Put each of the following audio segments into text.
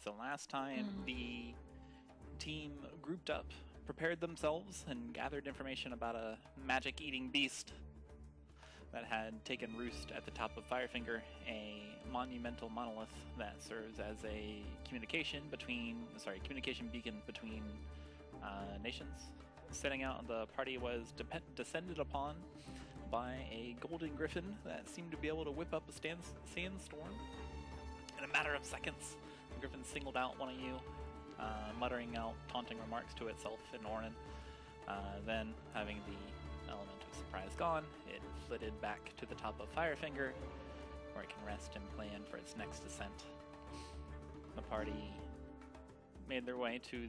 So last time the team grouped up, prepared themselves, and gathered information about a magic-eating beast that had taken roost at the top of Firefinger, a monumental monolith that serves as a communication beacon between nations. Setting out, the party was descended upon by a golden griffin that seemed to be able to whip up a sandstorm in a matter of seconds. The griffin singled out one of you, muttering out taunting remarks to itself in Orin. Then, having the element of surprise gone, it flitted back to the top of Firefinger, where it can rest and plan for its next descent. The party made their way to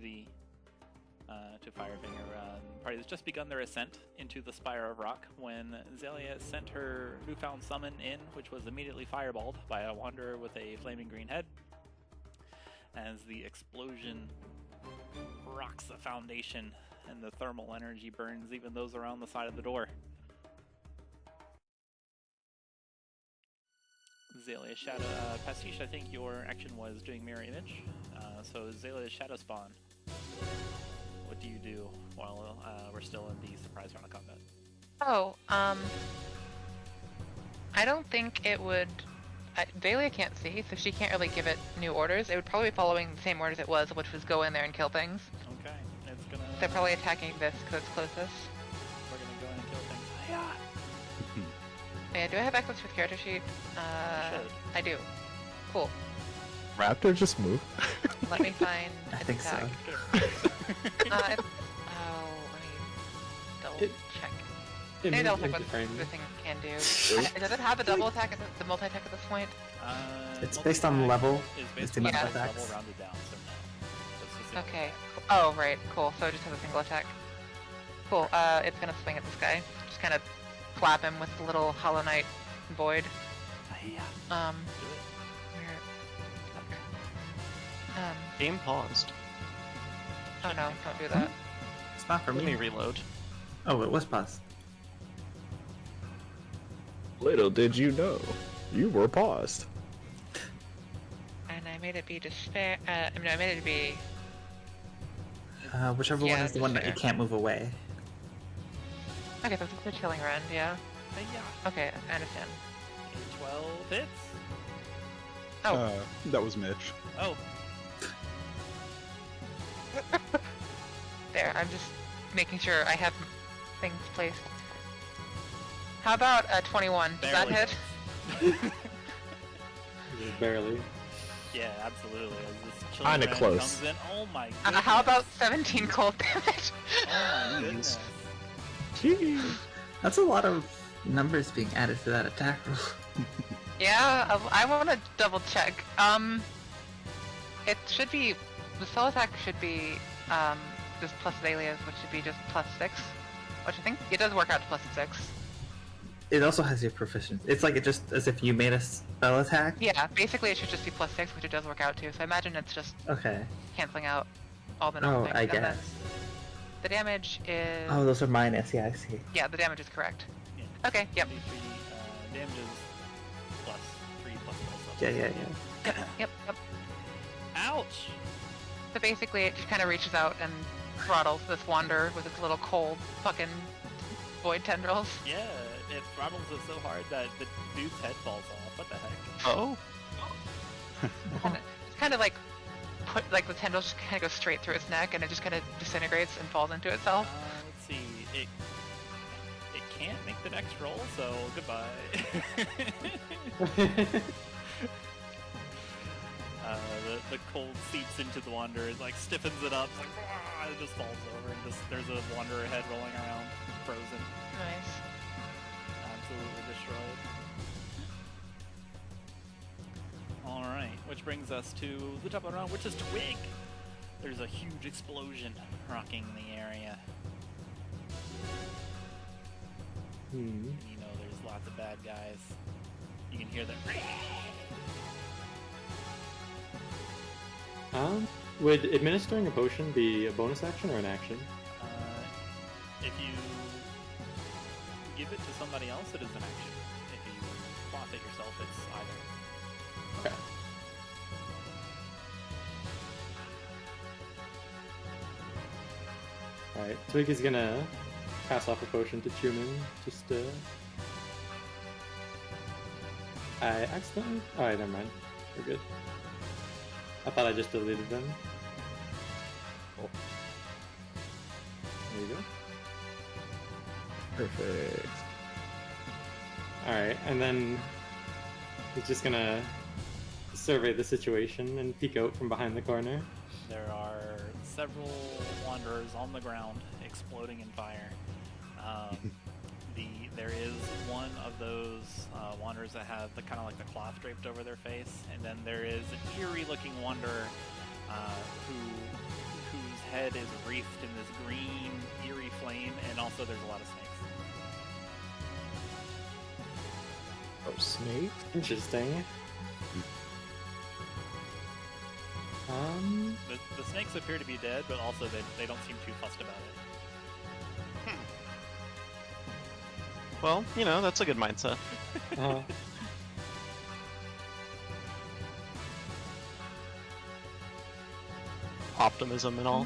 Firefinger. The party has just begun their ascent into the Spire of Rock when Xalia sent her newfound summon in, which was immediately fireballed by a wanderer with a flaming green head, as the explosion rocks the foundation and the thermal energy burns even those around the side of the door. Xalia's Shadow... Pastiche, I think your action was doing Mirror Image. So Xalia's Shadow Spawn. What do you do while we're still in the surprise round of combat? Oh, I don't think it would... Xalia can't see, so she can't really give it new orders. It would probably be following the same orders it was, which was go in there and kill things. Okay, it's gonna... They're probably attacking this because it's closest. We're gonna go in and kill things. Yeah, do I have access to the character sheet? I do. Cool. Raptor just moved. Let me find I think so. Let me double check. Maybe double check what the thing can do. Does it have a double attack, the multi-attack at this point? It's based on level. It's the based on amount of level attacks. rounded down, so no. It's a single Okay. Oh, right. Cool. So it just has a single attack. Cool. It's gonna swing at this guy. Just kind of clap him with the little Hollow Knight void. Where? Fuck. Game paused. Oh no! Don't do that. It's not for Let me me. reload. Oh, it was paused. Little did you know, you were paused. And I made it be despair. I made it be. Whichever one is the one that you can't move away. Okay, that's the chilling rend. Yeah. Okay, I understand. 12 hits. Oh. That was Mitch. Oh. There, I'm just making sure I have things placed. How about a 21? Does that hit? Barely. Yeah, absolutely. As this Kinda children close. comes in, oh my goodness. How about 17 cold damage? Oh my goodness. Jeez. That's a lot of numbers being added to that attack roll. Yeah, I want to double check. It should be, the spell attack should be just plus Xalia's, which should be just plus 6. Which I think it does work out to plus 6. It also has your proficiency. It's like it just as if you made a spell attack. Yeah, basically it should just be plus 6, which it does work out to. So I imagine it's just Okay. canceling out all the normal Oh, things. I And then guess. the damage is... Oh, those are minus. Yeah, I see. Yeah, the damage is correct. Yeah. Okay, yep. Damages plus 3 plus Yeah. Yep. Ouch! So basically it just kind of reaches out and throttles this wanderer with its little cold fucking void tendrils. Yeah, it throttles it so hard that the dude's head falls off. What the heck? Oh. It's kind of like the tendrils just kind of go straight through its neck, and it just kind of disintegrates and falls into itself. Let's see. It can't make the next roll, so goodbye. The cold seeps into the wanderer, it like stiffens it up, it's like it just falls over, and just there's a wanderer head rolling around, frozen. Nice. Absolutely destroyed. Alright, which brings us to the top of the round, which is Twig! There's a huge explosion rocking the area. And you know there's lots of bad guys. You can hear them. Would administering a potion be a bonus action or an action? If you give it to somebody else, it is an action. If you quaff it yourself, it's either. Okay. Alright, Twig is gonna pass off a potion to Chuman, just I accidentally... Alright, never mind. We're good. I thought I just deleted them. Oh. There you go. Perfect. Alright, and then he's just gonna survey the situation and peek out from behind the corner. There are several wanderers on the ground exploding in fire. There is one of those wanderers that have the kind of like the cloth draped over their face, and then there is an eerie-looking wanderer whose head is wreathed in this green, eerie flame, and also there's a lot of snakes. Oh, snake? Interesting. The snakes appear to be dead, but also they don't seem too fussed about it. Well, you know, that's a good mindset. Optimism and all.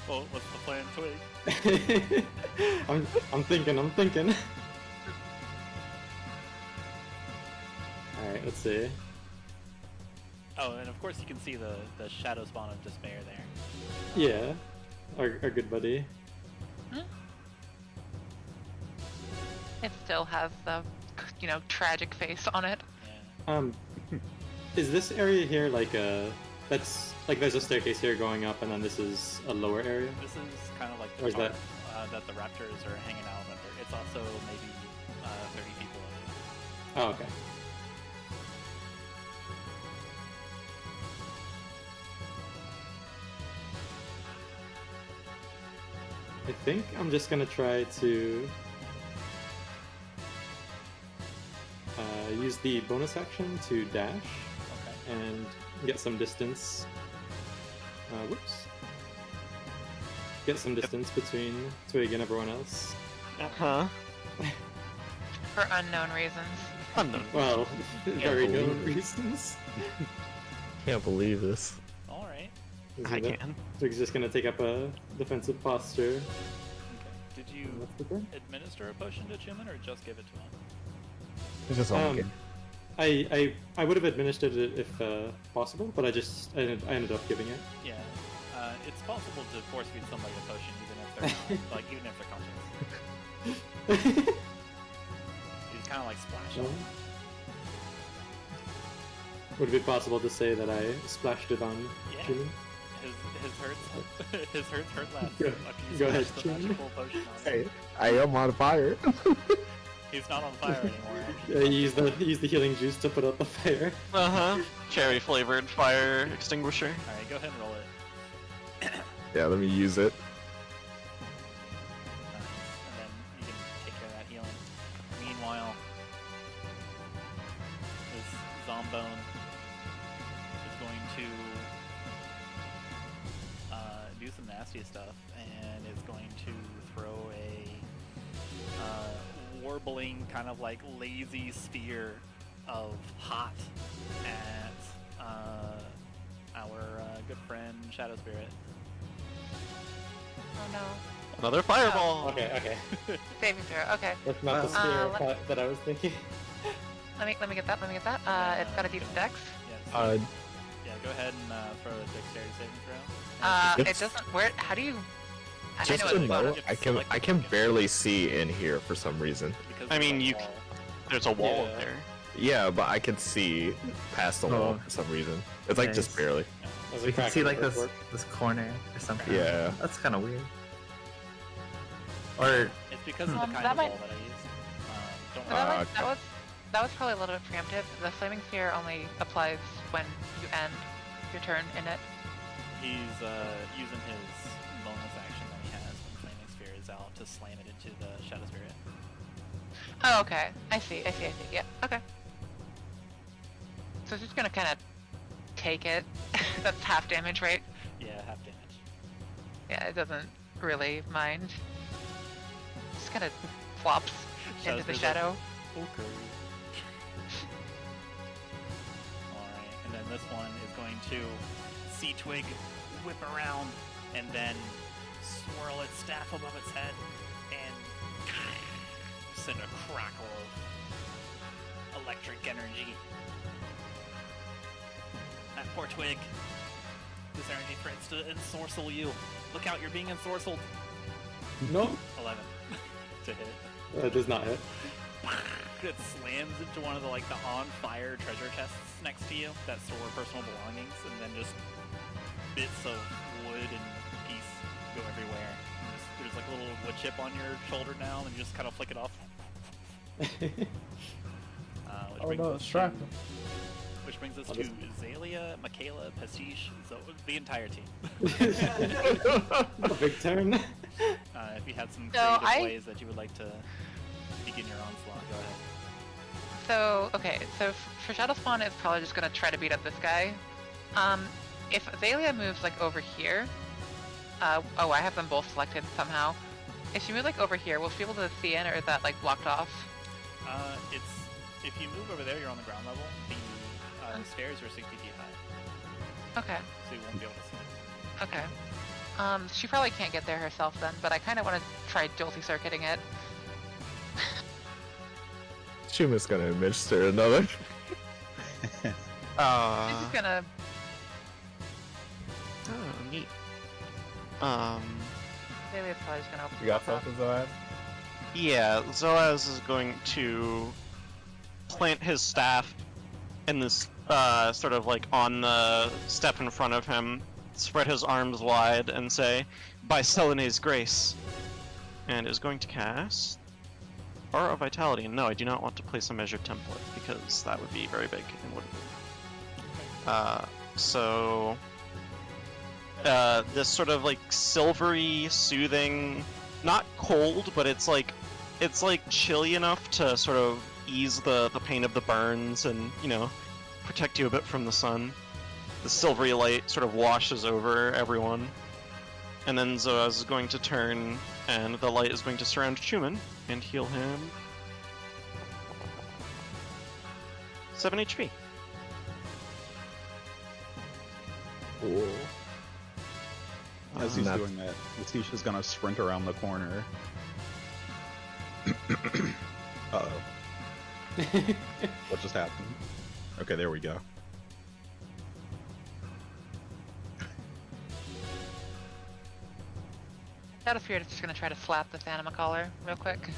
Well, what's the plan, Twig? I'm thinking. Alright, let's see. Oh, and of course you can see the shadow spawn of despair there. Yeah, our good buddy. It still has the, tragic face on it. Yeah. Is this area here like that's like there's a staircase here going up, and then this is a lower area? This is kind of like Or the is top that the raptors are hanging out under. It's also maybe 30 people in it. Oh, okay. I think I'm just gonna try to use the bonus action to dash Okay. and get some distance. Whoops. Get some distance between Twig and everyone else. Uh-huh. For unknown reasons. Unknown. Well, very believe known it. reasons. Can't believe this. All right. I can. Twig's just gonna take up a defensive posture. Okay. Did you What's the turn? administer a potion to Chuman or just give it to him? It's just all good. I would have administered it if possible, but I ended up giving it. Yeah. It's possible to force feed somebody a potion even if they're not, even if they're conscious. It's kind of like splash. Well, would it be possible to say that I splashed it on Yeah. Chuman? His hurts hurt less. Go- After you go ahead, splash the Chuman. magical potion on him. Hey, I am on fire. He's not on fire anymore. Yeah, use the healing juice to put out the fire. Uh-huh. Cherry flavored fire extinguisher. Alright, go ahead and roll it. Yeah, let me use it. Nice. And then you can take care of that healing. Meanwhile, this Zombone is going to do some nasty stuff and is going to throw a warbling, kind of like lazy sphere of hot at our good friend Shadow Spirit. Oh no. Another fireball. Okay. Saving throw. Okay. That's not the sphere that I was thinking. Let me get that. It's got a decent dex. Yes. Yeah, go ahead and throw a dexterity saving throw. It It's- doesn't. Where? How do you? Just I to know it's know, bottom. I can barely see in here for some reason. Because I there's mean, a you wall. There's a wall Yeah. up there. Yeah, but I can see past the wall Oh. for some reason. It's like just Nice. barely. There's a We can crack see in the like this brickwork. this corner or something. Yeah. That's kind of weird. Or It's because of the kind that of might- wall that I used. Don't So worry. that was probably a little bit preemptive. The flaming sphere only applies when you end your turn in it. He's using his bonus action that he has when Flaming Sphere is out to slam it into the Shadow Spirit. Oh, okay. I see. Yeah. Okay. So it's just gonna kind of take it. That's half damage, right? Yeah, half damage. Yeah, it doesn't really mind. Just kind of flops Shadow into the Spirit's like, shadow. Okay. Alright, and then this one is going to see Twig whip around and then swirl its staff above its head and send a crackle of electric energy. That poor Twig. This energy threatens to ensorcel you. Look out, you're being ensorcelled. No, 11 to hit. that does not hit. It slams into one of the on-fire treasure chests next to you that store personal belongings, and then just bits of wood and piece go everywhere. There's like a little wood chip on your shoulder now, and you just kind of flick it off. Which brings us to Xalia, Makayla, Pastiche, the entire team. Big turn. If you had some creative ways that you would like to begin your onslaught, go ahead. So for Shadow Spawn, it's probably just gonna try to beat up this guy. If Xalia moves over here, I have them both selected somehow. If she moves over here, will she be able to see in, or is that blocked off? If you move over there, you're on the ground level. The stairs are 60 feet high. Okay. So you won't be able to see it. Okay. She probably can't get there herself then, but I kind of want to try Jolty Circuiting it. Chuman's gonna administer another. She's just gonna... Oh, neat. Maybe it's probably just gonna open You got up. something, Zoaz? Yeah, Zoaz is going to plant his staff in this, sort of on the step in front of him, spread his arms wide, and say, "By Selene's grace," and is going to cast Aura of Vitality. And no, I do not want to place a measured template, because that would be very big and wouldn't work. So this sort of silvery, soothing, not cold, but it's chilly enough to sort of ease the pain of the burns and, protect you a bit from the sun. The silvery light sort of washes over everyone. And then Zoaz is going to turn, and the light is going to surround Chuman and heal him 7 HP. Cool. As he's That's- doing that, Pastiche's gonna sprint around the corner. Uh-oh. What just happened? Okay, there we go. Shadow Spirit is just gonna try to slap this anima collar real quick.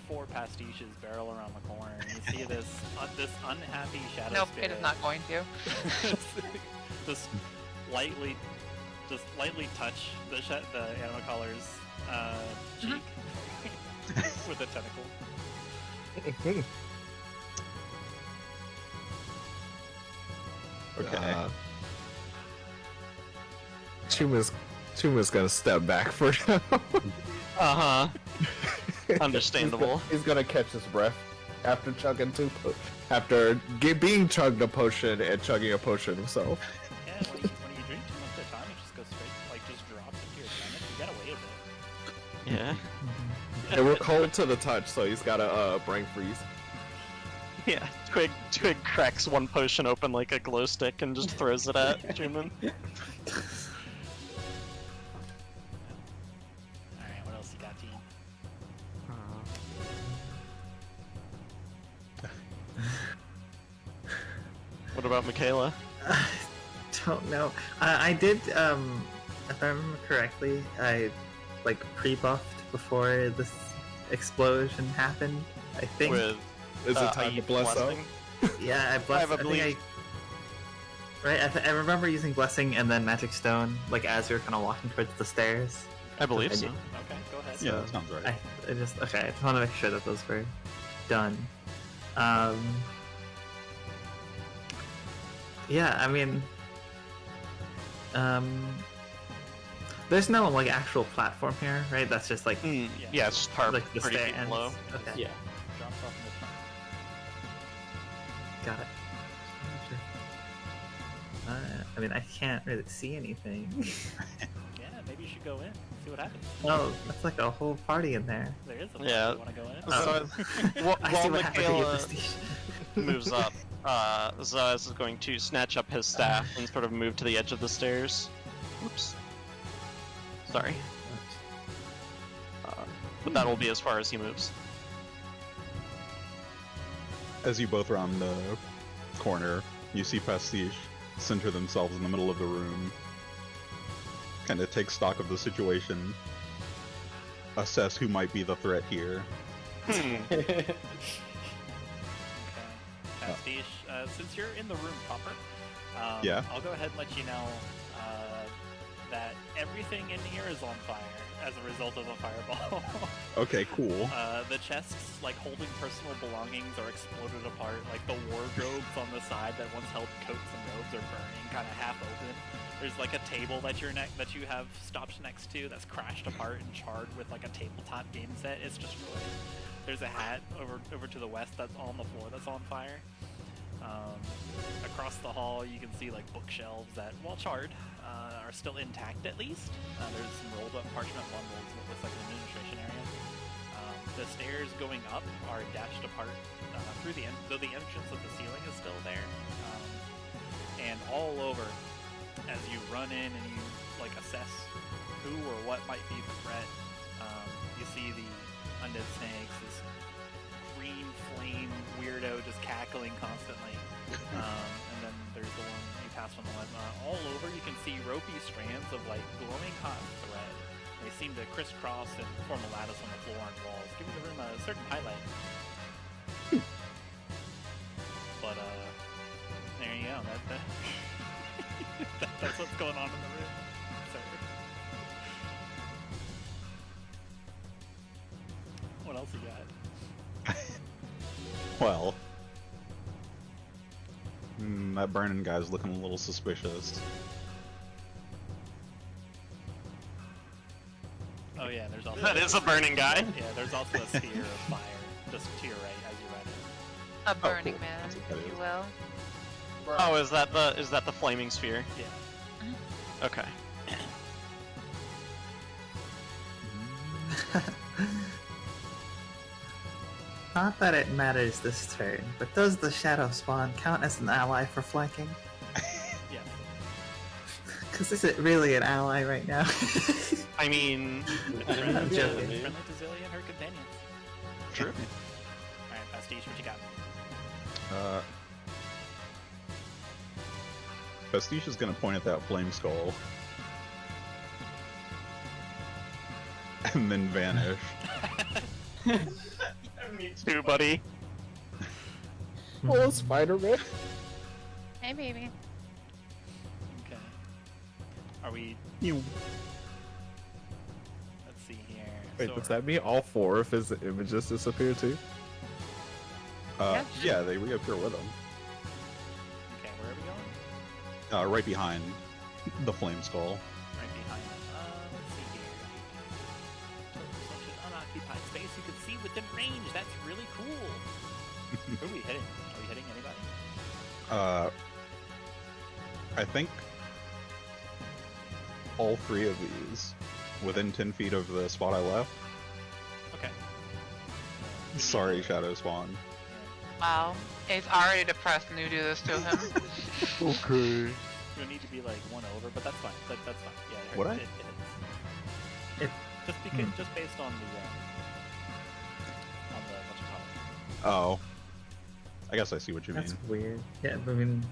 4 pastiches barrel around the corner, and you see this unhappy shadow Nope, spirit. it is not going to. just lightly touch the anima collar's cheek with a tentacle. Okay. Chuma's gonna step back for now. Uh-huh. Understandable. He's gonna catch his breath after chugging being chugged a potion and chugging a potion himself. Yeah, when you drink too much at a time, it just goes straight, just drops into your stomach. You gotta wait a bit. Yeah. And we're cold to the touch, so he's got a brain freeze. Yeah. Twig cracks one potion open like a glow stick and just throws it at Chuman. Alright, what else you got, team? What about Makayla? Don't know. I did, if I remember correctly, I pre-buffed before this explosion happened. I think. Is it time IE to bless up? blessing? Yeah, I blessed. I remember using blessing and then magic stone, as we were kind of walking towards the stairs. I believe so. Okay, go ahead. Yeah, that sounds right. I just want to make sure that those were done. Yeah, I mean, there's no actual platform here, right? That's just Yeah, it's just tarp, the pretty stair feet ends. below. Okay, Yeah. Drops off in the front. got it. I mean, I can't really see anything. Yeah, maybe you should go in. See what happens. Oh, that's a whole party in there. There is a Yeah. You want to go in? So, I see while what happened to you, Makayla Pastiche. moves up, Zoaz is going to snatch up his staff and sort of move to the edge of the stairs. Oops. Sorry. But that'll be as far as he moves. As you both round the corner, you see Pastiche center themselves in the middle of the room, kind of take stock of the situation, assess who might be the threat here. Okay. Pastiche, since you're in the room proper, Yeah. I'll go ahead and let you know that everything in here is on fire as a result of a fireball. Okay, cool. The chests, like holding personal belongings, are exploded apart. Like the wardrobes on the side that once held coats and robes are burning, kind of half open. There's like a table that you have stopped next to that's crashed apart and charred with like a tabletop game set. It's destroyed. There's a hat over to the west that's on the floor that's on fire. Across the hall, you can see like bookshelves that, while charred, are still intact at least. There's some rolled up parchment bundles in what looks like an administration area. The stairs going up are dashed apart through though the entrance of the ceiling is still there. And all over, as you run in and you like assess who or what might be the threat, you see the undead snakes, this green flame weirdo just cackling constantly. And then there's the one you passed on the one. All over you can see ropey strands of like glowing hot thread. They seem to crisscross and form a lattice on the floor and walls, giving the room a certain highlight. But there you go. That's what's going on in the room. Sorry. What else you got? Well, that burning guy's looking a little suspicious. Oh yeah, there's also That is a burning guy. Yeah, there's also a sphere of fire just to your right as you run in. A burning cool. man, That's what that if you is. will. Oh, is that the flaming sphere? Yeah. Okay. Not that it matters this turn, but does the Shadow Spawn count as an ally for flanking? Yeah. Because is it really an ally right now? I mean, I don't know. I'm Friendly joking. to Xalia and her companions. true. Alright, Pastiche, what you got? Pastiche is gonna point at that flame skull. And then vanish. Me too, buddy. Oh, Spider-Man. Hey, baby. Okay. Are we... You. Let's see here. Wait, So- does that mean all four of his images disappear too? Yeah, they reappear with him. Okay, where are we going? Right behind the flame skull. Right behind us. Let's see here. Total such an unoccupied space you can see within range. That's really cool. Who are we hitting? Are we hitting anybody? I think all three of these within 10 feet of the spot I left. Okay. Sorry, Shadow Spawn. Wow. He's already depressed and you do this to him. Okay. You'll need to be like one over, but that's fine. That's fine. Yeah, it hurts. Would I? It hits. It- Just because, just based on the what you call it. Oh. I guess I see what you That's mean. weird. Yeah, I mean,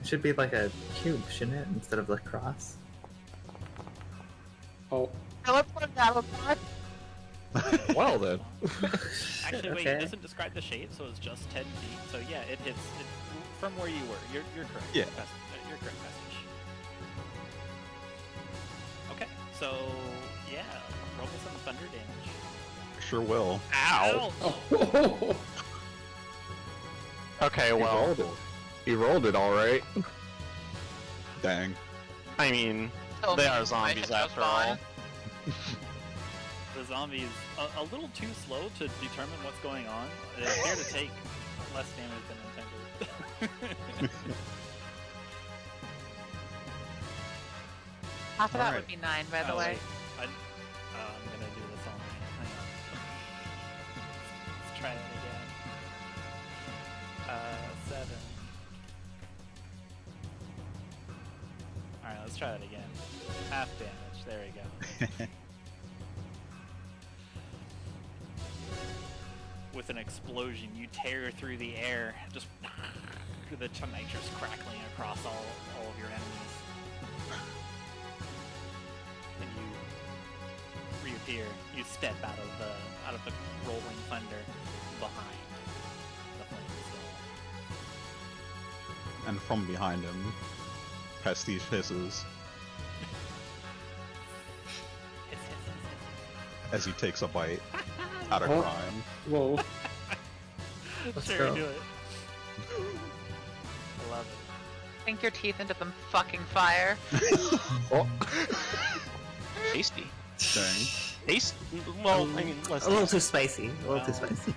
it should be like a cube, shouldn't it, instead of the cross? Oh, Well then. Actually, wait, Okay. it doesn't describe the shape, so it's just 10 feet. So yeah, it hits it, from where you were. You're correct. Yeah. You're correct, Pastiche. Okay, so yeah, roll me some thunder damage. Sure will. Ow. oh. Okay, He well, rolled it. He rolled it all right. Dang. I mean, Told they me are my zombies hit was after gone. all. The zombies a little too slow to determine what's going on. They appear to take less damage than intended. Half of that Alright. would be 9, by the Oh, way. wait. I'm gonna do this all night. Hang on. Let's try that again. 7. Let's try that again. Half damage. There we go. With an explosion, you tear through the air, just the nitrous crackling across all of your enemies. And you reappear. You step out of the rolling thunder behind the flaming skull. And from behind him, Pastiche hisses as he takes a bite out of crime. Whoa. Let's Sure, go. do it. I love it. Sink your teeth into them fucking fire. Oh, Tasty. Dang. Taste? Well, I mean, A less little tasty. too spicy. A little too Well, spicy.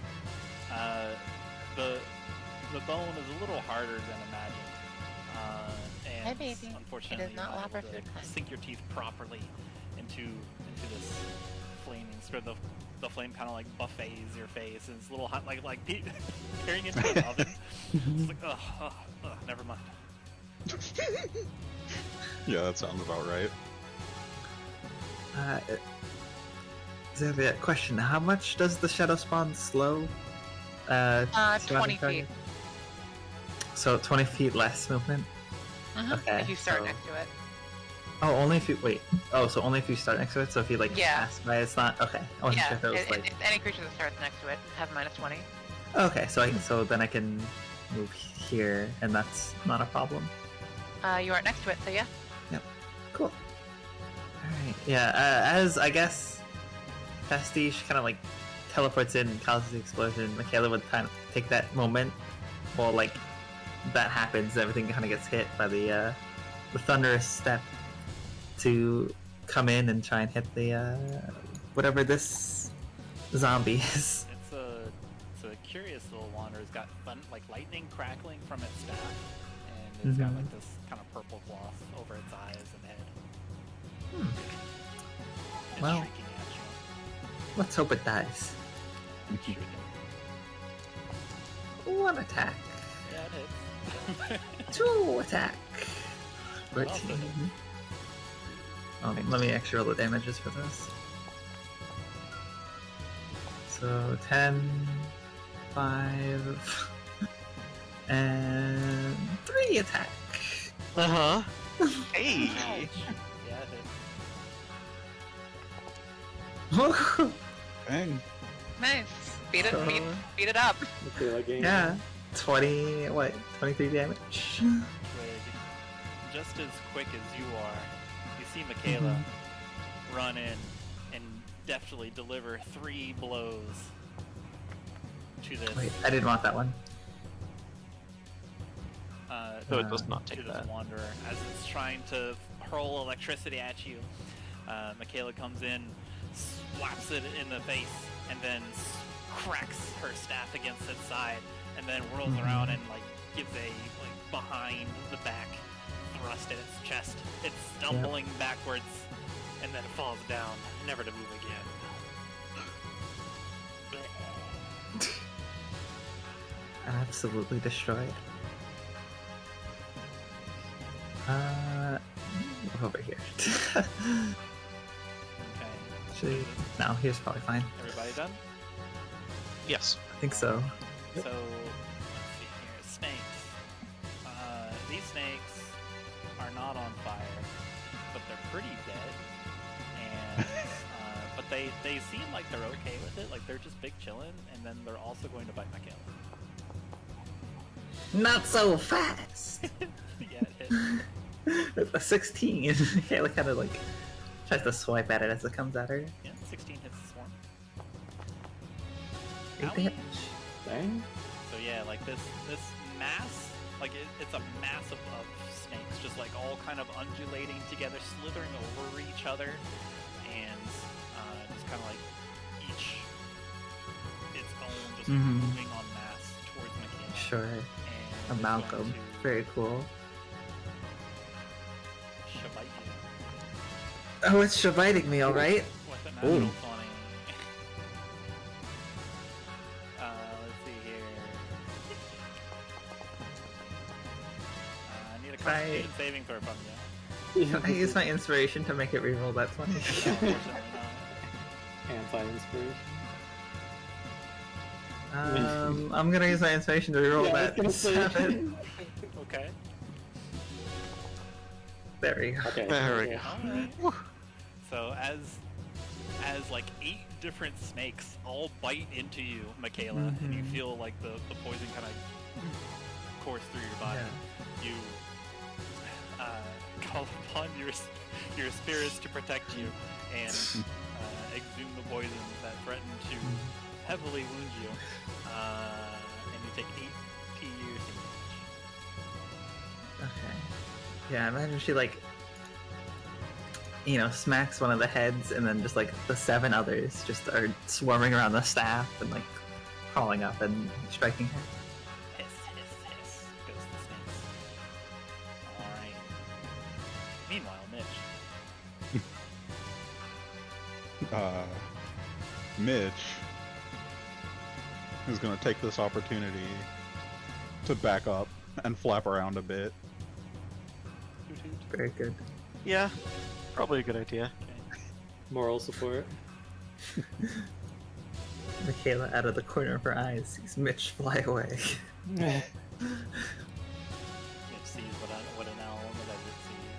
The bone is a little harder than imagined. And Hi, baby. unfortunately, It is not you're not Whopper able to food time. sink your teeth properly into this flaming sphere. The flame kind of like buffets your face, and it's a little hot, like peering into an oven. It's like, ugh, never mind. Yeah, that sounds about right. Xalia, question: how much does the shadow spawn slow? 20 surrounding target? feet. So 20 feet less movement. Okay, If you start so- next to it. Oh, only if you wait. Oh, so only if you start next to it. So if you like Yeah. pass by, it's not okay. I wasn't Yeah, sure if it was like. any creature that starts next to it have minus 20. Okay, so then I can move here, and that's not a problem. You aren't next to it, so yeah. Cool. Alright, yeah, as I guess Pastiche kind of like teleports in and causes the explosion, Makayla would kind of take that moment while like that happens, everything kind of gets hit by the thunderous step to come in and try and hit the whatever this zombie is. It's a curious little wander. It's got like lightning crackling from its staff, and it's got Mhm. like this kind of purple gloss over its eyes and head. It's Well. shrieking at you. Let's hope it dies. Shrieking. One attack. Yeah, it hits. 2 attack. Also 14. Let me actually roll the damages for this. So 10, 5, and 3 attack. Uh-huh. Hey! Ouch. Yeah, it hits. Dang. Nice. Beat it, So- beat it up. I feel like game. Yeah, 23 damage. Twig, just as quick as you are, you see Makayla run in and deftly deliver 3 blows to this. Wait, I didn't want that one. So it does not to take this that. wanderer as it's trying to hurl electricity at you. Makayla comes in, slaps it in the face, and then cracks her staff against its side, and then whirls around and like gives a like behind the back thrust at its chest. It's stumbling backwards, and then it falls down, never to move again. Absolutely destroyed. Over here. Okay. Actually, no, here's probably fine. Everybody done? Yes. I think so. So, let's see here. Snakes. These snakes are not on fire, but they're pretty dead. And, but they seem like they're okay with it. Like they're just big chillin', and then they're also going to bite Makayla. Not so fast! Yeah, it hit. A 16. Kayla kind of like tries to swipe at it as it comes at her. Yeah, 16 hits the swarm. 8 Ouch. damage. Dang. So yeah, like this mass, like it's a mass of snakes, just like all kind of undulating together, slithering over each other, and just kind of like each its own, just moving en masse towards Makayla. Sure. And A it's Malcolm. going to Very cool. shabite you Oh, it's shabiting me, alright? with a natural Ooh. 20. Let's see here. I need a Constitution saving throw from you. Can I use my inspiration to make it reroll that 20? Unfortunately not. Anti-inspiration. I'm gonna use my inspiration to reroll Yeah, I was that gonna say. 7. Okay. There we go. Okay. There we okay. go. Alright. So as like 8 different snakes all bite into you, Makayla, and you Mhm. feel like the poison kind of course through your body, you call upon your spirits to protect you and exhume the poison that threatened to heavily wound you, and you take 8 piercing damage. Okay. Yeah, imagine she like, smacks one of the heads, and then just like the 7 others just are swarming around the staff and like crawling up and striking her. Hiss, hiss, hiss, goes the snakes. Alright. Meanwhile, Mitch. Mitch is gonna take this opportunity to back up and flap around a bit. Hoot hoot. Very good. Yeah, probably a good idea. Okay. Moral support. Makayla, out of the corner of her eyes, sees Mitch fly away. Mitch sees what an owl does it sees.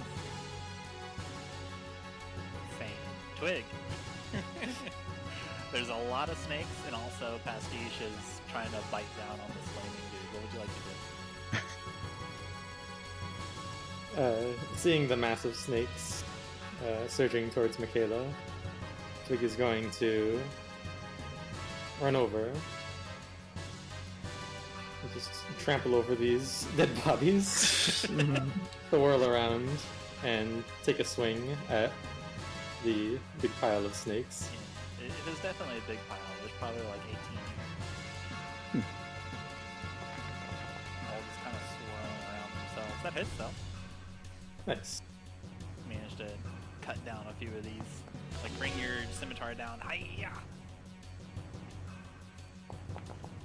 Same. Twig. There's a lot of snakes, and also Pastiche is trying to bite down on this flaming dude. What would you like to do? Seeing the massive snakes surging towards Makayla, Twig is going to run over and just trample over these dead bodies, whirl around, and take a swing at the big pile of snakes. Yeah, it is definitely a big pile. There's probably like 18 here. All just kind of swirling around themselves. That hits though. Nice. Managed to cut down a few of these. Like bring your scimitar down. Hiya!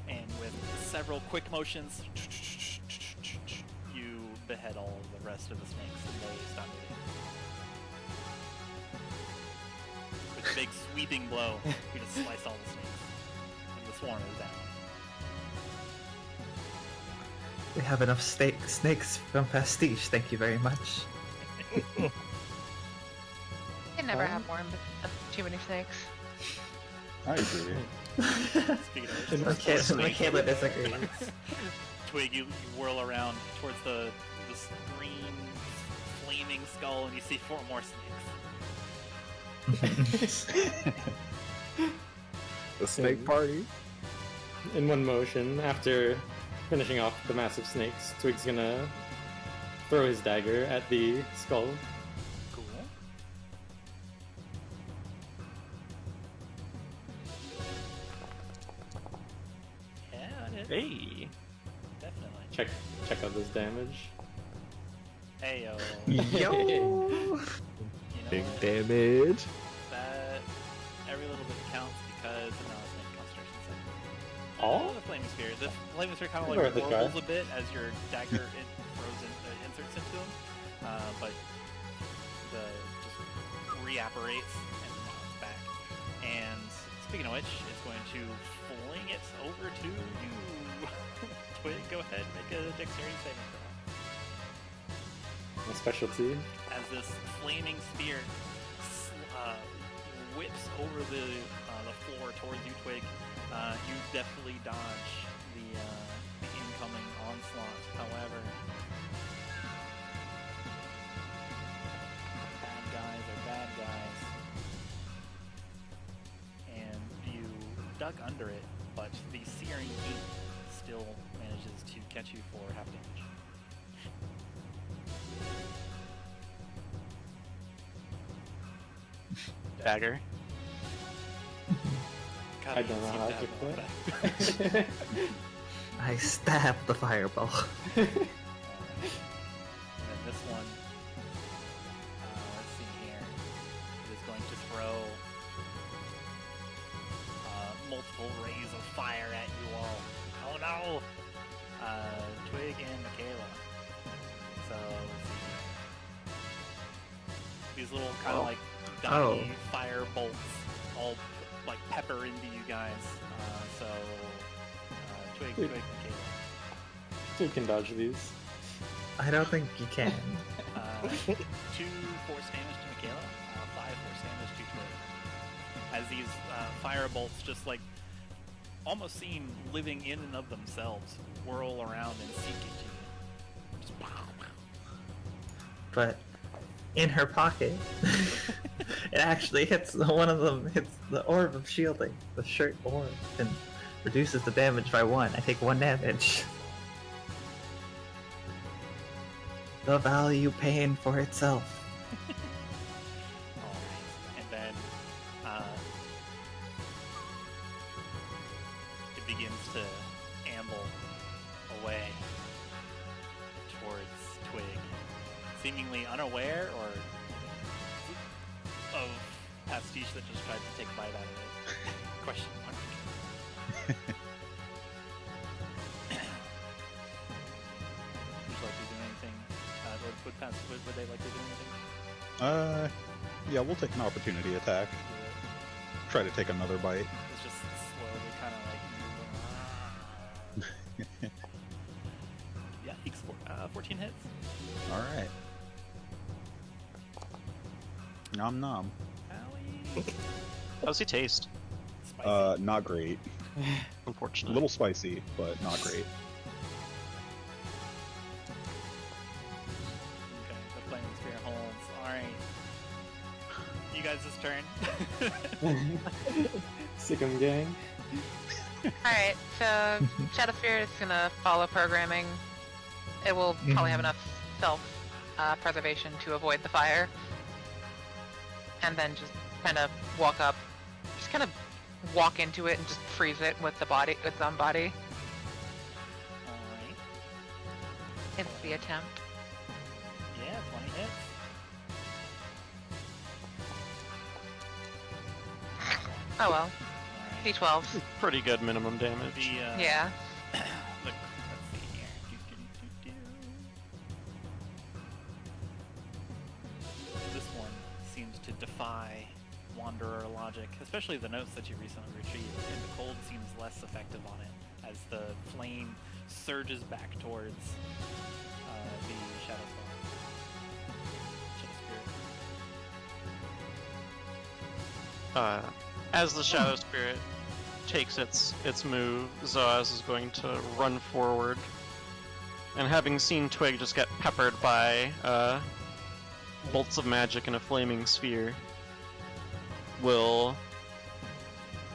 And with several quick motions, you behead all the rest of the snakes and they stop moving. With a big sweeping blow, you just slice all the snakes. And the swarm is down. We have enough snakes from Pastiche, thank you very much. You can never have more but too many snakes. I agree. Speaking of which, Makayla disagrees. Twig, you whirl around towards the green flaming skull and you see 4 more snakes. The snake party. In one motion, after finishing off the massive snakes, Twig's gonna throw his dagger at the skull. Cool. Yeah, it is. Hey. Definitely. Check out this damage. Heyo. Yo! You know Big what? damage. That every little bit counts because now it's making concentration save. All? The flaming spear. The flaming spear kind of Worth like a try. whirls a bit as your dagger inserts into him, but just reapparates and now it's back. And speaking of which, it's going to fling it over to you. Twig, go ahead, make a dexterity saving throw. My specialty. As this flaming spear whips over the floor towards you, Twig, you definitely dodge the incoming onslaught. However, bad guys are bad guys, and you duck under it, but the searing heat still manages to catch you for half damage. Dagger. God, I don't know seem how to to have no put effect. I stab the fireball. And then this one, let's see here, it is going to throw multiple rays of fire at you all. Oh no! Twig and Makayla. So, let's see here. These little kind of Oh. like dotty fire bolts all like pepper into you guys. Twig, Twig. Makayla. So you can dodge these. I don't think you can. 2 force damage to Makayla, 5 force damage to Twig. As these fire bolts just like almost seem living in and of themselves, whirl around and seek into you. Just But in her pocket, it actually hits one of them. Hits the orb of shielding, the shirt orb, and reduces the damage by 1. I take 1 damage. The value paying for itself. Alright, and then it begins to amble away towards Twig, seemingly unaware of Pastiche that just tried to take a bite out of it. Question mark. Would you like to do anything? Would they like to do anything? Yeah, we'll take an opportunity attack. Try to take another bite. It's just slowly kind of like. Yeah, he 14 hits. Alright. Nom nom. Owie. How's he taste? Spicy. Not great. A Unfortunate. little spicy, but not great. Okay, the flaming spear holds. Alright. You guys' turn. Sick'em gang. Alright, so Shadow Sphere is gonna follow programming. It will probably have enough self-preservation to avoid the fire. And then just kind of walk up, just kind of walk into it and just freeze it with the body, its own body. Alright. It's the attempt. Yeah, 20 hits. Oh well, Alright. D12s. Pretty good minimum damage. The, Yeah. Look, let's see here. This one seems to defy Wanderer logic, especially the notes that you recently retrieved, and the cold seems less effective on it as the flame surges back towards the Shadow Spirit. As the Shadow Spirit takes its move, Zoaz is going to run forward. And having seen Twig just get peppered by bolts of magic in a flaming sphere, will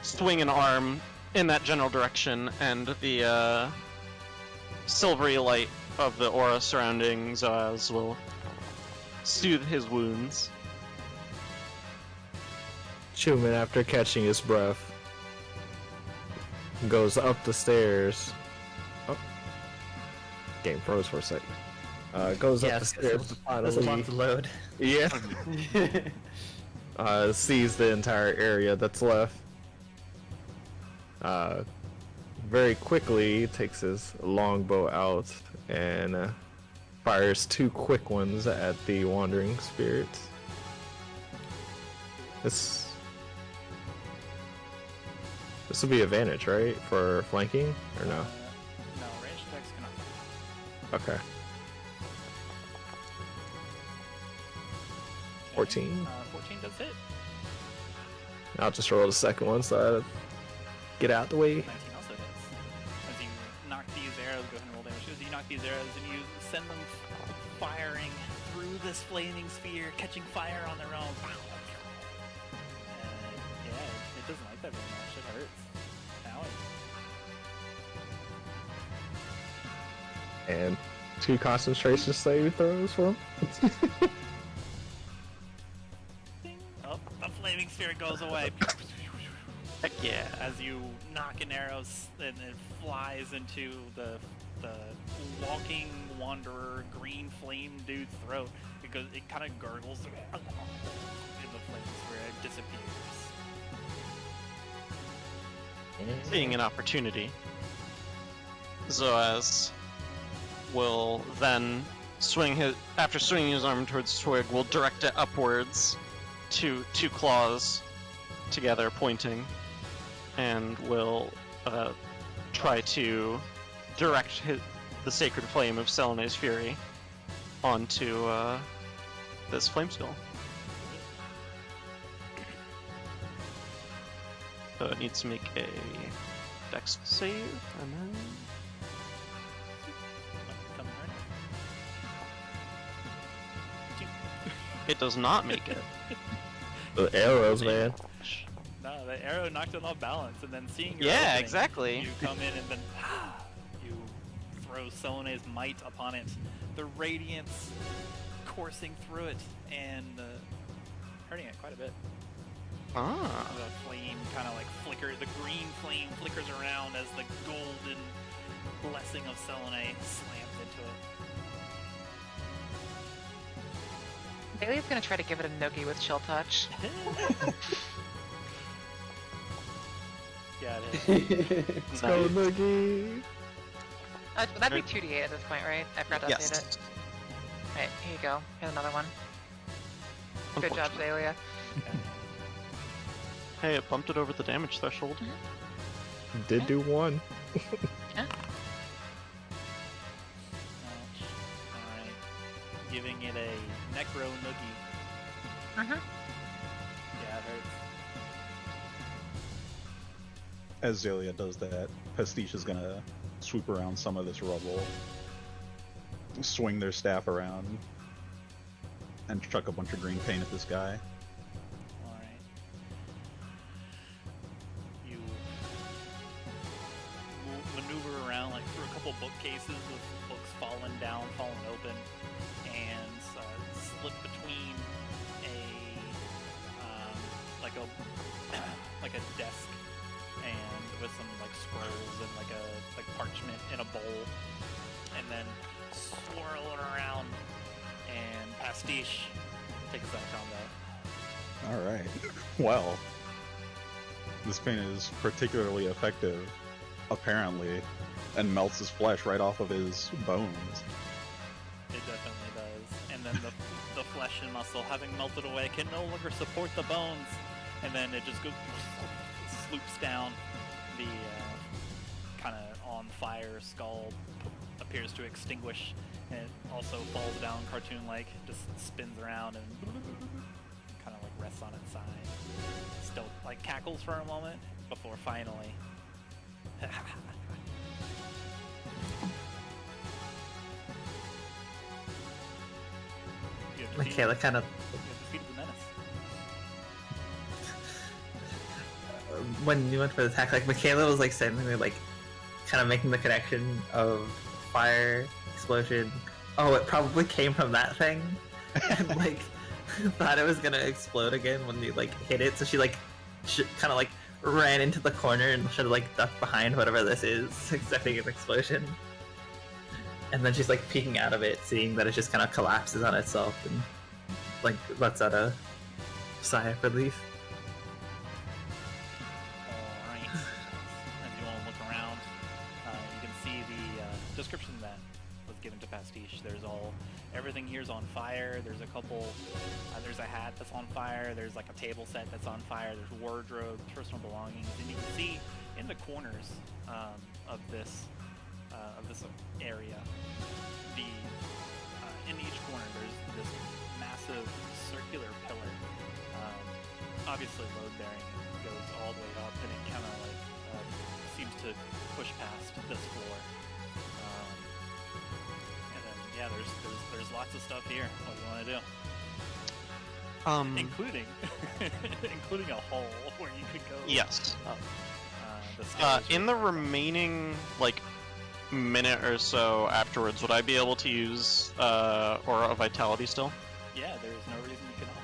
swing an arm in that general direction, and the silvery light of the aura surrounding Zoaz will soothe his wounds. Chuman, after catching his breath, goes up the stairs. Oh. Game froze for a second. Goes up the stairs to This is finally... to load. Yeah. Sees the entire area that's left. Very quickly takes his longbow out and fires 2 quick ones at the wandering spirits. This will be advantage, right? For flanking, or no? No, range attacks cannot. Okay. 14. 14 does hit. I'll just roll the second one so I get out the way. 19 also hits. As you knock these arrows, go ahead and roll damage. As you knock these arrows and you send them firing through this flaming sphere, catching fire on their own. Yeah, it doesn't like that very much. It hurts. Owie. And 2 concentration save throws for him. Oh, the flaming sphere goes away. Heck yeah. As you knock an arrow and it flies into the walking wanderer green flame dude's throat, it kind of gurgles in the flame sphere. It disappears. Seeing an opportunity, Zoaz will then after swinging his arm towards Twig, will direct it upwards to two claws together, pointing, and will try to direct the sacred flame of Selene's Fury onto this flame skull. So it needs to make a dex save, and then... Coming right It does not make it. The arrows, man. No, the arrow knocked it off balance, and then seeing your Yeah, opening, exactly. you come in and then you throw Selene's might upon it. The radiance coursing through it and hurting it quite a bit. Ah. The flame kind of like flickers, the green flame flickers around as the golden blessing of Selene slams into it. Bailey's gonna try to give it a noogie with chill touch. Yeah, it is. Let's go, Noogie. That'd be 2d8 at this point, right? I forgot to update Yes. it. Alright, here you go. Here's another one. Good job, Xalia. Hey, it bumped it over the damage threshold. Did do one. Ouch. Alright. Giving it a necro noogie. Mm-hmm. Yeah, it hurts. As Xalia does that, Pastiche is gonna swoop around some of this rubble, swing their staff around, and chuck a bunch of green paint at this guy. Alright. You maneuver around like through a couple bookcases with books falling down, falling open, and slip between like a desk and with some like scrolls and like parchment in a bowl, and then swirl it around, and Pastiche takes us out of combat. Alright. Well, this paint is particularly effective, apparently, and melts his flesh right off of his bones. It definitely does. And then the flesh and muscle, having melted away, can no longer support the bones. And then it just goes, sloops down. The kind of on fire skull appears to extinguish, and it also falls down cartoon-like, just spins around and kind of like rests on its side. Still like cackles for a moment before finally. Makayla kind of You have defeated the menace. when you went for the attack, like Makayla was like sitting there, like kind of making the connection of fire, explosion. Oh, it probably came from that thing, and like thought it was gonna explode again when you like hit it. So she like kind of like ran into the corner and should have like ducked behind whatever this is, expecting an explosion. And then she's like peeking out of it, seeing that it just kind of collapses on itself and like lets out a sigh of relief. Alright. As you all look around, you can see the description that was given to Pastiche. Everything here's on fire. There's a couple, there's a hat that's on fire. There's like a table set that's on fire. There's wardrobe, personal belongings, and you can see in the corners of this area, in each corner there's this massive circular pillar. Obviously load bearing, goes all the way up, and it kind of like seems to push past this floor. And then yeah, there's lots of stuff here. What do you want to do? Including a hole where you could go. Yes. Up. The stairs In the remaining like minute or so afterwards, would I be able to use Aura of Vitality still? Yeah, there is no reason you cannot.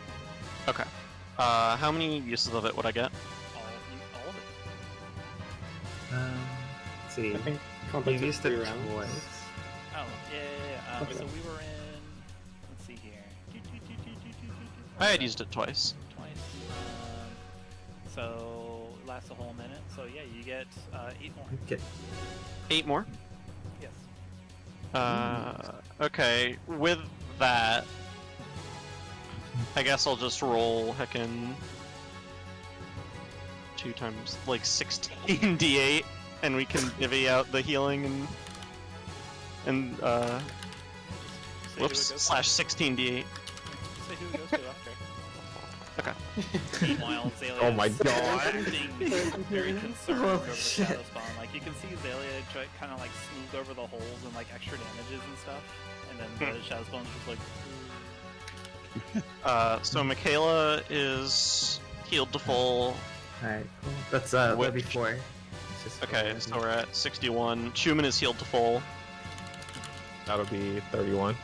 Okay. How many uses of it would I get? All of it. Let's see. I think You complex used three it rounds. twice. Oh, yeah. Okay. So we were in. Let's see here. I had used it twice. Twice. So it lasts a whole minute. So yeah, you get 8 more. Okay. 8 more? Yes. Okay, with that, I guess I'll just roll heckin' 2 times like 16 d8, and we can divvy out the healing and Say who it whoops, goes slash 16 d8. to. Say who it goes to, okay. Okay. Meanwhile, Xalia Oh my is God. acting very concerned Oh, over the shit. shadow spawn. Like, you can see Xalia try kind of like smooth over the holes and like extra damages and stuff. And then the shadow spawn's just like... So Makayla is healed to full. Alright, cool. That's that'd be Which- 4. It's just Okay, 4. so we're at 61. Chuman is healed to full. That'll be 31.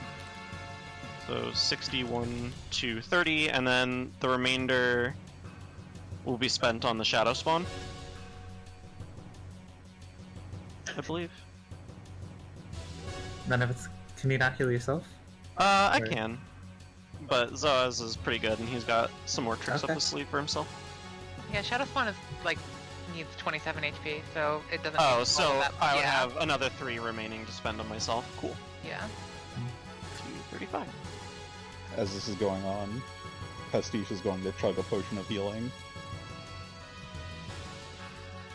So 61 to 30, and then the remainder will be spent on the shadow spawn. I believe. None of it's. Can you not heal yourself? I Or- can. But Zoaz is pretty good, and he's got some more tricks up Okay. his sleeve for himself. Yeah, Shadow Spawn is like needs 27 HP, so it doesn't. Oh, take all so of that. I would yeah. have another 3 remaining to spend on myself. Cool. Yeah. 235. As this is going on, Pastiche is going to chug a potion of healing.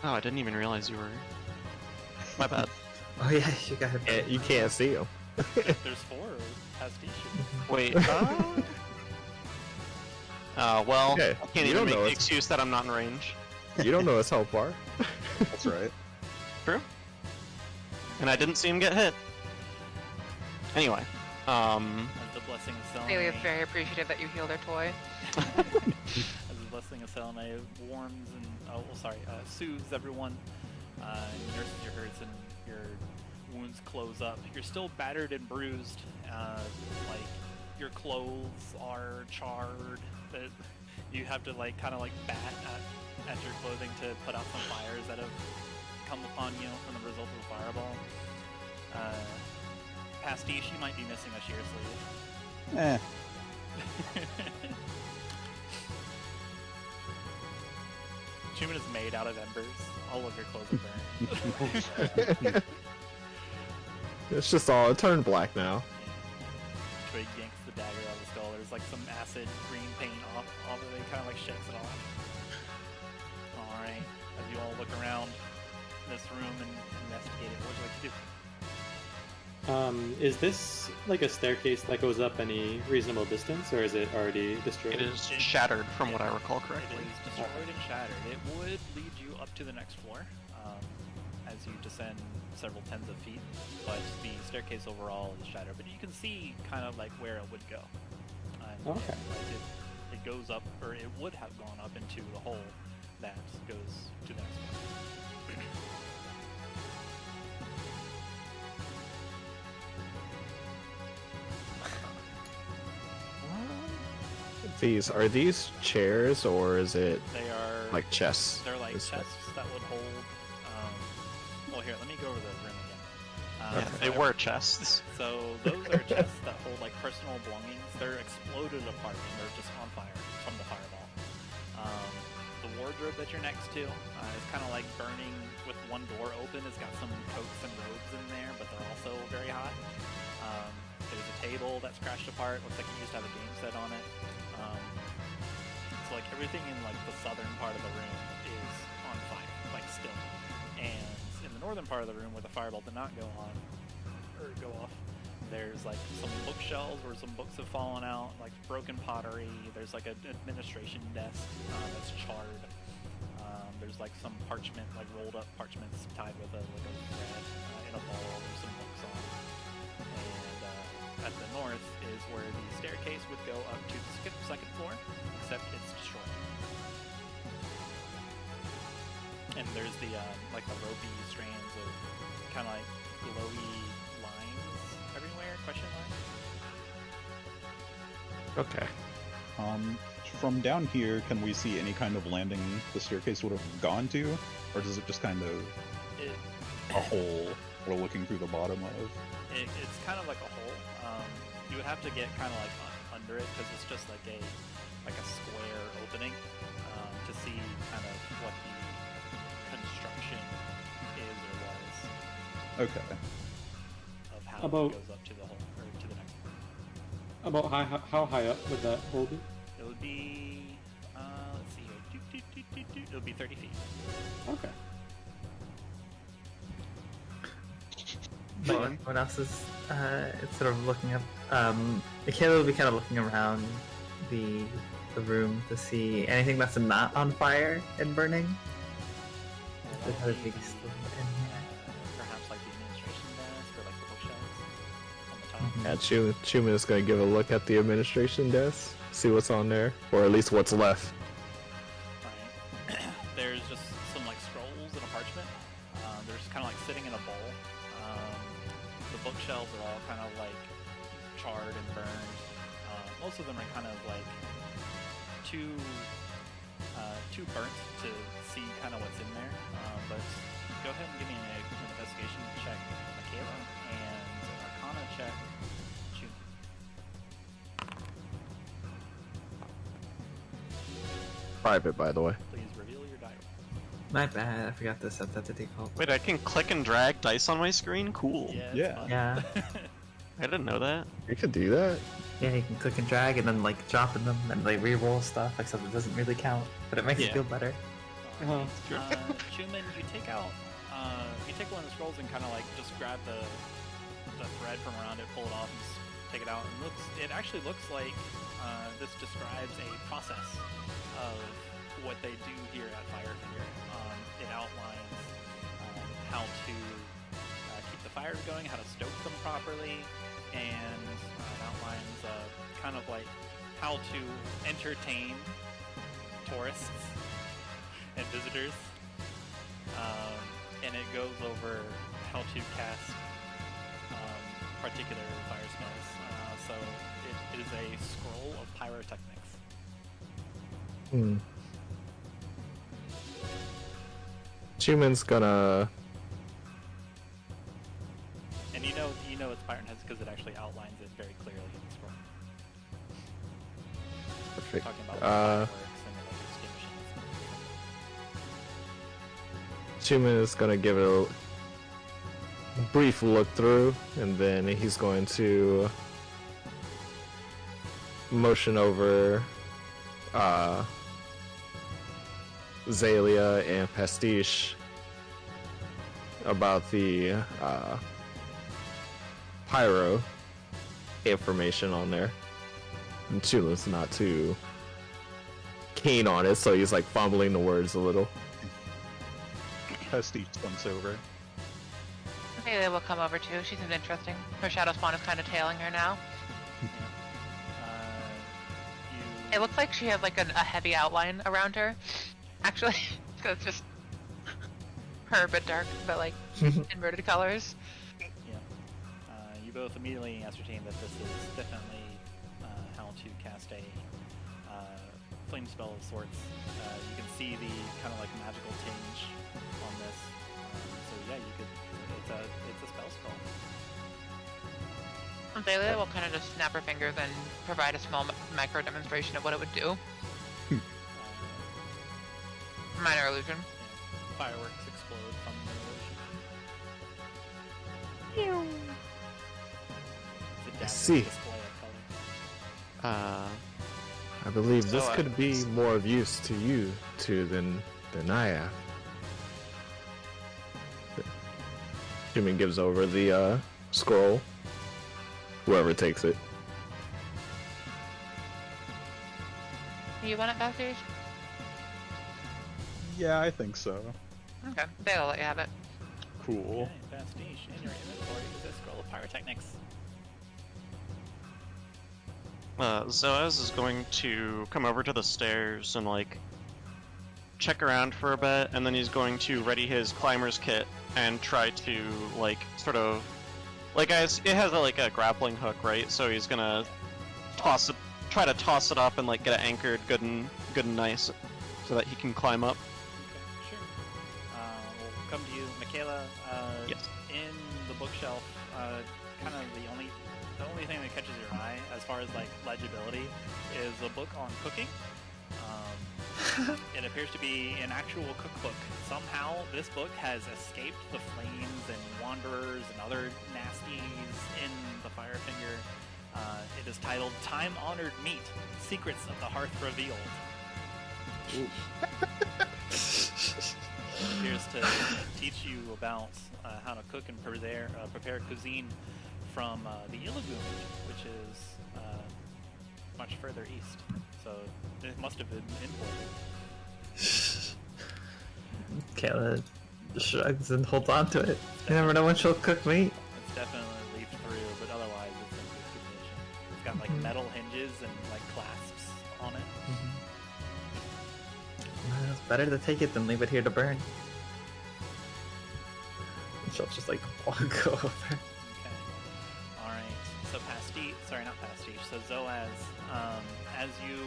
Oh, I didn't even realize you were. My bad. Oh yeah, you got it. You can't see him. There's 4 Pastiche. Wait. Well, Yeah, I can't you even don't make know the it's- excuse that I'm not in range. You don't know us how far. That's right. True. And I didn't see him get hit. Anyway, As the blessing of Xalia is Selene, very appreciative that you healed her toy. as the blessing of Selene warms and soothes everyone, nurses your hurts and your wounds close up. You're still battered and bruised. Like your clothes are charred. That you have to like kind of like bat at your clothing to put out some fires that have come upon you from the result of the fireball. Pastiche, you might be missing a shear sleeve. Eh. Chuman is made out of embers. All of your clothes are burned. It's just all turned black now. Twig yanks the dagger out of the skull. There's like some acid green paint off of it. He kind of like shakes it off. Alright, as you all look around this room and investigate it, what would you like to do? Is this like a staircase that goes up any reasonable distance, or is it already destroyed? it is shattered from what I recall It correctly. is destroyed and shattered. It would lead you up to the next floor as you descend several tens of feet, but the staircase overall is shattered. But you can see kind of like where it would go. And, Okay. like it goes up, or it would have gone up into the hole that goes to the next floor. Are these chairs or is it They are like chests? They're like This way. chests that would hold. Well, here, let me go over the room again. Yeah, So they were chests. So those are chests that hold like personal belongings. They're exploded apart and they're just on fire from the fireball. The wardrobe that you're next to is kind of like burning with one door open. It's got some coats and robes in there, but they're also very hot. There's a table that's crashed apart. Looks like you used to have a game set on it. So like everything in like the southern part of the room is on fire, like still. And in the northern part of the room where the fireball did not go on, or go off, there's like some bookshelves where some books have fallen out, like broken pottery. There's like an administration desk that's charred. There's like some parchment, like rolled up parchments tied with a thread in a ball. There's some books on. And at the north is where the staircase would go up to the second floor, except it's destroyed. And there's the like the ropey strands of kind of like glowy lines everywhere? Question mark. Okay. From down here, can we see any kind of landing the staircase would have gone to? Or does it just kind of It, a hole we're looking through the bottom of? it's kind of like a hole. You would have to get kind of like under it because it's just like a square opening to see kind of what the construction is or was Okay. of how About- it goes up to the hole or About how high up would that hold it? It would be, let's see here. It would be 30 feet. Okay. What else is sort of looking up? Makayla will be kind of looking around the room to see anything that's not on fire and burning. There's other things still in here. Perhaps like the administration desk or like the bookshelves on the top. Yeah, Chuman is going to give a look at the administration desk, see what's on there, or at least what's left. Right. There's just some like scrolls and a parchment. They're just kind of like sitting in a bowl. The bookshelves are all kind of like charred and burned. Most of them are kind of like too burnt to see kind of what's in there. But go ahead and give me an investigation check, Makayla, and an Arcana check, Chuman. Private, by the way. Please reveal your die roll. My bad, I forgot to set that to default. Wait, I can click and drag dice on my screen? Cool. Yeah. it's Yeah. fun. Yeah. I didn't know that. You could do that. Yeah, you can click and drag and then like drop in them and like re-roll stuff, except it doesn't really count, but it makes it Yeah. feel better. Uh-huh. Chuman, you take out, you take one of the scrolls and kind of like just grab the thread from around it, pull it off, and just take it out. And it actually looks like this describes a process of what they do here at Firefinger. It outlines how to keep the fires going, how to stoke them properly, and it outlines kind of like how to entertain tourists and visitors, and it goes over how to cast particular fire spells. So it is a scroll of pyrotechnics. Hmm. Chuman's gonna. And you know it's pyrotechnics because it actually outlines it very clearly in the scroll. Perfect. Talking about fireworks and like extinguishing. Chuman is gonna give it a brief look through, and then he's going to motion over Xalia and Pastiche about the pyro information on there. And Chuman's not too keen on it, so he's like fumbling the words a little. Pastiche slumps over. Makayla will come over too. She seems interesting. Her shadow spawn is kind of tailing her now. It looks like she has like a heavy outline around her. Actually, because it's just her, but dark, but like inverted colors. You both immediately ascertain that this is definitely how to cast a flame spell of sorts. You can see the kind of like magical tinge on this. So yeah, you could. It's a spell scroll. Xalia will kind of just snap her fingers and provide a small micro demonstration of what it would do. Minor illusion. Fireworks explode from the illusion. It's a dazzling see. display of color. I believe So, this could be more of use to you two than I have. Chuman gives over the scroll. Whoever takes it. You want it, Pastiche? Yeah, I think so. Okay, they'll let you have it. Cool. Okay, Pastiche, in your inventory is a scroll of pyrotechnics. Zoaz is going to come over to the stairs and like check around for a bit, and then he's going to ready his climber's kit and try to like sort of like it has a grappling hook, right? So he's gonna try to toss it up and like get it anchored good and nice, so that he can climb up. Okay, sure. We'll come to you, Makayla. Yes. In the bookshelf, kind of the only thing that catches your eye as far as like legibility is a book on cooking. It appears to be an actual cookbook. Somehow this book has escaped the flames and wanderers and other nasties in the Firefinger. It is titled Time-Honored Meat, Secrets of the Hearth Revealed. It appears to teach you about how to cook and prepare cuisine from the Illagoon, which is much further east. So it must have been imported. Kayla shrugs and holds on to it. You never know when she'll cook meat. It's definitely leafed through, but otherwise it's in good condition. It's got like metal hinges and like clasps on it. Well, it's better to take it than leave it here to burn. And she'll just like walk over. Okay. Alright. So not Pastiche. So Zoaz, as you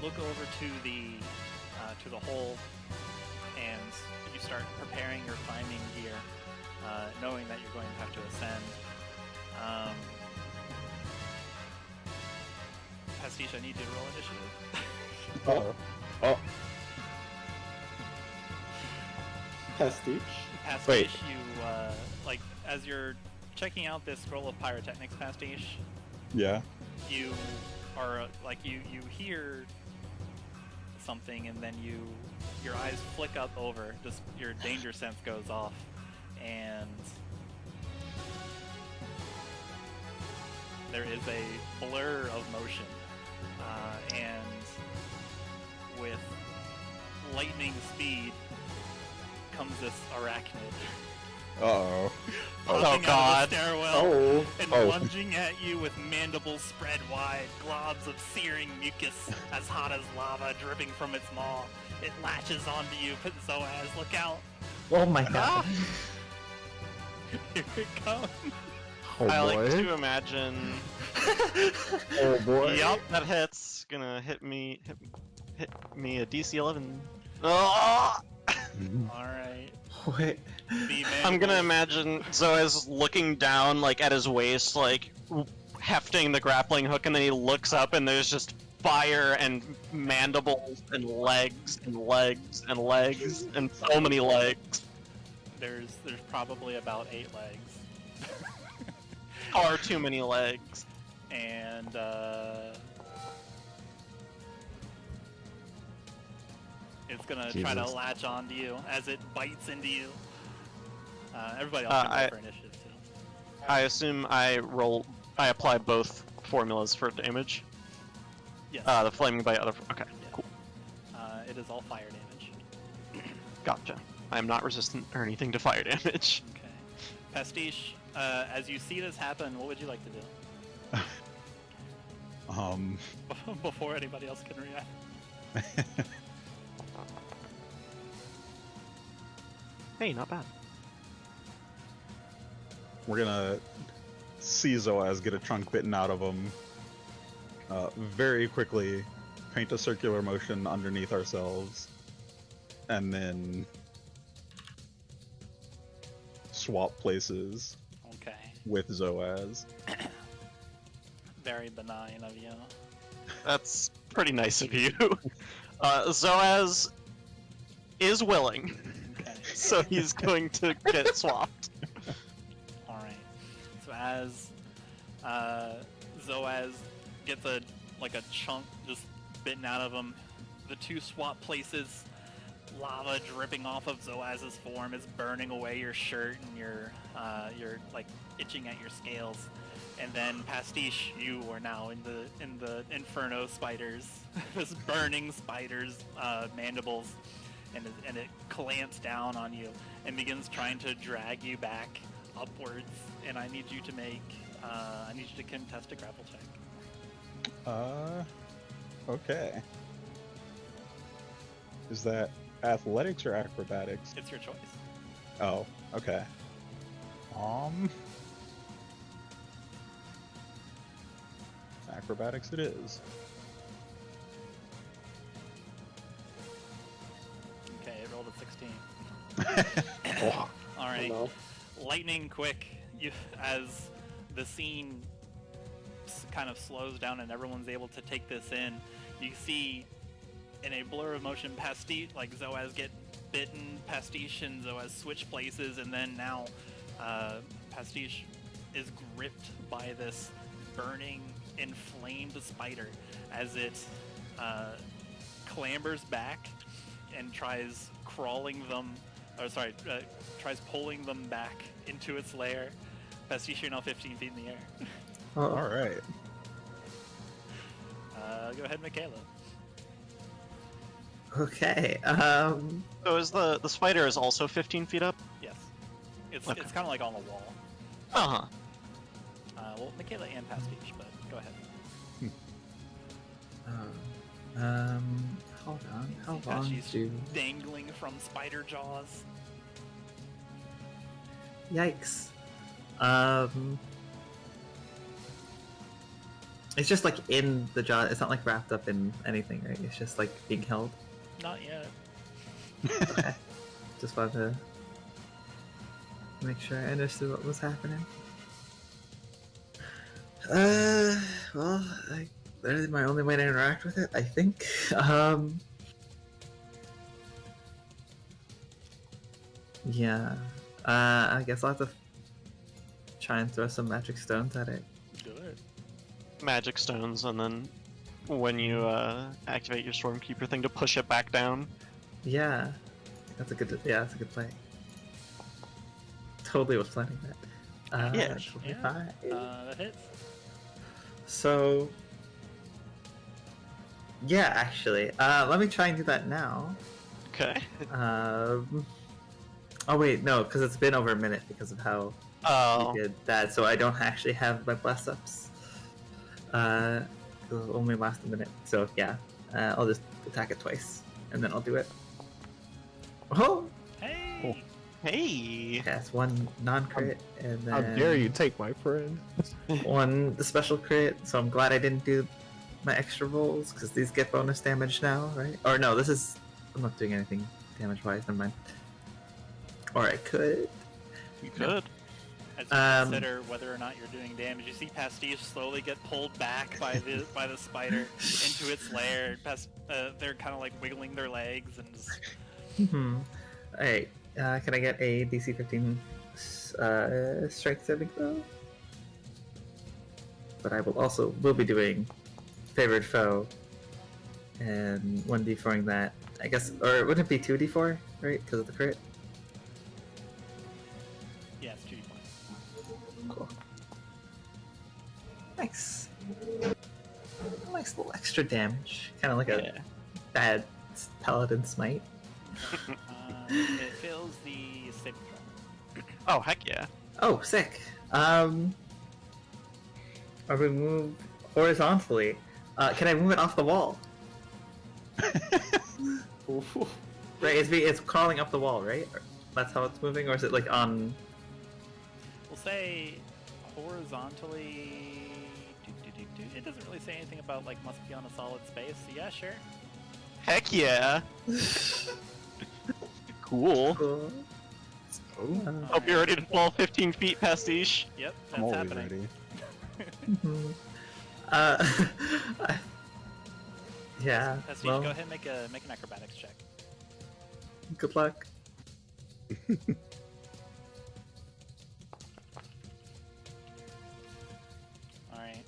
look over to the hole and you start preparing your climbing gear, knowing that you're going to have to ascend. Pastiche, I need you to roll initiative. Oh. Pastiche. Pastiche, Wait. you, like, as you're checking out this scroll of pyrotechnics, Pastiche, Yeah. you are, like, you hear something and then your eyes flick up over, just your danger sense goes off, and there is a blur of motion, and with lightning speed comes this arachnid. Uh-oh. Popping out God. of the stairwell Oh. and Oh. lunging at you with mandibles spread wide, globs of searing mucus as hot as lava dripping from its maw. It latches onto you, but Zoaz, look out! Oh my god. Here it comes! Oh I like boy. to imagine. Oh boy. Yup, that hits. Gonna hit me a DC 11. Oh! Alright. Wait. I'm gonna imagine Zoaz looking down, like, at his waist, like, hefting the grappling hook, and then he looks up and there's just fire and mandibles and legs and legs and legs and so many legs. There's probably about 8 legs. Far too many legs. And it's gonna try to Jesus. latch onto you as it bites into you. Everybody else can roll for initiative too. I assume I apply both formulas for damage. Yes. The flaming bite, okay, Yeah. cool. It is all fire damage. Gotcha. I am not resistant or anything to fire damage. Okay. Pastiche, as you see this happen, what would you like to do? Before anybody else can react. Hey, not bad. We're gonna see Zoaz get a chunk bitten out of him. Very quickly, paint a circular motion underneath ourselves, and then swap places Okay. with Zoaz. Very benign of you. That's pretty nice of you. Zoaz is willing, Okay. so he's going to get swapped. Alright. So as Zoaz gets a chunk just bitten out of him, the two swap places, lava dripping off of Zoaz's form is burning away your shirt, and you're like itching at your scales. And then Pastiche, you are now in the inferno spiders, this burning spiders, mandibles, and it clamps down on you and begins trying to drag you back upwards. And I need you to contest a grapple check. Okay. Is that athletics or acrobatics? It's your choice. Oh, okay. Acrobatics it is. Okay, it rolled a 16. Oh, All right. Oh, Lightning quick, as the scene kind of slows down and everyone's able to take this in, you see in a blur of motion Pastiche, like Zoaz get bitten, Pastiche and Zoaz switch places, and then now Pastiche is gripped by this burning, inflamed spider as it clambers back and tries tries pulling them back into its lair. Pastiche, you're now 15 feet in the air. Oh, All right. Go ahead, Makayla. okay. So is the spider is also 15 feet up? Yes. It's Okay. it's kind of like on the wall. Uh-huh. Well, Makayla and Pastiche, but go ahead. Hold on. How See long Pastiche do? dangling from spider jaws. Yikes. It's just like in the jaw. It's not like wrapped up in anything, right? It's just like being held. Not yet. Okay. Just wanted to make sure I understood what was happening. Well, that is my only way to interact with it, I think. Yeah. I guess I'll have to try and throw some magic stones at it. Good. Magic stones, and then when you activate your Swarmkeeper thing to push it back down. Yeah. That's a good play. Totally was planning that. Yeah. 25. That hits. So, yeah, actually, let me try and do that now. Okay. Oh wait, no, because it's been over a minute because of how Oh. we did that, so I don't actually have my bless ups. It'll only last a minute, so yeah, I'll just attack it twice, and then I'll do it. Oh, Hey! Hey. yes, one non-crit, and then How dare you take my friend? one special crit. So I'm glad I didn't do my extra rolls because these get bonus damage now, right? Or no, this is I'm not doing anything damage-wise. Never mind. Or I could. You could. As you consider whether or not you're doing damage, you see Pastiche slowly get pulled back by the spider into its lair. They're kind of like wiggling their legs and just... Alright, can I get a DC 15 strength saving throw? But I will be doing favored foe and 1d4ing that, I guess, or wouldn't it be 2d4, right? Because of the crit? Yeah, it's 2d4. Cool. Nice. Nice little extra damage. Kind of like a bad paladin smite. It fills the saving throw. Oh, heck yeah. Oh, sick. Are we moved horizontally? Can I move it off the wall? Right, it's crawling up the wall, right? That's how it's moving, or is it like on? We'll say horizontally. It doesn't really say anything about like must be on a solid space. So yeah, sure. Heck yeah. Cool. Cool. Oh, Hope you're ready to fall 15 feet, Pastiche. Yep, I'm that's always happening. ready. Yeah. Pastiche, Well, go ahead and make an acrobatics check. good luck. Alright.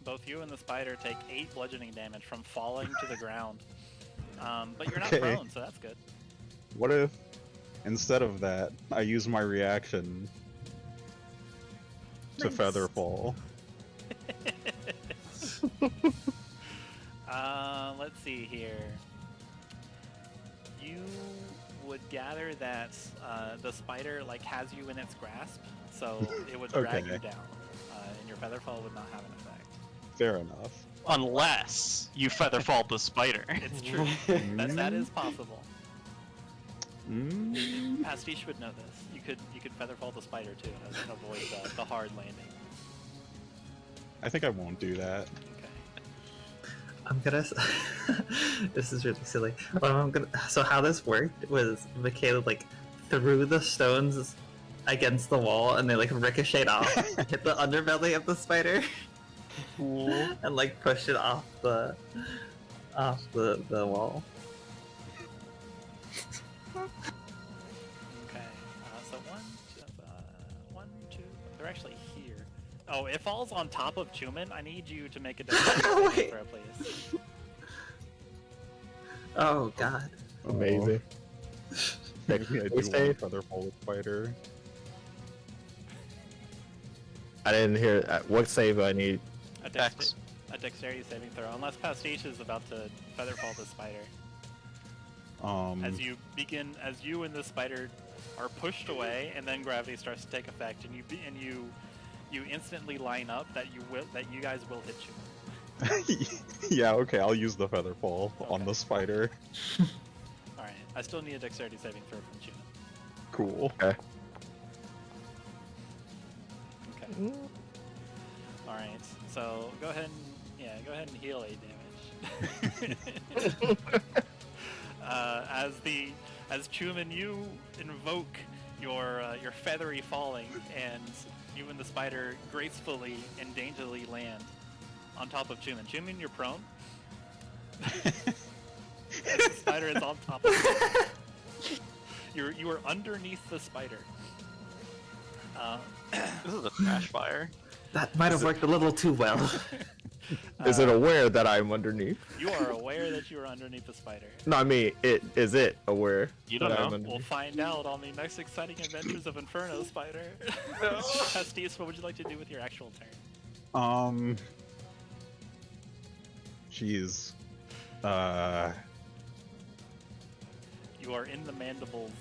Both you and the spider take 8 bludgeoning damage from falling to the ground. But you're not Okay. prone, so that's good. What if, instead of that, I use my reaction to Nice. feather fall? Let's see here. You would gather that the spider like has you in its grasp, so it would drag Okay. you down, and your feather fall would not have an effect. Fair enough. Unless you featherfall the spider. It's true. that is possible. Mm, Pastiche would know this. You could feather fall the spider too and avoid the hard landing. I think I won't do that. Okay. I'm gonna. This is really silly. So how this worked was Makayla like threw the stones against the wall, and they like ricocheted off, hit the underbelly of the spider, and like pushed it off the wall. Okay. So one, two. They're actually here. Oh, it falls on top of Chuman. I need you to make a dexterity saving throw, please. Oh god. Amazing. Maybe I do want Save. Featherfall with Spider. I didn't hear what save I need. A dexterity saving throw, unless Pastiche is about to featherfall the spider. As you and the spider are pushed away, and then gravity starts to take effect, and you instantly line up that you guys will hit you. Yeah, okay, I'll use the Featherfall on the spider. All right, I still need a dexterity saving throw from Chuman. Cool. Okay. Okay. All right, so go ahead and heal 8 damage. As Chuman, you invoke your feathery falling, and you and the spider gracefully and daintily land on top of Chuman. Chuman, you're prone. The spider is on top of you. You are underneath the spider. This is a trash fire. That might have worked a little too well. Is it aware that I'm underneath? You are aware that you are underneath the spider. No, I mean, is it aware? You don't that know. I'm underneath? We'll find out on the next exciting adventures of Inferno, Spider. Pastiche, what would you like to do with your actual turn? Jeez. You are in the mandibles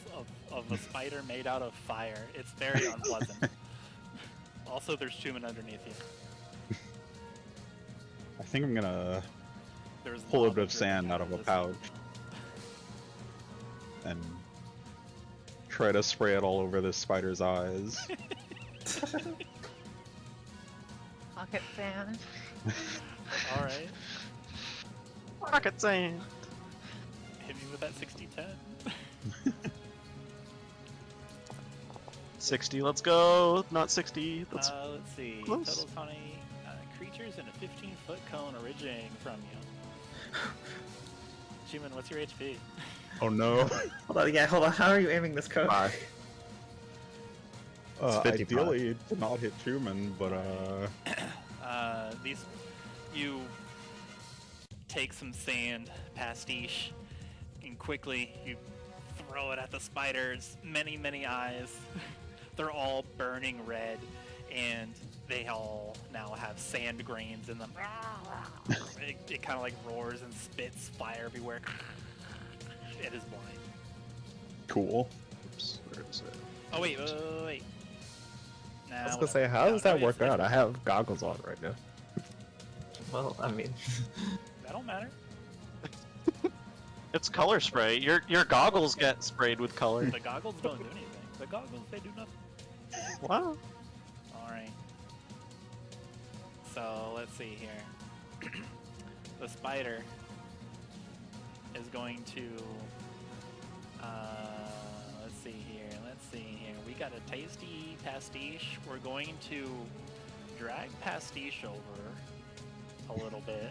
of a spider made out of fire. It's very unpleasant. Also, there's Chuman underneath you. I think I'm gonna There's pull a lava bit of dripping sand out of a this pouch and try to spray it all over this spider's eyes. Pocket sand. All right, Rocket sand. hit me with that 60-10. 60, let's go. Not 60. Let's Let's see. close. Total 20 creatures in a 15-foot cone originating from you. Chuman, what's your HP? Oh no. Hold on. How are you aiming this code? 5. It's 55. Ideally to not hit Chuman, but You take some sand, Pastiche, and quickly you throw it at the spiders. Many eyes. They're all burning red, and they all now have sand grains in them. It kind of like roars and spits fire everywhere. It is blind. cool. Oops, where is it? Oh wait. Nah, I was gonna whatever. say, how No, does that no, work it's- out? I have goggles on right now. Well, I mean, That don't matter. It's color spray. Your goggles get sprayed with color. The goggles don't do anything. The goggles, they do nothing. Wow. Alright. So, let's see here. The spider is going to... let's see here. We got a tasty Pastiche. We're going to drag Pastiche over a little bit.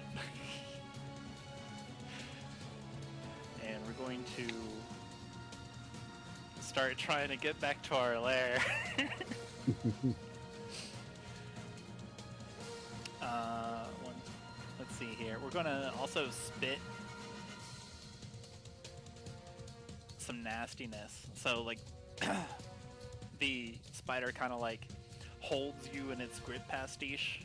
And we're going to start trying to get back to our lair. Let's see here. We're gonna also spit some nastiness. So like the spider kind of like holds you in its grip, Pastiche,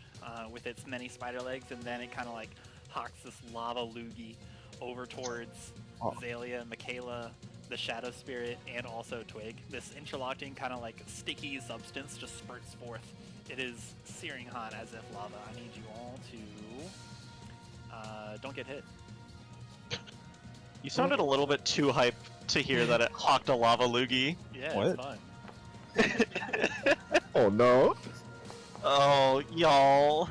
with its many spider legs, and then it kind of like hawks this lava loogie over towards Xalia, Makayla, the Shadow Spirit, and also Twig. This interlocking kind of like sticky substance just spurts forth. It is searing hot as if lava. I need you all to don't get hit. You sounded a little bit too hyped to hear that it hawked a lava loogie. Yeah, What? it's fun. Oh no! Oh, y'all.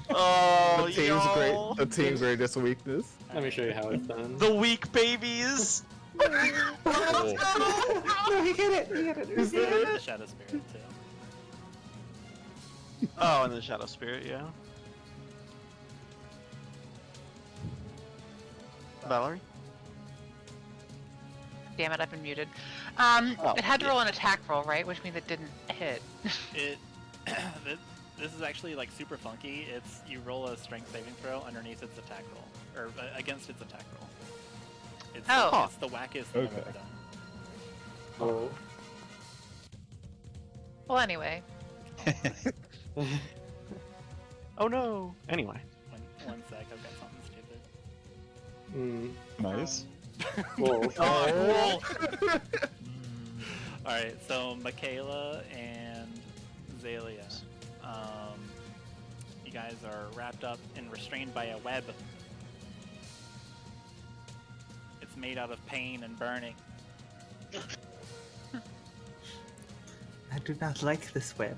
Oh, The team's y'all. the team's greatest weakness. Let me show you how it's done. The weak babies. no, he hit it. He hit it. The Shadow Spirit too. Oh, and the Shadow Spirit, yeah. Valerie? Damn it, I've been muted. Oh, It had to yeah. roll an attack roll, right? Which means it didn't hit. It This is actually like super funky. It's you roll a strength saving throw underneath its attack roll, or against its attack roll. It's, Oh. it's the wackiest thing I've Okay. ever done. Oh. Well, anyway. Oh no! Anyway. One sec, I've got something stupid. Nice. Whoa. Whoa. Alright, so Makayla and Xalia. You guys are wrapped up and restrained by a web. It's made out of pain and burning. I do not like this web.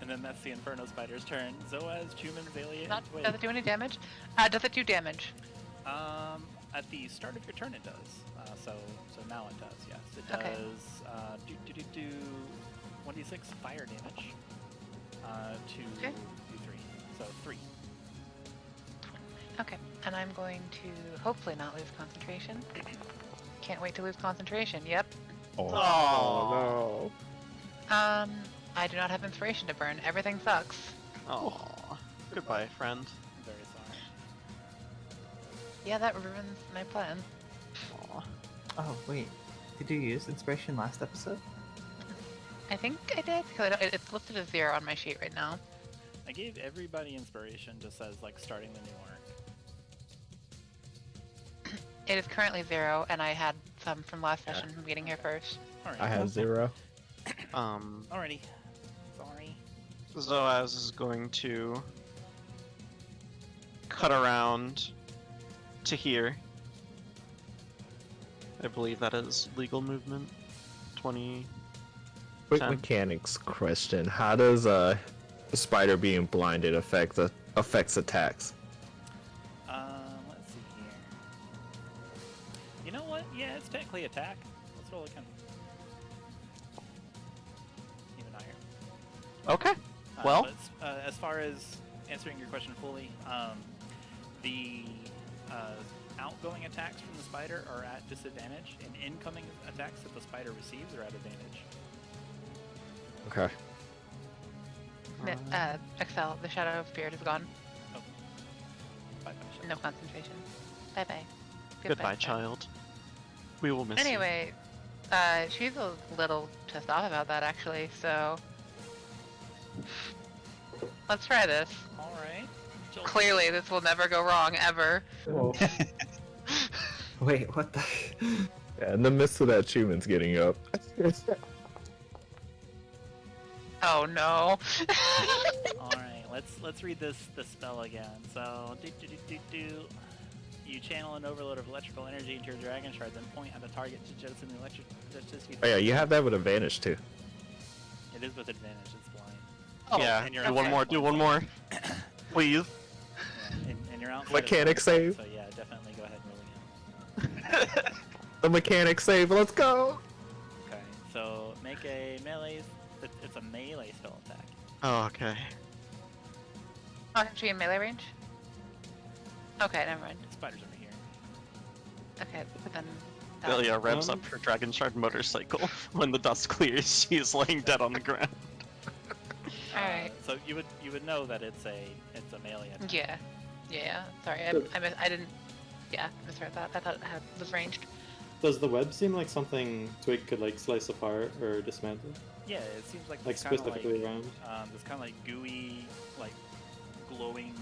And then that's the Inferno Spider's turn. Zoaz, Chuman, Xalia, Not, and Twig. does it do any damage? Does it do damage? At the start of your turn it does. So now it does, yes. It Okay. does 1d6 fire damage to Okay. do 3. So 3. Okay, and I'm going to hopefully not lose concentration. Can't wait to lose concentration, yep. Oh, I do not have inspiration to burn. Everything sucks. Oh. Goodbye, friend. I'm very sorry. Yeah, that ruins my plan. Aw. Oh, wait. Did you use inspiration last episode? I think I did, because it's listed as 0 on my sheet right now. I gave everybody inspiration just as like starting the new arc. It is currently 0, and I had some from last session from getting here first. Alright. I have 0. Alrighty. Sorry. Zoaz is going to cut around to here. I believe that is legal movement. 20. Quick 10. mechanics question: how does the spider being blinded affects attacks? Let's see here. You know what? Yeah, it's technically attack. Let's roll again. Even higher. Okay. Well. But, as far as answering your question fully, the outgoing attacks from the spider are at disadvantage, and incoming attacks that the spider receives are at advantage. Okay. Accel, the Shadow of Spirit is gone. Bye, bye, No concentration. Bye-bye. Goodbye, child. We will miss you. Anyway, she's a little pissed off about that, actually, so... Let's try this. Alright. Clearly, this will never go wrong, ever. Whoa. Wait, what the? Yeah, in the midst of that, Chuman's getting up. Oh no. Alright, let's read the spell again. So, you channel an overload of electrical energy into your dragon shard, then point at a target to jettison the electricity. Oh yeah, you have that with advantage too. It is with advantage, it's blind. Oh, Yeah, and you're do one outside more, of do blind. one more. Please. Yeah, and you're outside Mechanic of blind, save. So yeah, definitely go ahead and roll again. The mechanic save. Let's go. Okay, so make a melee. It's a melee spell attack. Oh, okay. Oh, is she in melee range? Okay, never mind. Spider's over here. Okay, but then... Xalia revs up her Dragon Shard motorcycle. When the dust clears, she's laying dead on the ground. Alright. So you would know that it's a melee attack. Yeah. Sorry, I didn't... Yeah, misread that. I thought it was ranged. Does the web seem like something Twig could like slice apart or dismantle? Yeah, it seems like Like this kinda specifically around? this kind of like gooey, like glowing,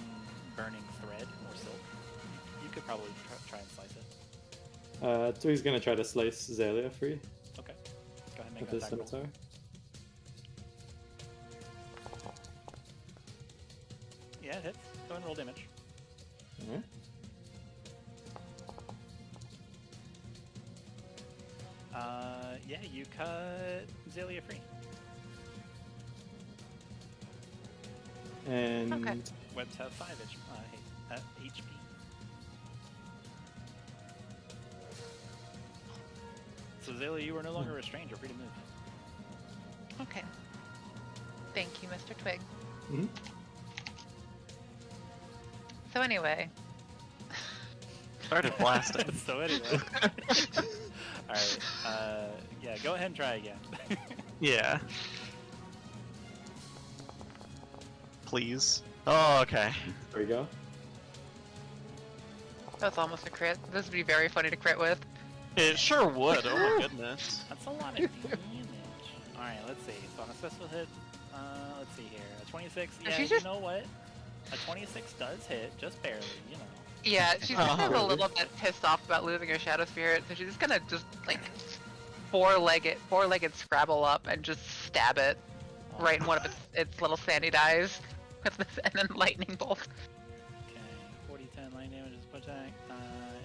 burning thread or silk. You could probably try and slice it. Twig's gonna try to slice Xalia free Okay, go ahead and make with an his attack roll. scimitar. Yeah, it hits. Go ahead and roll damage. Alright. Yeah, you cut Xalia free. And Okay. Webs have 5 HP. So Xalia, you are no longer restrained. You're free to move. Okay. Thank you, Mr. Twig. Mhm. So anyway... Started blasting. So anyway. Alright, yeah, go ahead and try again. Yeah. please. Oh, okay. There we go. That's almost a crit. This would be very funny to crit with. It sure would. Oh my goodness. That's a lot of damage. Alright, let's see. So on a successful hit, let's see here. A 26, yeah, She's you just- know what? A 26 does hit, just barely, you know. Yeah, she's kind of a little bit pissed off about losing her Shadow Spirit, so she's just gonna just like four-legged Scrabble up and just stab it right in one of its little sandy eyes with this, and then lightning bolt. Okay, 40, 10, lightning damage is push attack.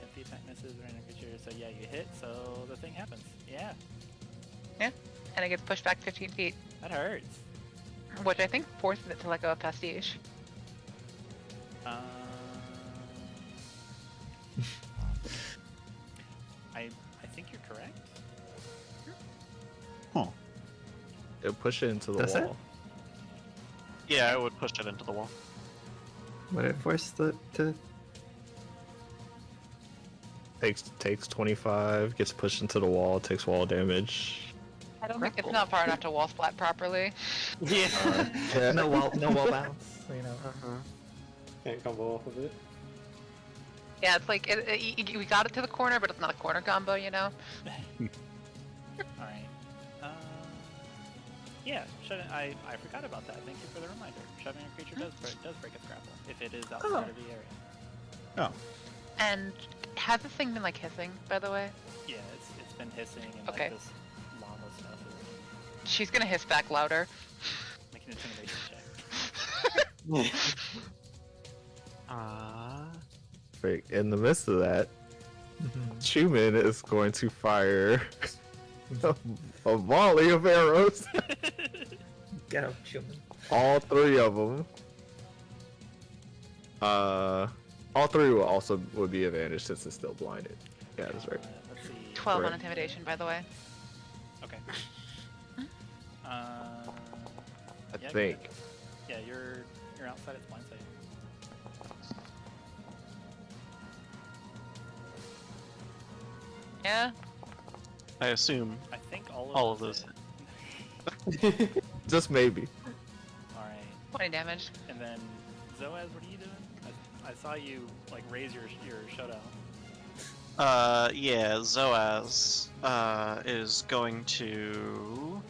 If the attack misses, random creature, so yeah, you hit, so the thing happens. Yeah, And it gets pushed back 15 feet, that hurts. which I think forces it to let go of Pastiche. I think you're correct. Huh. It'll push it into the Does it? wall. Yeah, I would push it into the wall. Would it force the to? Takes 25, gets pushed into the wall, takes wall damage. I don't think it's not far enough to wall splat properly. Yeah. Yeah. No wall bounce. You know. Can't combo off of it. Yeah, it's like we got it to the corner, but it's not a corner combo, you know. Alright. Yeah, I forgot about that. Thank you for the reminder. Shoving a creature does break its grapple if it is outside of the area. Oh. And has this thing been like hissing, by the way? Yeah, it's been hissing and Okay. like this lava stuff. She's gonna hiss back louder. Make an intimidation check. In the midst of that, Chuman is going to fire a volley of arrows. Get him, Chuman. All three of them. All three would be advantage since it's still blinded. Yeah, that's right. Let's see. 12 on Correct. intimidation, by the way. Okay. I Yeah, think. Yeah, you're outside its blind sight. Yeah. I assume. I think all All of of those. Just maybe. Alright. 20 damage. And then Zoaz, what are you doing? I saw you like raise your showdown. Yeah, Zoaz, is going to...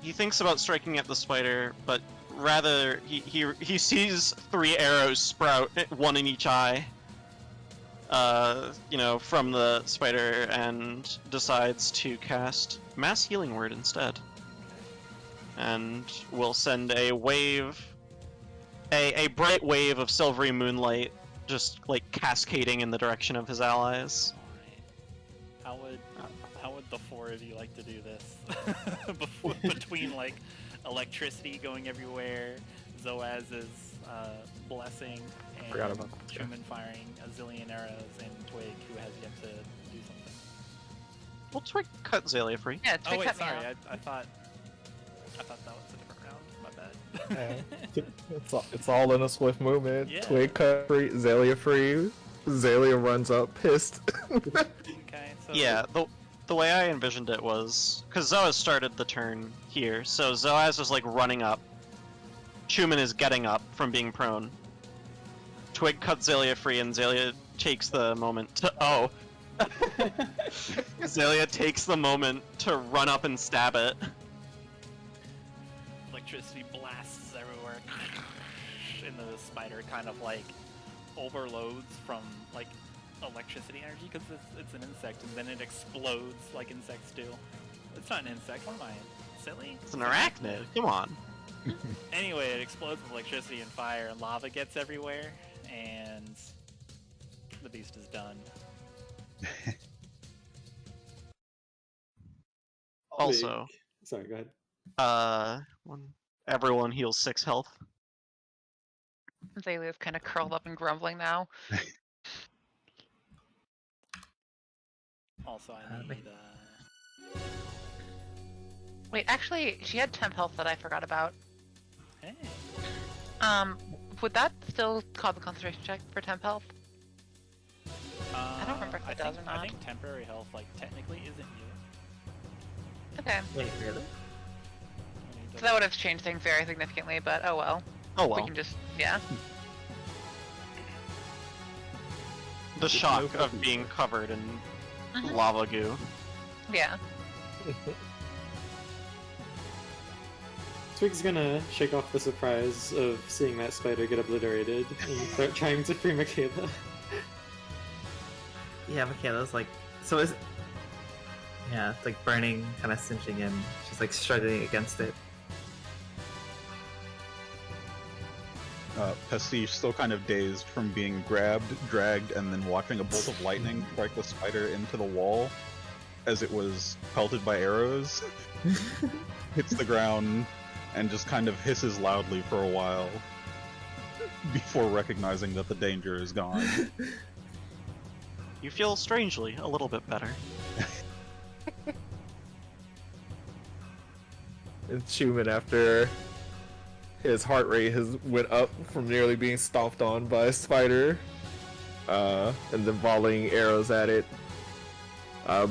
He thinks about striking at the spider, but rather he sees 3 arrows sprout, one in each eye, from the spider, and decides to cast Mass Healing Word instead. And will send a wave, a bright wave of silvery moonlight, just like cascading in the direction of his allies. Alright. How would the four of you like to do this? Between like electricity going everywhere, Zoaz's blessing, and Forgot about that, yeah. Chuman firing a zillion arrows, and Twig who has yet to do something. Well, Twig cut Xalia free. Yeah, Oh Twig wait, cut me sorry. out. I thought that was a different round. My bad. It's all in a swift movement. Yeah. Twig cut free, Xalia free. Xalia runs up, pissed. Okay, so Yeah, the way I envisioned it was because Zoaz started the turn here, so Zoaz is like running up. Chuman is getting up from being prone. Twig cuts Xalia free, and Xalia takes the moment to Xalia takes the moment to run up and stab it. electricity blasts everywhere, and the spider kind of like overloads from like electricity energy because it's an insect, and then it explodes like insects do. It's not an insect. What am I, silly? It's an arachnid. Come on. Anyway, it explodes with electricity and fire, and lava gets everywhere, and the beast is done. Also, Sorry, go ahead. everyone heals 6 health. Xalia's kind of curled up and grumbling now. Also, I need Wait, actually, she had temp health that I forgot about. hey. Would that still cause a concentration check for temp health? I don't remember if it does or I not. think temporary health, like, technically isn't you. Okay. Wait, really? that would have changed things very significantly, but oh well. Oh We well. can just, yeah. The shock of being covered in lava goo. Yeah. Twig's gonna shake off the surprise of seeing that spider get obliterated and start trying to free Makayla. Yeah, Makayla's like, so is. Yeah, it's like burning, kind of cinching in. She's like struggling against it. Pastiche, still kind of dazed from being grabbed, dragged, and then watching a bolt of lightning strike the spider into the wall as it was pelted by arrows, hits the ground, and just kind of hisses loudly for a while before recognizing that the danger is gone. You feel strangely a little bit better. And Chuman, after his heart rate has went up from nearly being stomped on by a spider, and then volleying arrows at it,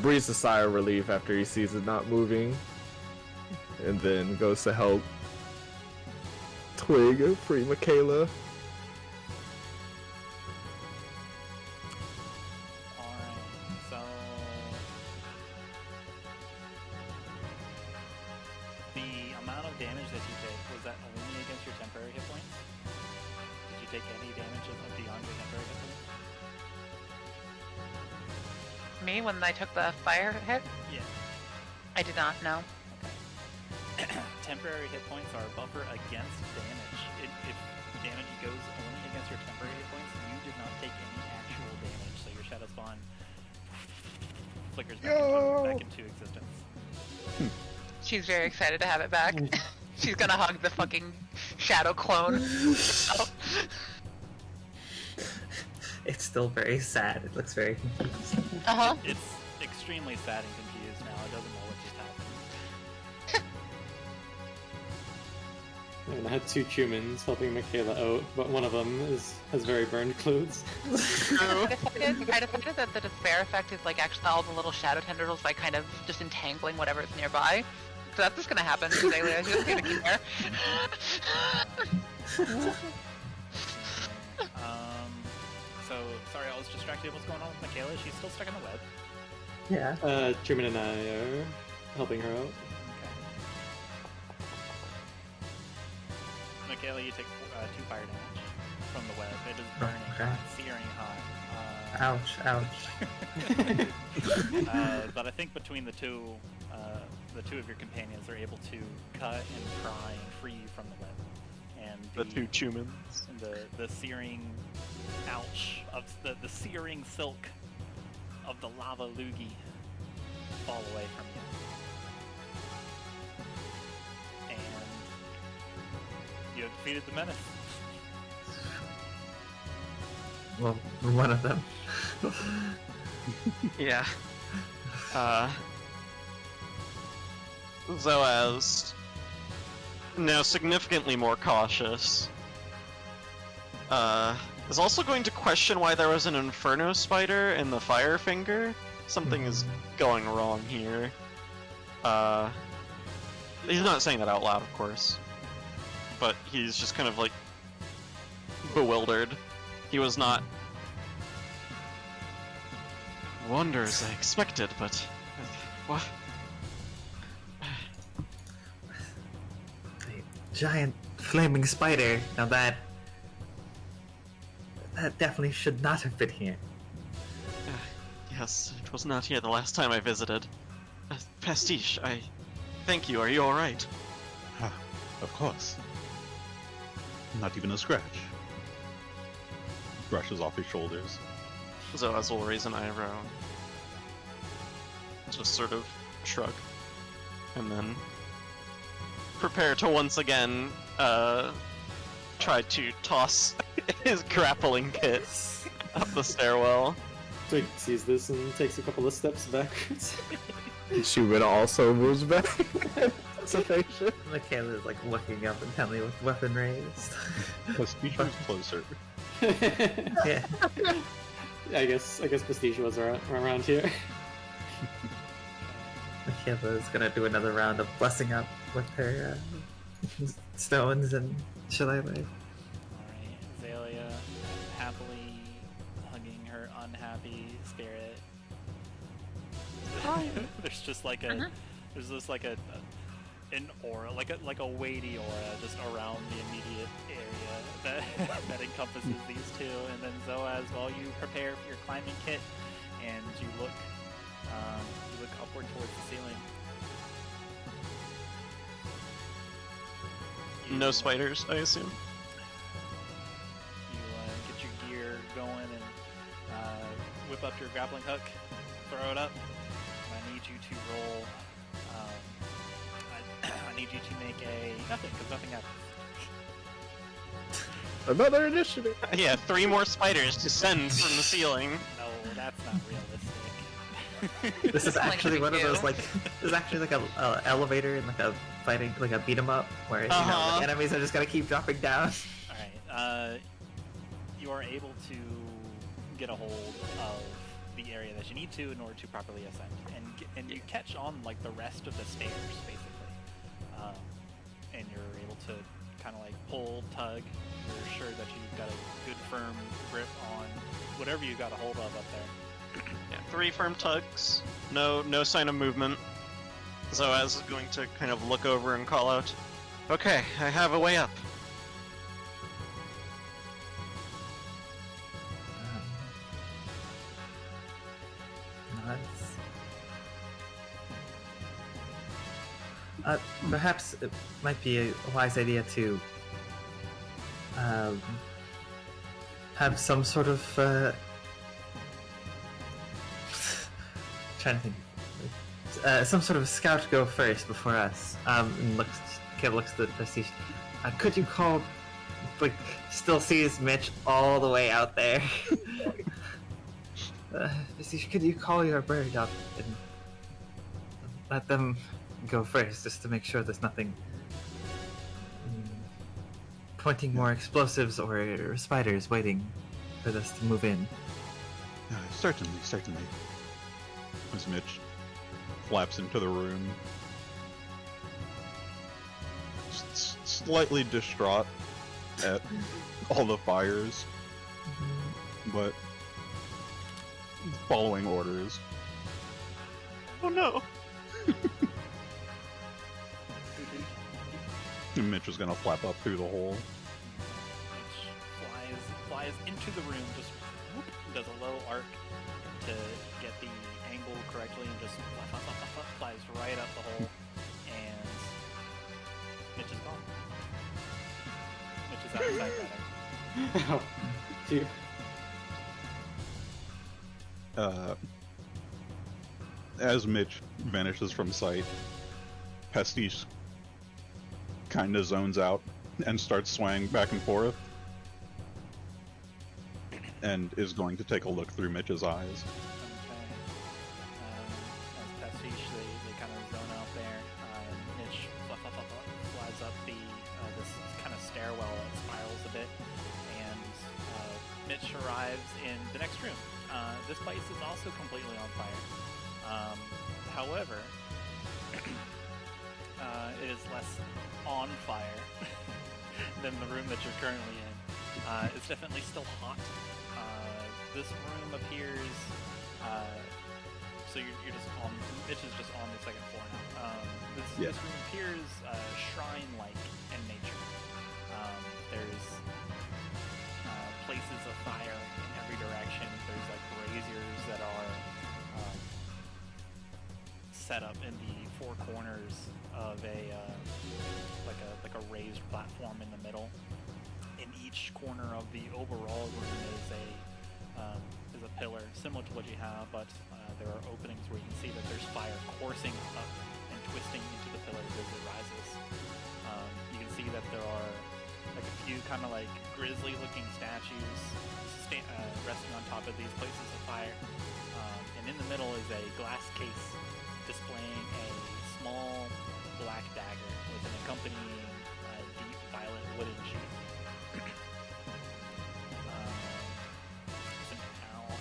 breathes a sigh of relief after he sees it not moving, and then goes to help Twig free Makayla. Alright, so the amount of damage that you take, was that only against your temporary hit points? Did you take any damage beyond your temporary hit points? Me, when I took the fire hit, Yeah. I did not know. Okay. Temporary hit points are a buffer against damage. If damage goes only against your temporary hit points, you did not take any actual damage, so your shadow spawn flickers back into existence. She's very excited to have it back. She's gonna hug the fucking shadow clone. Oh. It's still very sad. It looks very confused. Uh-huh. It's extremely sad and confused now. It doesn't know what just happened. And I had two Chumans helping Makayla out, but one of them has very burned clothes. I decided that the despair effect is like actually all the little shadow tendrils by kind of just entangling whatever's nearby. So that's just gonna happen to Xalia. She's gonna keep there. So, sorry, I was distracted. What's going on with Makayla? She's still stuck in the web. Yeah. Chuman and I are helping her out. Okay. Makayla, you take 2 fire damage from the web. It is burning Okay. hot, searing hot. Ouch, ouch. But I think between the two of your companions are able to cut and pry and free you from the web. And The two Chumans. and the searing ouch of the searing silk of the lava loogie fall away from you. And you have defeated the menace. Well, one of them. Yeah. Zoaz, now significantly more cautious, is also going to question why there was an Inferno Spider in the Firefinger. Something is going wrong here. He's not saying that out loud, of course, but he's just kind of like bewildered. He was not wonder as I expected, but what? A giant flaming spider. Now that definitely should not have been here. Yes, it was not here the last time I visited. Pastiche, I thank you. Are you all right? Of course. Not even a scratch. Brushes off his shoulders. Zoaz will raise an eyebrow. Just sort of shrug. And then prepare to once again try to toss his grappling kit up the stairwell. Twig sees this and takes a couple of steps backwards. Chuman also moves back. Anticipation. Makayla is like looking up intently with weapon raised. Pastiche moves closer. Yeah. I guess Pastiche was around here. Makayla is gonna do another round of blessing up with her stones and shillelagh. Alright, Xalia happily hugging her unhappy spirit. There's just like a an aura, like a weighty aura just around the immediate area that encompasses these two. And then Zoaz, while you prepare your climbing kit and you look upward towards the ceiling. No spiders, I assume. You get your gear going and whip up your grappling hook, throw it up. I need you to roll. I need you to make nothing, because nothing happens. Another initiative. Yeah, 3 more spiders descend from the ceiling. No, that's not realistic. This is actually one of those like this is actually like a elevator in like a fighting like a beat 'em up where the enemies are just gonna keep dropping down. All right. You are able to get a hold of the area that you need to in order to properly ascend, and you catch on like the rest of the stairs basically, and you're able to kind of like pull, tug. You're sure that you've got a good firm grip on whatever you got a hold of up there. Yeah, 3 firm tugs. No sign of movement. Zoaz is going to kind of look over and call out, "Okay, I have a way up." Nice. Perhaps it might be a wise idea to have some sort of trying to think. Some sort of scout go first before us. And Caleb looks at the Pastiche. Could you call, like, still sees Mitch all the way out there. Pastiche, could you call your bird up and let them go first, just to make sure there's nothing pointing more explosives or spiders waiting for us to move in? Certainly. As Mitch flaps into the room, slightly distraught at all the fires, but following orders. Oh no! And Mitch is gonna flap up through the hole. Mitch flies into the room, just whoop, does a low arc to get the angle correctly, and just flies right up the hole, and Mitch is gone. Mitch is outside rather. Ow. Phew. As Mitch vanishes from sight, Pastiche kind of zones out and starts swaying back and forth, and is going to take a look through Mitch's eyes. As Pastiche, they kind of zone out there. Mitch flies up this kind of stairwell that spirals a bit, and Mitch arrives in the next room. This place is also completely on fire. However, it is less on fire than the room that you're currently in. It's definitely still hot. This room appears, so you're just on, Mitch is just on the second floor now. This room appears shrine-like in nature. There's places of fire in every direction. There's like braziers that are set up in the 4 corners of a raised platform in the middle. In each corner of the overall room is a pillar similar to what you have, but there are openings where you can see that there's fire coursing up and twisting into the pillars as it rises. You can see that there are like a few kind of like grisly-looking statues resting on top of these places of fire, and in the middle is a glass case displaying a small black dagger with an accompanying deep violet wooden sheath.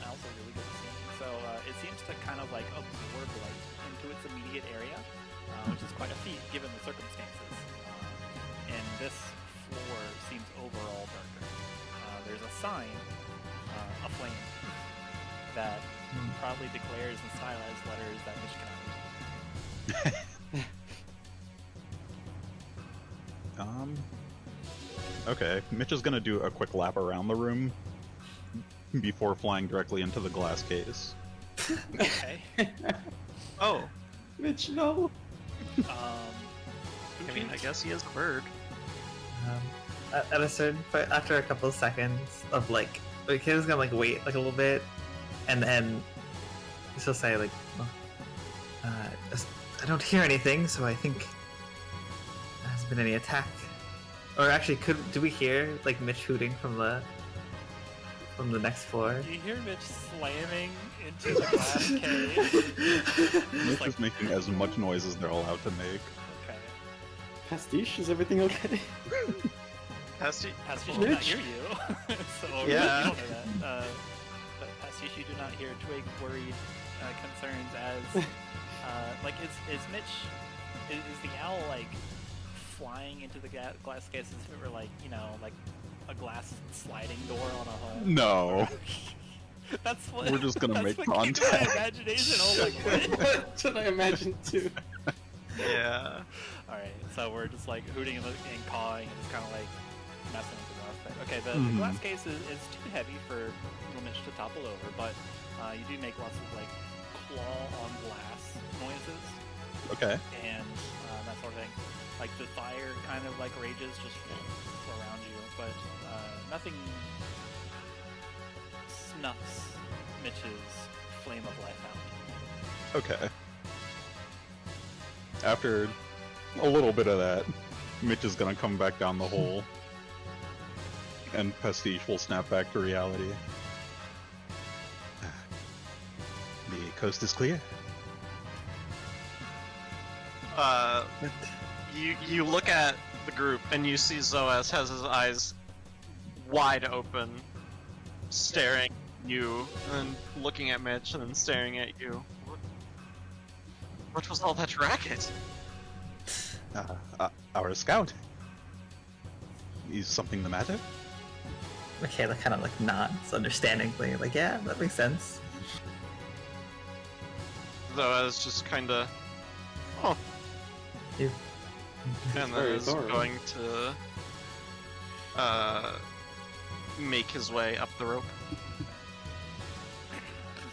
Owls are really good at seeing. So it seems to kind of like absorb light into its immediate area, which is quite a feat given the circumstances. this floor seems overall darker. There's a sign, a flame, that probably declares in stylized letters that Mitch cannot read. Okay, Mitch is gonna do a quick lap around the room before flying directly into the glass case. Okay. Oh, Mitch, no. I mean, I guess he is a bird. At a certain point, after a couple of seconds of like, the kid's gonna like wait like a little bit, and then she'll say like, well, I don't hear anything, so I think there hasn't been any attack. Or actually, do we hear like Mitch hooting from the next floor? You hear Mitch slamming into the glass cave. Mitch is making as much noise as they're allowed to make. Okay. Pastiche, is everything okay? Pastiche did not hear you. So Yeah. you don't know that. But Pastiche, you do not hear Twig worried concerns as like is Mitch is the owl like flying into the glass case as if it were like, you know, like a glass sliding door on a home? No. That's what We're just gonna make that's what came to contact. my imagination. Oh my god. That's what I imagined too. Yeah. Alright, so we're just like hooting and cawing and just kind of like messing with the glass thing. Okay, the glass case is too heavy for little Mitch to topple over, but you do make lots of like claw on glass noises Okay. and that sort of thing. Like the fire kind of like rages just around you, but nothing snuffs Mitch's flame of life out. Okay. After a little bit of that, Mitch is gonna come back down the hole, and Pastiche will snap back to reality. The coast is clear. You look at the group and you see Zoaz has his eyes wide open, staring at you, and looking at Mitch, and then staring at you. What was all that racket? Our scout. Is something the matter? Makayla kind of like nods understandingly, like, yeah, that makes sense. Zoaz just kinda, oh, You- and then Very is thorough. going to make his way up the rope.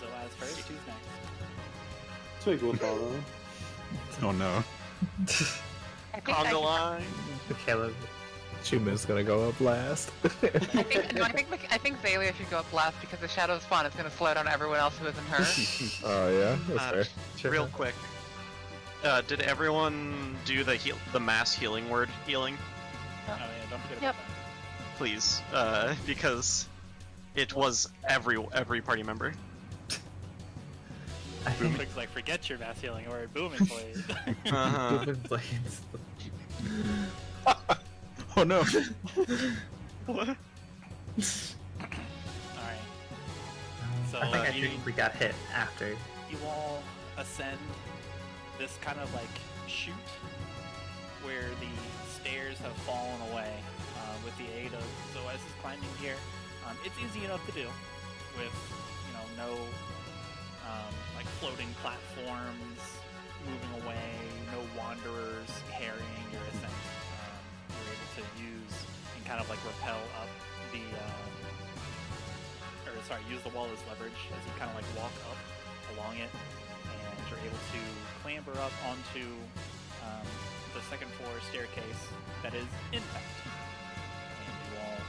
Zoaz first, who's next? Twig will follow. Oh no. I think, Conga line. Makayla, Chuman's gonna go up last. I think Xalia should go up last because the Shadow's Spawn is going to slow down everyone else who isn't her. Oh yeah, that's fair. Real quick, did everyone do the mass healing word healing? Oh yeah, don't forget Yep. about that. Please, because it was every party member. I think Twig's like, forget your mass healing word, booming blade. Uh-huh. Booming Blades. Oh no. What? Alright, so I you, think we got hit after. you all ascend this kind of like chute where the stairs have fallen away with the aid of Zoaz's climbing gear. It's easy enough to do with, you know, no like floating platforms moving away, no wanderers harrying your ascent. You're able to use and kind of like rappel up the, use the wall as leverage as you kind of like walk up along it, and you're able to clamber up onto the second floor staircase that is intact. And you all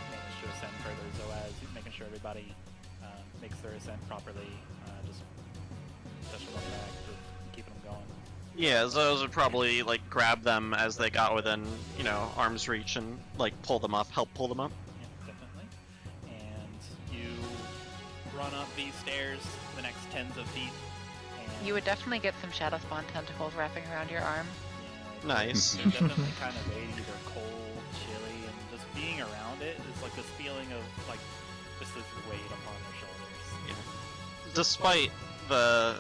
manage to ascend further. Zoaz, making sure everybody makes their ascent properly, just them on the back, just keeping them going. Yeah, those would probably like grab them as they got within, you know, arm's reach and like pull them up, help pull them up. Yeah, definitely. And you run up these stairs the next tens of feet. And You would definitely get some Shadow Spawn tentacles wrapping around your arm. yeah, Nice. They're definitely kind of weighty, they're cold, chilly, and just being around it is like this feeling of like just this weight upon your shoulders. Despite the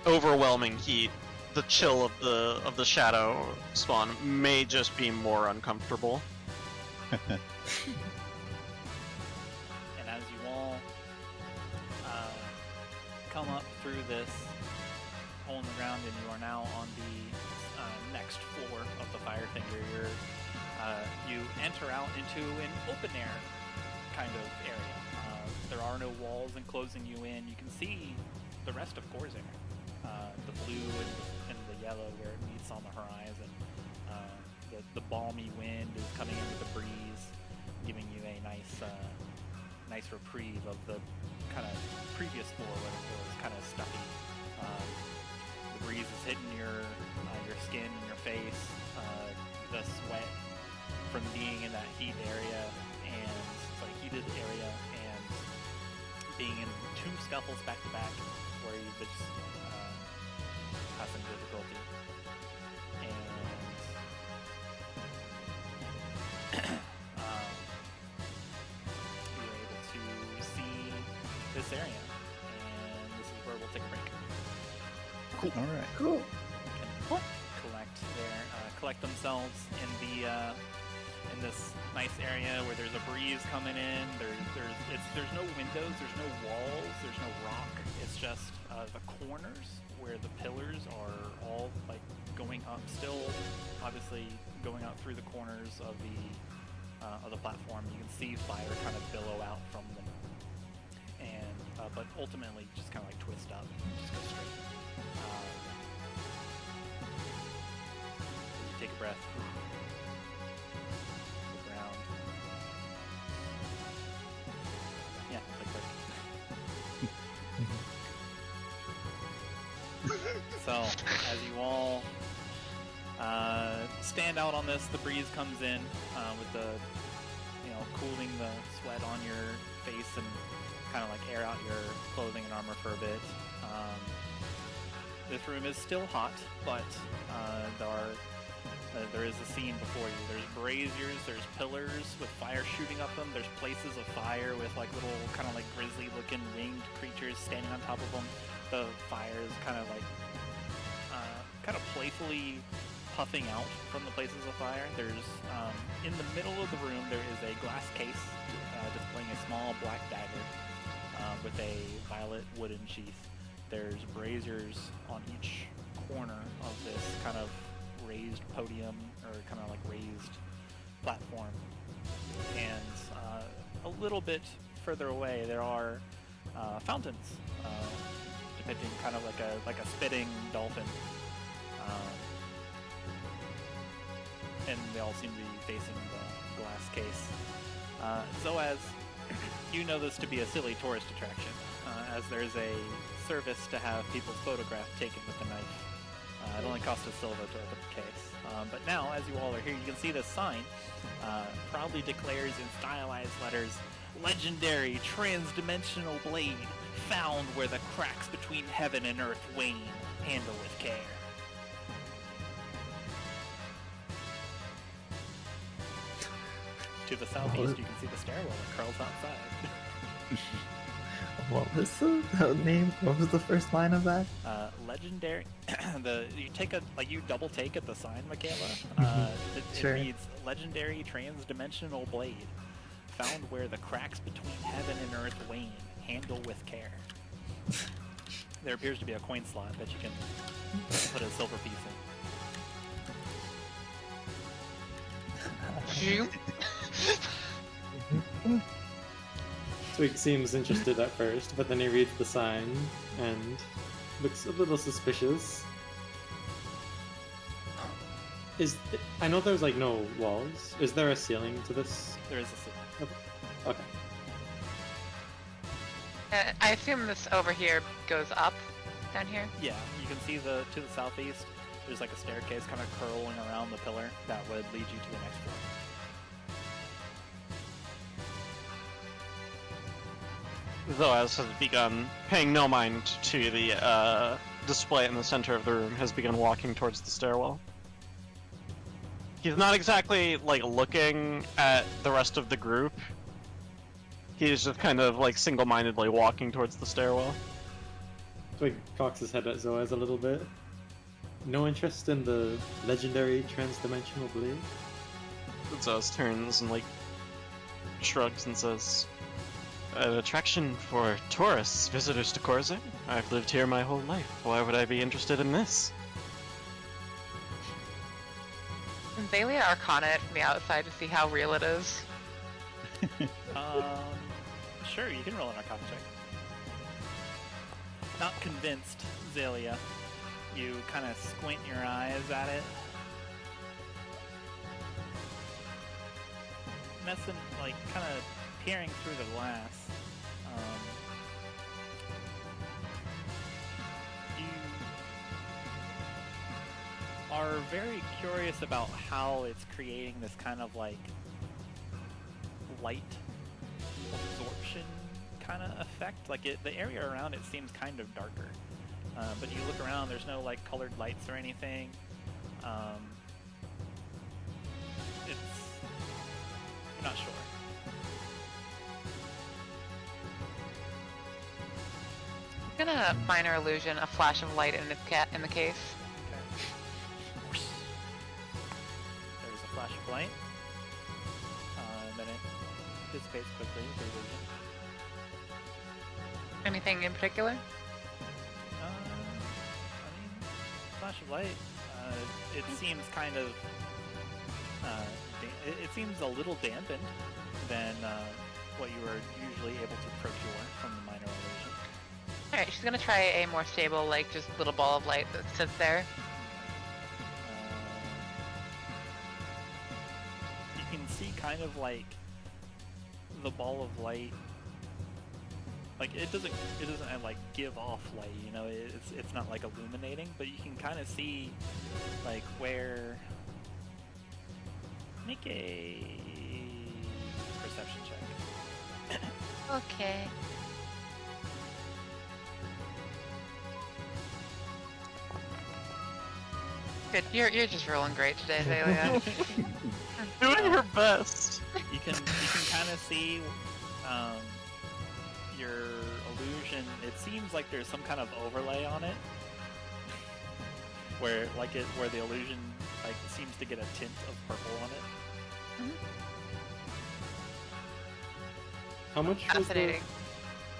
overwhelming heat, the chill of the shadow spawn may just be more uncomfortable. And as you all come up through this hole in the ground, and you are now on the next floor of the Firefinger, you enter out into an open air kind of area. There are no walls enclosing you in. You can see the rest of Khorzaire, the blue and the yellow where it meets on the horizon. The balmy wind is coming in with a breeze, giving you a nice reprieve of the kind of previous floor where it was kind of stuffy. The breeze is hitting your skin and your face. The sweat from being in that heated area and being in 2 scuffles back to back where you've just had some difficulty. And you're able to see this area, and this is where we'll take a break. Cool. All right. Cool. Can collect themselves in this nice area where there's a breeze coming in. There's no windows, there's no walls, there's no rock. It's just the corners where the pillars are all like going up, still obviously going out through the corners of the platform. You can see fire kind of billow out from them, and but ultimately just kind of like twist up, just go straight. You take a breath. Yeah, like So, as you all stand out on this, the breeze comes in with the, cooling the sweat on your face and kind of like air out your clothing and armor for a bit. This room is still hot, but there is a scene before you. There's braziers, there's pillars with fire shooting up them, there's places of fire with like little kind of like grizzly looking winged creatures standing on top of them. The fire is kind of like playfully puffing out from the places of fire. There's in the middle of the room there is a glass case displaying a small black dagger with a violet wooden sheath. There's braziers on each corner of this kind of raised podium or kind of like raised platform, and a little bit further away there are fountains depicting kind of like a spitting dolphin, and they all seem to be facing the glass case. Zoaz, you know this to be a silly tourist attraction, as there's a service to have people's photograph taken with a knife. It only costs a silver to open the case. But now, as you all are here, you can see this sign proudly declares in stylized letters, "Legendary transdimensional blade, found where the cracks between heaven and earth wane. Handle with care." To the southeast, you can see the stairwell that curls outside. What was the name? What was the first line of that? Legendary. You double take at the sign, Makayla. Sure. It reads "Legendary transdimensional blade, found where the cracks between heaven and earth wane. Handle with care." There appears to be a coin slot that you can put a silver piece in. Twig seems interested at first, but then he reads the sign and looks a little suspicious. I know there's like no walls. Is there a ceiling to this? There is a ceiling. Okay. I assume this over here goes up down here? Yeah, you can see to the southeast, there's like a staircase kind of curling around the pillar that would lead you to the next floor. Zoaz has begun paying no mind to the display in the center of the room, has begun walking towards the stairwell. He's not exactly, like, looking at the rest of the group. He's just kind of, like, single-mindedly walking towards the stairwell. Twig cocks his head at Zoaz a little bit. No interest in the legendary transdimensional blade? Zoaz turns and, like, shrugs and says, "An attraction for tourists, visitors to Khorzaire? I've lived here my whole life. Why would I be interested in this?" Xalia Arcana it from the outside to see how real it is. Sure, you can roll an Arcana check. Not convinced, Xalia. You kind of squint your eyes at it. Messing, like, kind of peering through the glass. You are very curious about how it's creating this kind of, like, light absorption kind of effect. Like, the area around it seems kind of darker. But you look around, there's no, like, colored lights or anything. You're not sure. I'm gonna minor illusion a flash of light in the case. Okay. There's a flash of light. Then it dissipates quickly with the illusion. Anything in particular? Flash of light. It seems kind of. It seems a little dampened than what you were usually able to procure from the minor illusion. Alright, she's gonna try a more stable, like, just little ball of light that sits there. You can see kind of like the ball of light. Like, it doesn't like give off light, you know. It's not like illuminating, but you can kind of see like where. Make a perception check. Okay. Good. You're just rolling great today, Xalia. Doing her best. You can kind of see your illusion. It seems like there's some kind of overlay on it, where the illusion like seems to get a tint of purple on it. How much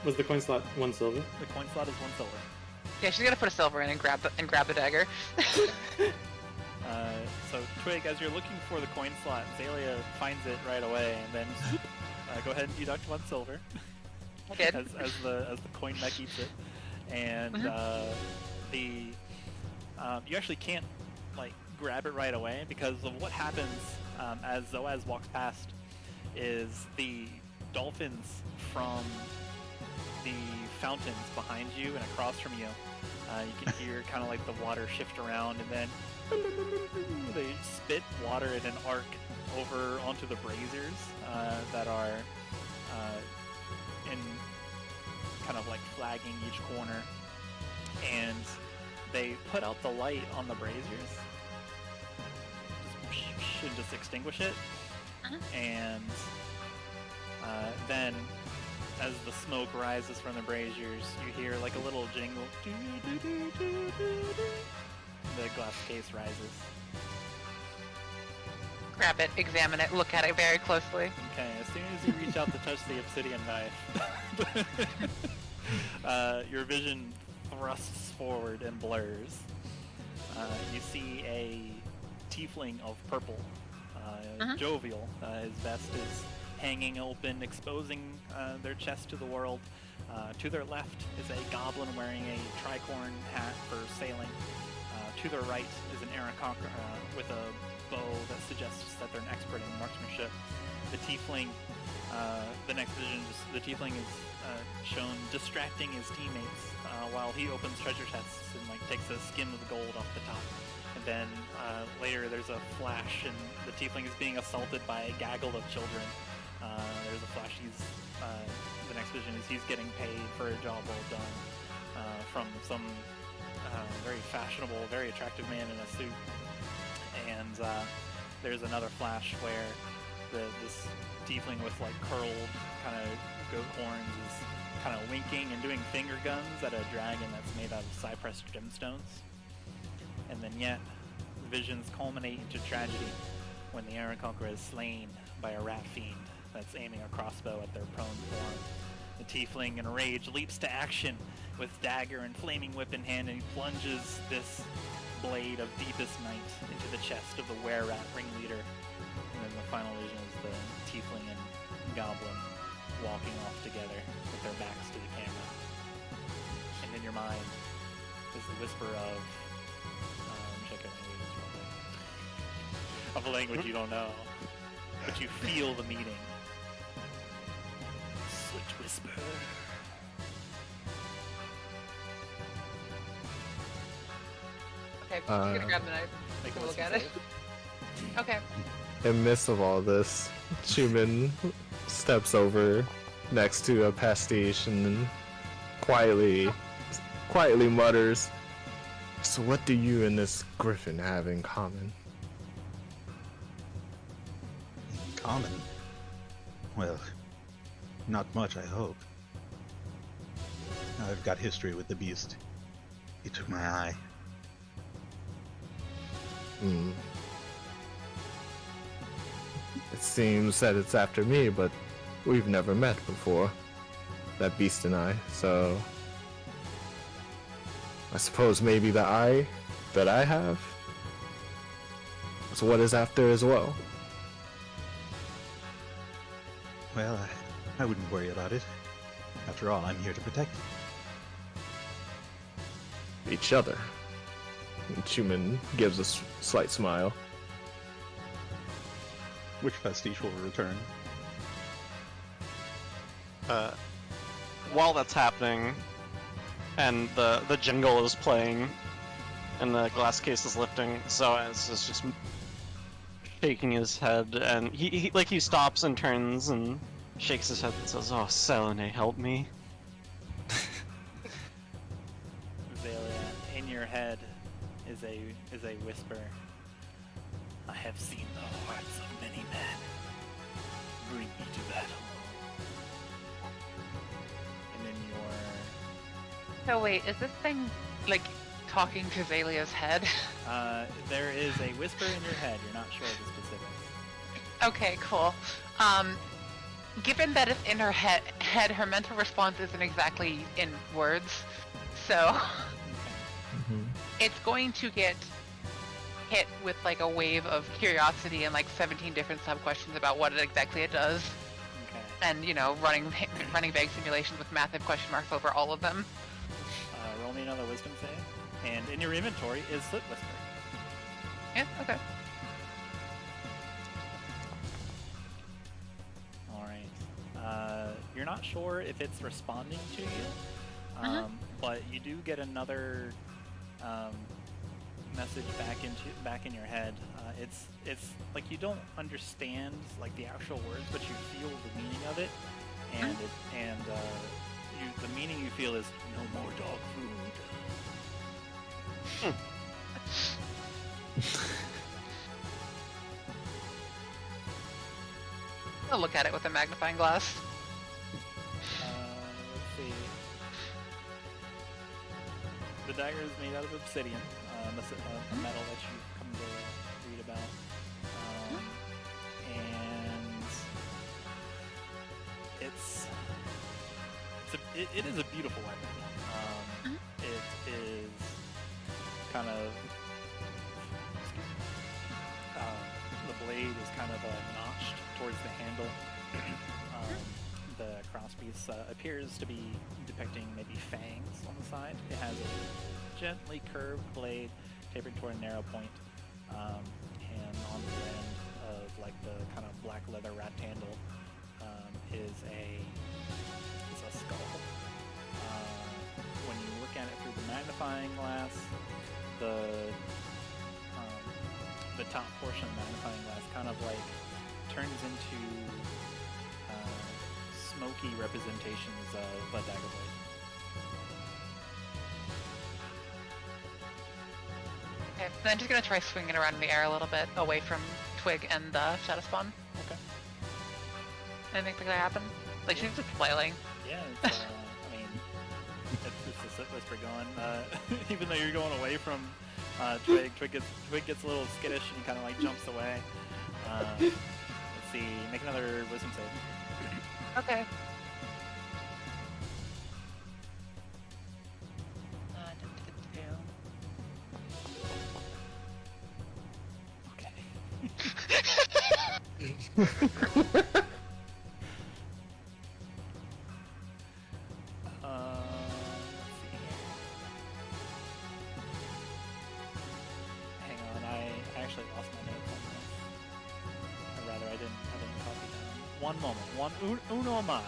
was the coin slot? 1 silver? The coin slot is 1 silver. Yeah, she's gonna put a silver in and grab the dagger. So Twig, as you're looking for the coin slot, Xalia finds it right away, and then go ahead and deduct 1 silver. Good. as the coin mech eats it, and you actually can't like grab it right away because of what happens as Zoaz walks past. Is the dolphins from the fountains behind you and across from you. You can hear kind of like the water shift around, and then they spit water in an arc over onto the braziers that are in kind of like flagging each corner, and they put out the light on the braziers, just extinguish it, and then as the smoke rises from the braziers, you hear like a little jingle. The glass case rises. Grab it, examine it, look at it very closely. Okay, as soon as you reach out to touch the obsidian knife, your vision thrusts forward and blurs. You see a tiefling of purple, jovial. His vest is hanging open, exposing their chest to the world. To their left is a goblin wearing a tricorn hat for sailing. To their right is an Aarakocra with a bow that suggests that they're an expert in marksmanship. The tiefling, the next vision, the tiefling is shown distracting his teammates while he opens treasure chests and like takes a skim of the gold off the top. And then later there's a flash, and the tiefling is being assaulted by a gaggle of children. There's a flash. The next vision is he's getting paid for a job well done from some very fashionable, very attractive man in a suit. And there's another flash where this tiefling with like curled kind of goat horns is kind of winking and doing finger guns at a dragon that's made out of cypress gemstones. And then yet, visions culminate into tragedy when the Iron Conqueror is slain by a rat fiend that's aiming a crossbow at their prone form. The tiefling, in rage, leaps to action with dagger and flaming whip in hand, and he plunges this blade of deepest night into the chest of the were-rat ringleader. And then the final vision is the tiefling and goblin walking off together with their backs to the camera. And in your mind is the whisper of of a language you don't know, but you feel the meaning. Slit whisper. Okay, I'm gonna grab the knife. Make a Look wisdom at it. save. Okay. In the midst of all this, Chuman steps over next to a Pastiche and then quietly mutters, "So what do you and this Griffon have in common?" Common? Well, not much, I hope. I've got history with the beast. He took my eye. It seems that it's after me, but we've never met before. That beast and I, so... I suppose maybe the eye that I have is what is after as well. Well, I wouldn't worry about it. After all, I'm here to protect you. Each other. And Chuman gives a slight smile. Which Pastiche will return. While that's happening, and the jingle is playing, and the glass case is lifting, Zoaz is just shaking his head, and he stops and turns and shakes his head and says, "Oh, Selene, help me." Xalia, in your head is a whisper. I have seen the hearts of many men. Bring me to battle. And then So wait, is this thing like talking to Xalia's head? there is a whisper in your head. You're not sure of the specifics. Okay, cool. Given that it's in her head, her mental response isn't exactly in words, so it's going to get hit with like a wave of curiosity and like 17 different sub-questions about what exactly it does. Okay. And, you know, running vague simulations with massive question marks over all of them. Roll me another wisdom save. And in your inventory is Slit Whisper. Yeah, okay. Alright. You're not sure if it's responding to you, but you do get another message back in your head. It's like you don't understand like the actual words, but you feel the meaning of it, and the meaning you feel is no more dog food. I'll look at it with a magnifying glass. Let's see. The dagger is made out of obsidian, a metal that you've come to read about. And it is a beautiful weapon. It is kind of, the blade is kind of notched towards the handle. The crosspiece appears to be depicting maybe fangs on the side. It has a gently curved blade tapering toward a narrow point, and on the end of like the kind of black leather wrapped handle is a skull. When you look at it through the magnifying glass, the top portion of the magnifying glass kind of like turns into smoky representations of a dagger blade. Okay, then I'm just gonna try swinging around in the air a little bit away from Twig and Shadow Spawn. Okay. Anything gonna happen? Like she's just flailing. Yeah, it's, I mean, it's a Slit Whisper going. Even though you're going away from Twig gets a little skittish and kind of like jumps away. Let's see. Make another wisdom save. Okay. Okay. Let's see here. Hang on, I actually lost my notes on this. Or rather, I didn't copy down. One moment. Uno mas.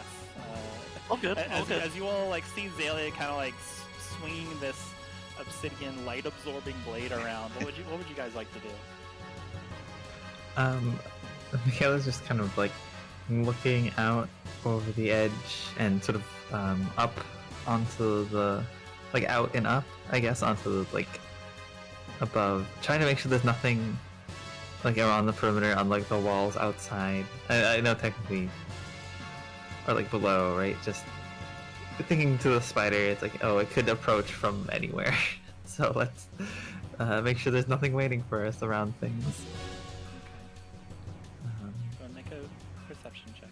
All good. As you all like see Xalia kind of like swinging this obsidian light-absorbing blade around, what would you guys like to do? Makayla's just kind of like looking out over the edge and sort of up onto the like out and up, I guess, onto the like above, trying to make sure there's nothing like around the perimeter on like the walls outside. I know technically, or like below, right? Just thinking to the spider, it's like, oh, it could approach from anywhere. So let's make sure there's nothing waiting for us around things. Go and make a perception check.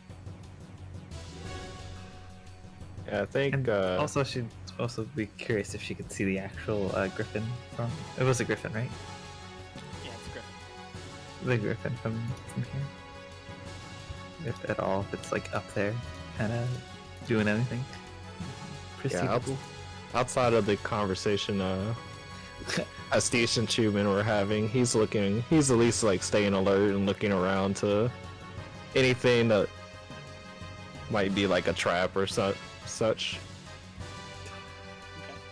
Yeah, I think. And also, she'd also be curious if she could see the actual Griffon from. It was a Griffon, right? Yeah, it's Griffon. The Griffon from here. If at all, if it's like up there, kind of doing anything. Perceivable. Outside of the conversation, Pastiche and Chuman were having, he's at least like staying alert and looking around to anything that might be like a trap or such. Okay,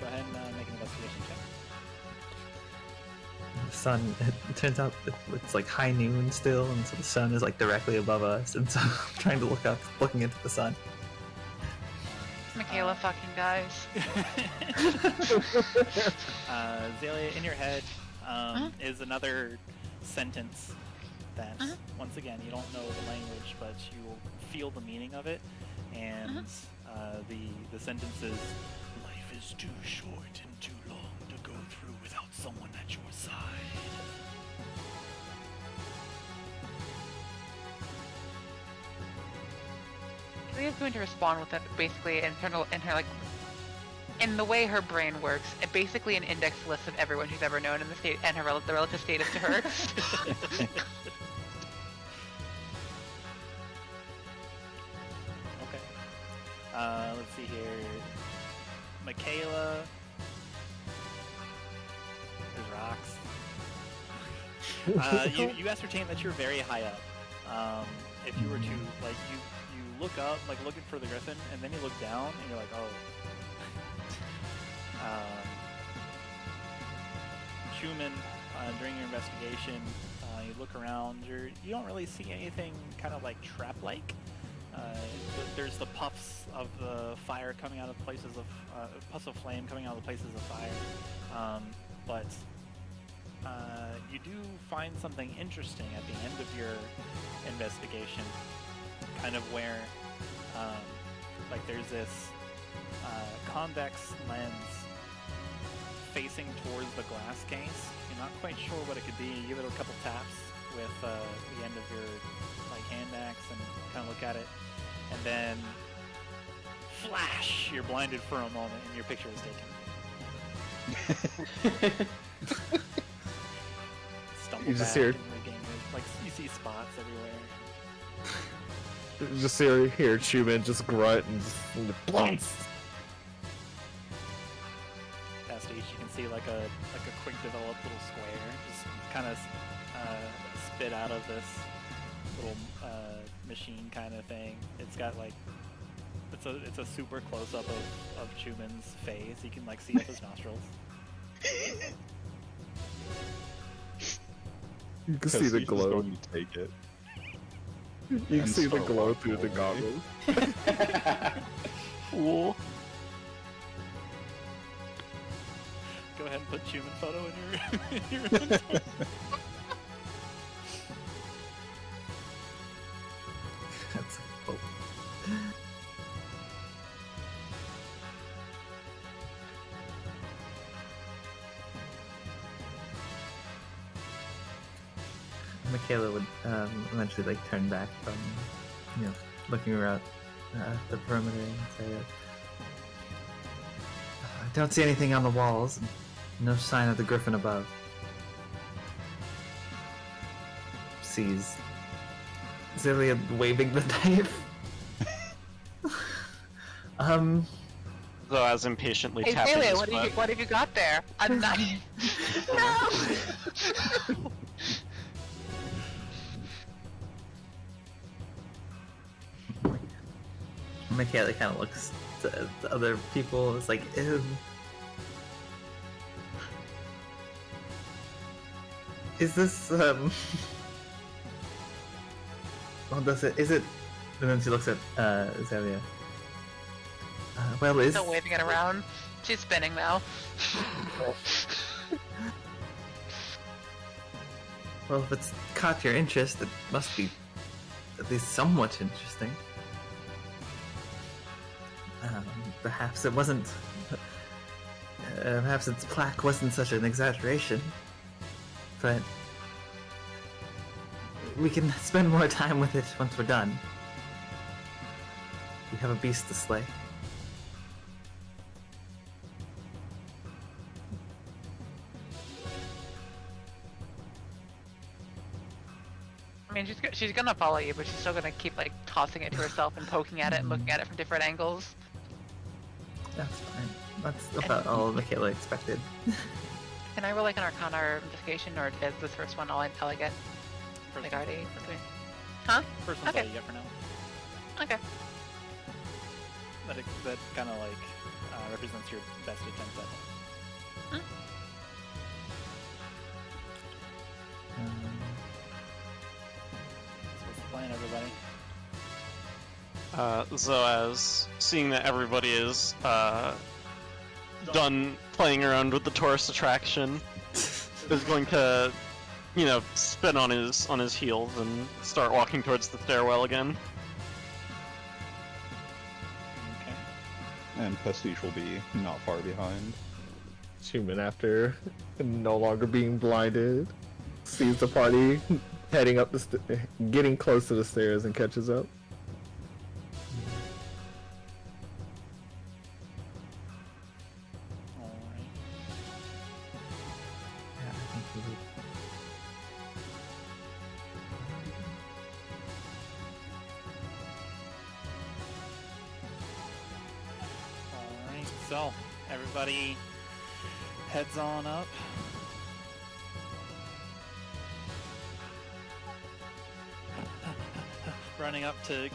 go ahead and make an investigation check. The sun, it turns out it's like high noon still, and so the sun is like directly above us, and so I'm trying to look up, looking into the sun. Makayla fucking dies. Xalia, in your head is another sentence that, once again, you don't know the language, but you will feel the meaning of it. And the sentence is, "Life is too short and too long to go through without someone at your side." Xalia's going to respond with it basically in her like in the way her brain works, basically an index list of everyone she's ever known in the state and the relative status to her. Okay. Let's see here. Makayla. There's rocks. You ascertain that you're very high up. If you were to like you look up, like looking for the Griffon, and then you look down, and you're like, oh. Chuman, during your investigation, you look around. You don't really see anything kind of like trap-like. There's the puffs of the fire coming out of places of puffs of flame coming out of the places of fire, but you do find something interesting at the end of your investigation. Kind of where, like there's this convex lens facing towards the glass case. You're not quite sure what it could be. You give it a couple taps with the end of your like hand axe and kind of look at it, and then flash! You're blinded for a moment, and your picture is taken. Stumble You just back hear- and regain your, like you see spots everywhere. Just hear Chuman just grunt and just blunts. Pastiche, you can see like a quick developed little square just kind of spit out of this little machine kind of thing. It's got like it's a super close up of Chuman's face. You can like see up his nostrils. You can see the Pastiche is glow. going to take it. You can And see the start glow walking through the away. goggles. Cool. Go ahead and put Chuman photo in your inventory. That's oh. Makayla would eventually like turn back from, looking around the perimeter and say, "I don't see anything on the walls. No sign of the Griffon above." Sees Xalia waving the knife. Zoaz impatiently Hey, tapping Xalia, his what foot. have you got there? A knife. No. Makayla kind of looks to the other people. It's like, ew. Is this Oh, does it? Is it? And then she looks at Xalia. Well, is Still waving it around. She's spinning now. well, if it's caught your interest, it must be at least somewhat interesting. Perhaps it wasn't. Perhaps its plaque wasn't such an exaggeration, but we can spend more time with it once we're done. We have a beast to slay. I mean, she's gonna follow you, but she's still gonna keep like tossing it to herself and poking at it and looking at it from different angles. That's fine. That's about all Makayla expected. Can I roll like an Arcana or investigation, or is this first one all I get? First Like one's already? all- Okay. Huh? First one's Okay. all you get for now. Okay. That kind of like represents your best attempt at it. So what's the plan, everybody? Zoaz, seeing that everybody is done playing around with the tourist attraction, is going to, spin on his heels and start walking towards the stairwell again. Okay. And Pastiche will be not far behind. Chuman, after no longer being blinded, sees the party heading up getting close to the stairs and catches up. Alright. Yeah, I think we would. Alright, so everybody heads on up. Running up to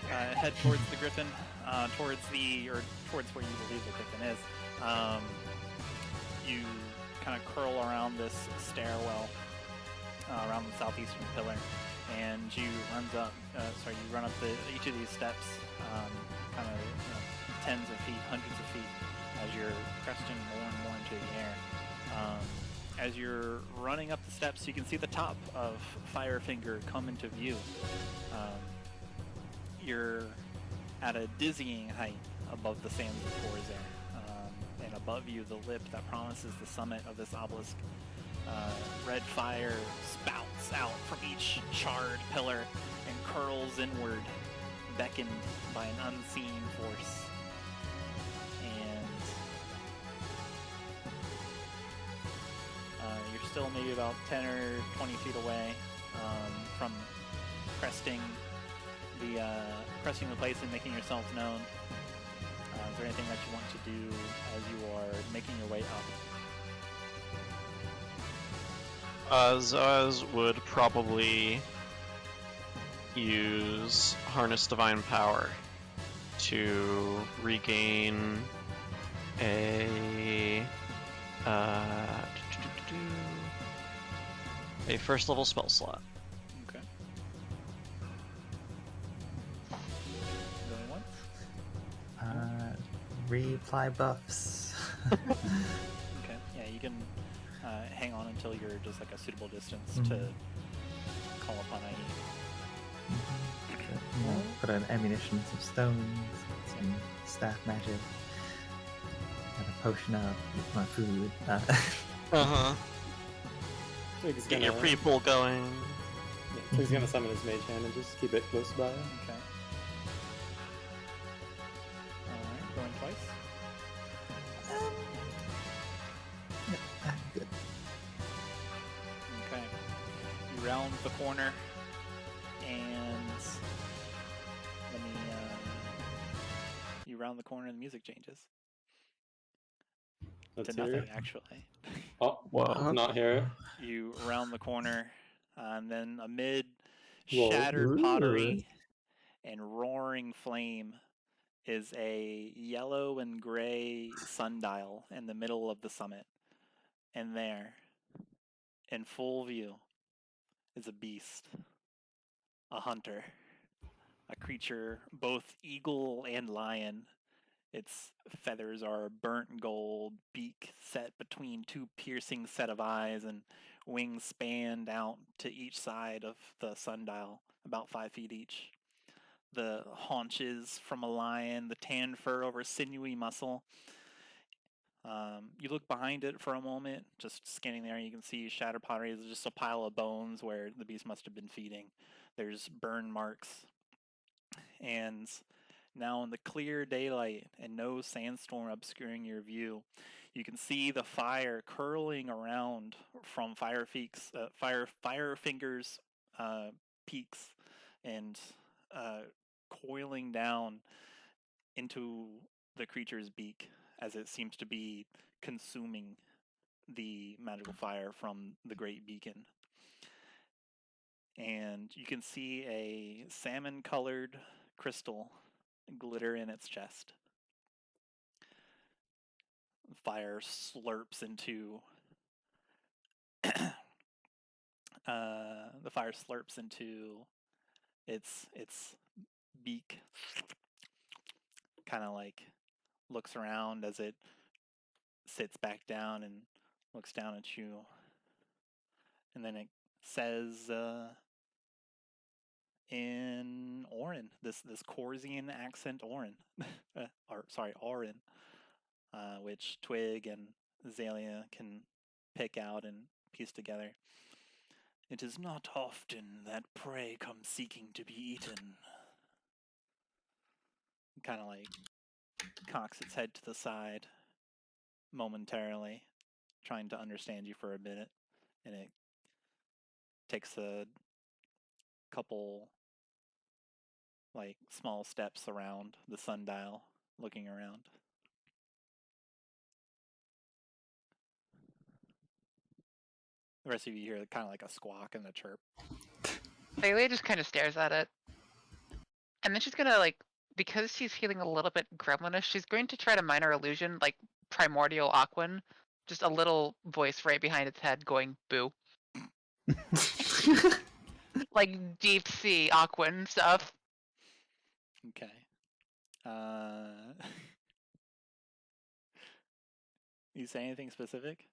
head towards the Griffin, towards where you believe the Griffin is. You kind of curl around this stairwell, around the southeastern pillar, and you run up each of these steps, kind of tens of feet, hundreds of feet, as you're cresting more and more into the air. As you're running up the steps, you can see the top of Firefinger come into view. You're at a dizzying height above the sands of Khorzaire, and above you, the lip that promises the summit of this obelisk. Red fire spouts out from each charred pillar and curls inward, beckoned by an unseen force. And you're still maybe about 10 or 20 feet away from cresting the place and making yourselves known. Is there anything that you want to do as you are making your way up? Zoaz would probably use Harness Divine Power to regain a first level spell slot. Okay. Going once? Reapply buffs. Okay. Yeah, you can hang on until you're just like a suitable distance to call upon IE. Put an ammunition, some stones, some staff magic, and a potion of my food. Uh-huh. Twig's Get your gonna pre-pull going. Yeah, so he's gonna summon his mage hand and just keep it close by. Okay. Alright, going twice. I'm good. Okay. You round the corner, and let me. You round the corner, and the music changes Let's to hear nothing. it. Actually, Oh, Wow. not hear it. you round the corner, and then amid Whoa. shattered Ooh. pottery and roaring flame is a yellow and gray sundial in the middle of the summit. And there, in full view, is a beast, a hunter, a creature both eagle and lion. Its feathers are burnt gold, beak set between two piercing set of eyes, and wings spanned out to each side of the sundial, about 5 feet each. The haunches from a lion, the tan fur over sinewy muscle. You look behind it for a moment, just scanning there, and you can see shattered pottery is just a pile of bones where the beast must have been feeding. There's burn marks. And now in the clear daylight and no sandstorm obscuring your view, you can see the fire curling around from Firefinger's peaks and coiling down into the creature's beak as it seems to be consuming the magical fire from the great beacon. And you can see a salmon-colored crystal glitter in its chest. Fire slurps into its beak, kind of like looks around as it sits back down and looks down at you, and then it says in Orin, this Khorzaire accent Orin, Orin, which Twig and Xalia can pick out and piece together. It is not often that prey comes seeking to be eaten. Kind of like cocks its head to the side momentarily, trying to understand you for a minute, and it takes a couple like small steps around the sundial, looking around. The rest of you hear kind of like a squawk and a chirp. Xalia just kind of stares at it. And then she's gonna, like, because she's feeling a little bit gremlinish, she's going to try to minor illusion, like, primordial Aquan. Just a little voice right behind its head going, boo. Like, deep sea Aquan stuff. Okay. You say anything specific?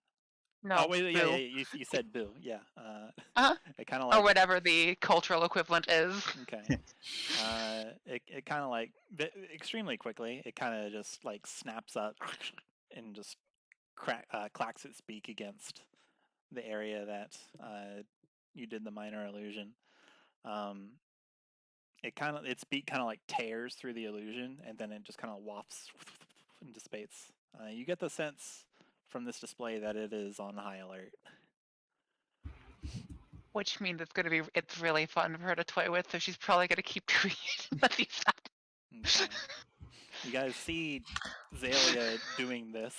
No, Oh, wait, yeah, boo. you said boo, yeah. Uh-huh. It kind of Or like... whatever the cultural equivalent is. Okay. It kind of like, extremely quickly, it kind of just like snaps up and just clacks its beak against the area that you did the minor illusion. Its beak kind of like tears through the illusion, and then it just kind of wafts and dissipates. You get the sense from this display that it is on high alert. Which means it's really fun for her to toy with, so she's probably gonna keep doing it. Let me stop. Okay. You guys see Xalia doing this.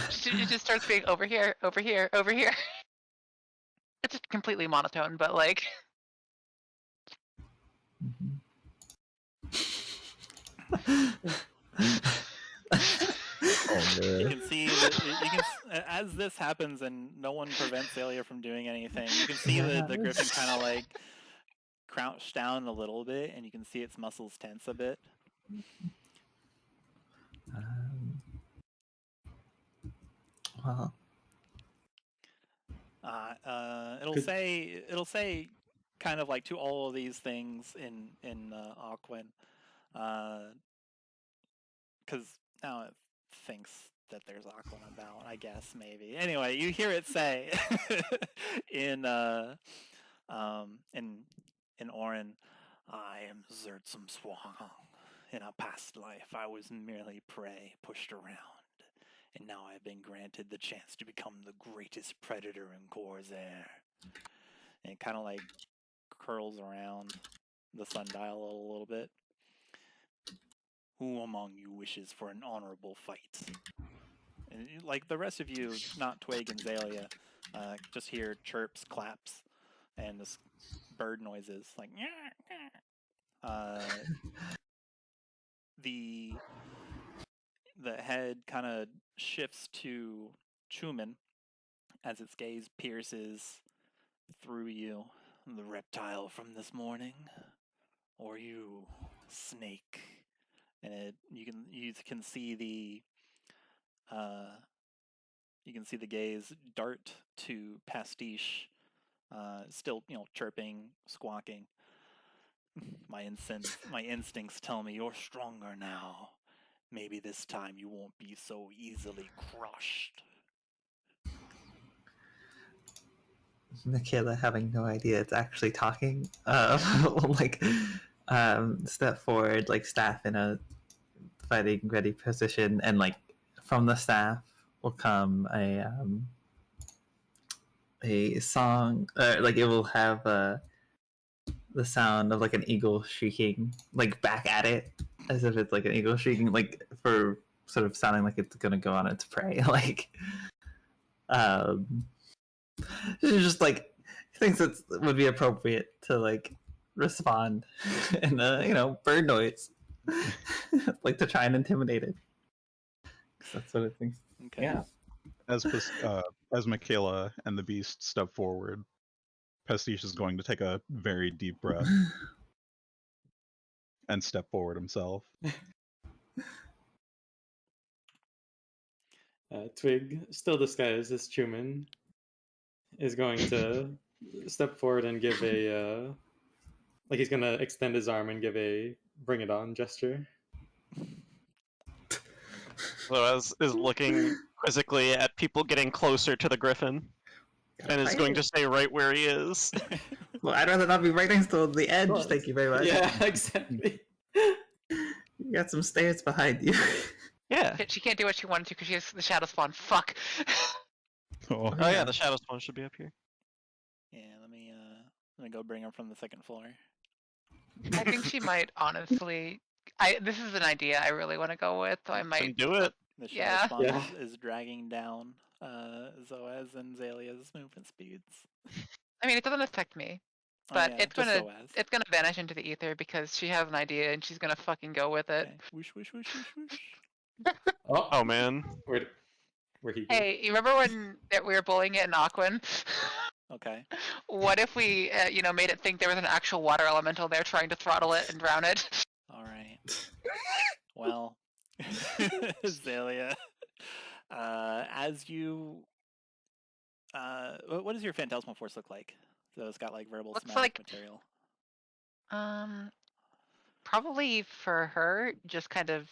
She just starts being over here, over here, over here. It's just completely monotone, but like. Oh You man. can see as this happens and no one prevents Xalia from doing anything, you can see the Griffon kind of like crouch down a little bit, and you can see its muscles tense a bit. Well, It'll say kind of like to all of these things in Aquan, because now it thinks that there's Aquan about, I guess, maybe. Anyway, you hear it say in Orin, I am Zertsum Swang. In a past life, I was merely prey pushed around, and now I've been granted the chance to become the greatest predator in Khorzaire. And it kind of like curls around the sundial a little bit. Who among you wishes for an honorable fight? And like the rest of you, not Twig and Xalia, just hear chirps, claps, and this bird noises like the head kind of shifts to Chuman as its gaze pierces through you. The reptile from this morning, or you, snake? And you can see the gaze dart to Pastiche, still chirping, squawking. My instincts tell me you're stronger now. Maybe this time you won't be so easily crushed. Makayla, having no idea it's actually talking, will step forward, like staff in a fighting ready position, and like from the staff will come a song, like it will have the sound of like an eagle shrieking, like back at it, as if it's like an eagle shrieking, like for sort of sounding like it's gonna go on its prey, like she just like thinks it would be appropriate to like respond in a bird noise, like to try and intimidate it. That's what it thinks. Okay. Yeah. As Makayla and the beast step forward, Pastiche is going to take a very deep breath and step forward himself. Twig, still disguised as Chuman, is going to step forward and give a like he's gonna extend his arm and give a bring it on gesture. Zoaz is looking quizzically at people getting closer to the Griffin, and is going to stay right where he is. Well, I'd rather not be right next to the edge. Thank you very much. Yeah, exactly. You got some stairs behind you. Yeah. She can't do what she wanted to because she has the shadow spawn. Fuck. Oh, Oh yeah, the shadow spawn should be up here. Yeah, let me go bring her from the second floor. I think she might honestly. This is an idea I really want to go with, so I Then might. do it. The shadow Yeah. spawn Yeah. is dragging down Zoaz and Xalia's movement speeds. I mean, it doesn't affect me, Oh, but yeah, it's just gonna Zoaz. it's gonna vanish into the ether because she has an idea and she's gonna fucking go with it. Okay. Whoosh, whoosh, whoosh, whoosh, whoosh. Oh man. Where he? Hey, you remember when we were bullying it in Aquan? Okay. What if we, made it think there was an actual water elemental there trying to throttle it and drown it? All right. Well, Xalia, as you, what does your Phantasmal Force look like? So it's got like verbal Looks somatic like- material. Probably for her, just kind of.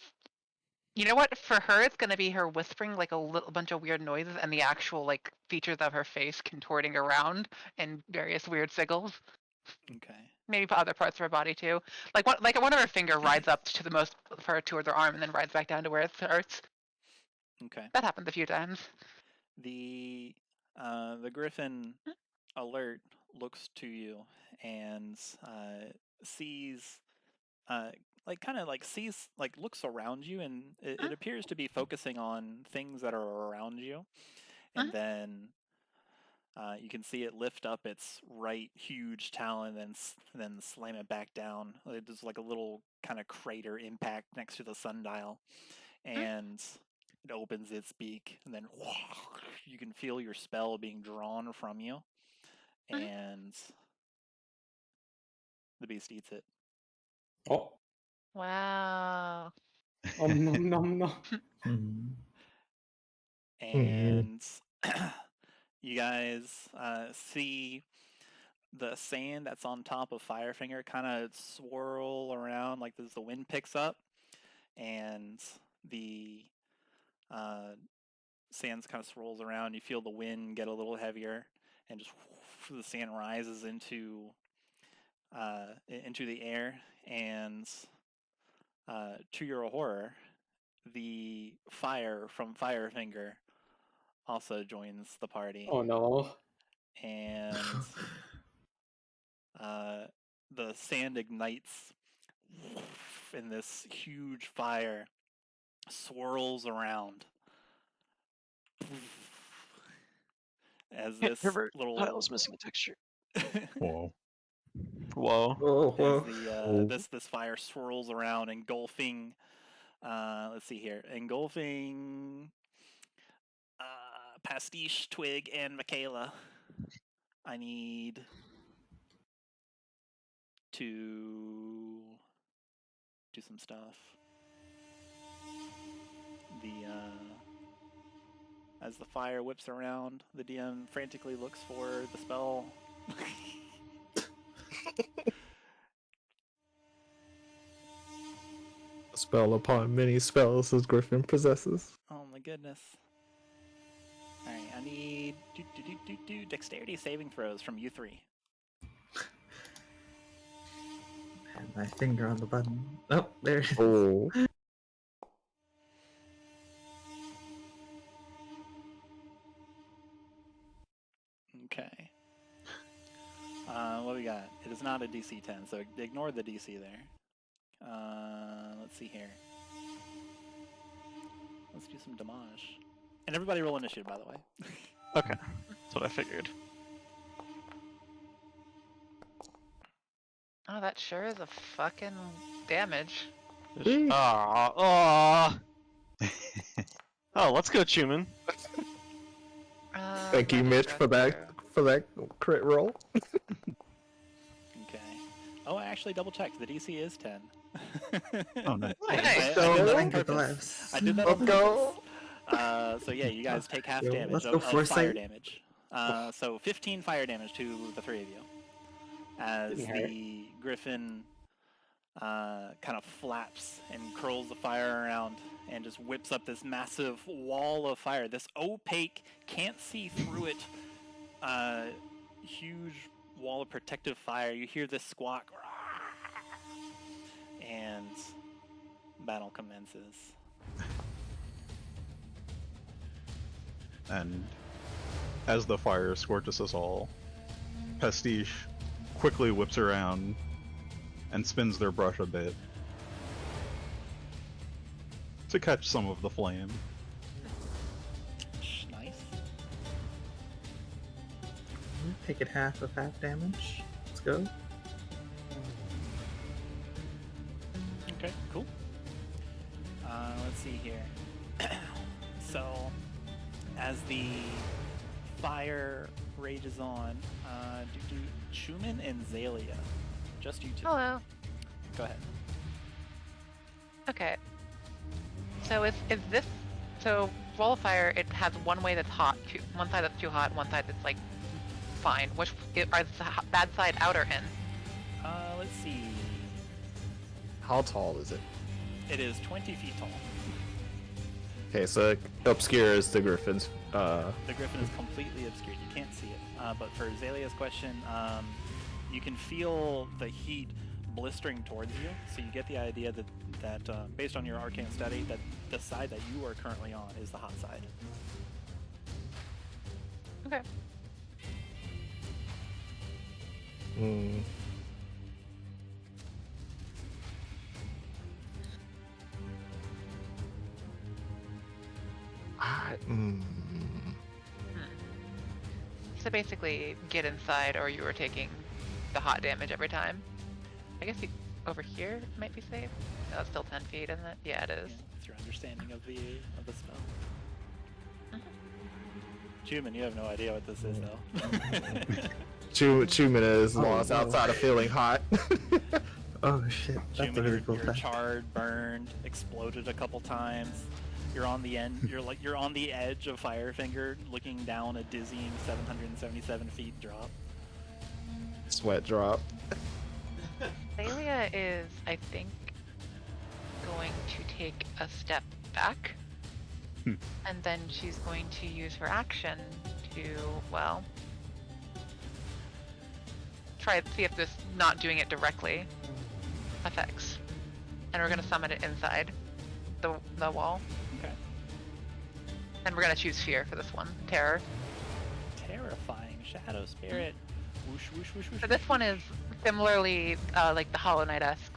You know what? For her, it's gonna be her whispering like a little bunch of weird noises, and the actual like features of her face contorting around and various weird signals. Okay. Maybe other parts of her body too. Like one of her finger rides up to the most far towards her arm, and then rides back down to where it hurts. Okay. That happened a few times. The Griffin alert looks to you and sees looks around you, and it appears to be focusing on things that are around you, and then you can see it lift up its right huge talon and then slam it back down. It does like a little kind of crater impact next to the sundial, and it opens its beak, and then you can feel your spell being drawn from you, and the beast eats it. Oh, Wow. nom nom nom. Mhm. And you guys see the sand that's on top of Firefinger kind of swirl around like as the wind picks up, and the Sand kind of swirls around. You feel the wind get a little heavier, and just the sand rises into the air. And to your horror, the fire from Firefinger also joins the party. Oh no. And the sand ignites, and this huge fire swirls around as this little tile's missing a texture. Whoa. Whoa. Oh, as this fire swirls around, engulfing. Let's see here, engulfing Pastiche, Twig, and Makayla. I need to do some stuff. As the fire whips around, the DM frantically looks for the spell. A spell upon many spells as Griffon possesses. Oh my goodness. Alright, I need dexterity saving throws from you three. Had my finger on the button. Oh, there it is. Oh. Okay. What we got? It is not a DC 10, so ignore the DC there. Let's see here. Let's do some damage. And everybody roll initiative, by the way. Okay, that's what I figured. Oh, that sure is a fucking damage. Oh, let's go, Chuman. Thank you, Mitch, for that crit roll. Okay. Oh, I actually double checked. The DC is 10. Oh, nice. I Nice. did that on Thank you, purpose. Blevs. I did that on purpose. So yeah, you guys take half Yo, damage let's of go fire foresight. damage. So 15 fire damage to the three of you. As Didn't hurt. the Griffon kind of flaps and curls the fire around and just whips up this massive wall of fire. This opaque, can't see through it, huge wall of protective fire. You hear this squawk, and battle commences. And as the fire scorches us all, Pastiche quickly whips around and spins their brush a bit to catch some of the flame. Nice. Take it half of half damage. Let's go. Okay, cool. Let's see here. So, as the fire rages on, do Chuman and Xalia. Just you two. Hello. Go ahead. Okay. So is this so wall of fire? It has one way that's hot, one side that's too hot, and one side that's like fine. Which are the bad side out or in? Let's see. How tall is it? It is 20 feet tall. Okay, so it obscures the Griffin's. The Griffin is completely obscured. You can't see it. But for Xalia's question, you can feel the heat blistering towards you, so you get the idea that based on your arcane study, that the side that you are currently on is the hot side. Okay. Hmm. So basically, get inside, or you were taking the hot damage every time. I guess over here might be safe. No, it's still 10 feet, isn't it? Yeah, it is. Yeah, that's your understanding of the spell. Chuman, you have no idea what this is, though. Chuman is lost no. outside of feeling hot. Oh shit, that's a Chuman, really cool you're fact. charred, burned, exploded a couple times. You're on the end. You're on the edge of Firefinger, looking down a dizzying 777 feet drop. Sweat drop. Xalia is, I think, going to take a step back And then she's going to use her action to, well, try to see if this not doing it directly affects. And we're going to summon it inside the wall. Okay. And we're going to choose fear for this one. Terror. Terrifying shadow spirit. Whoosh, whoosh, whoosh, whoosh. So this one is similarly like the Hollow Knight-esque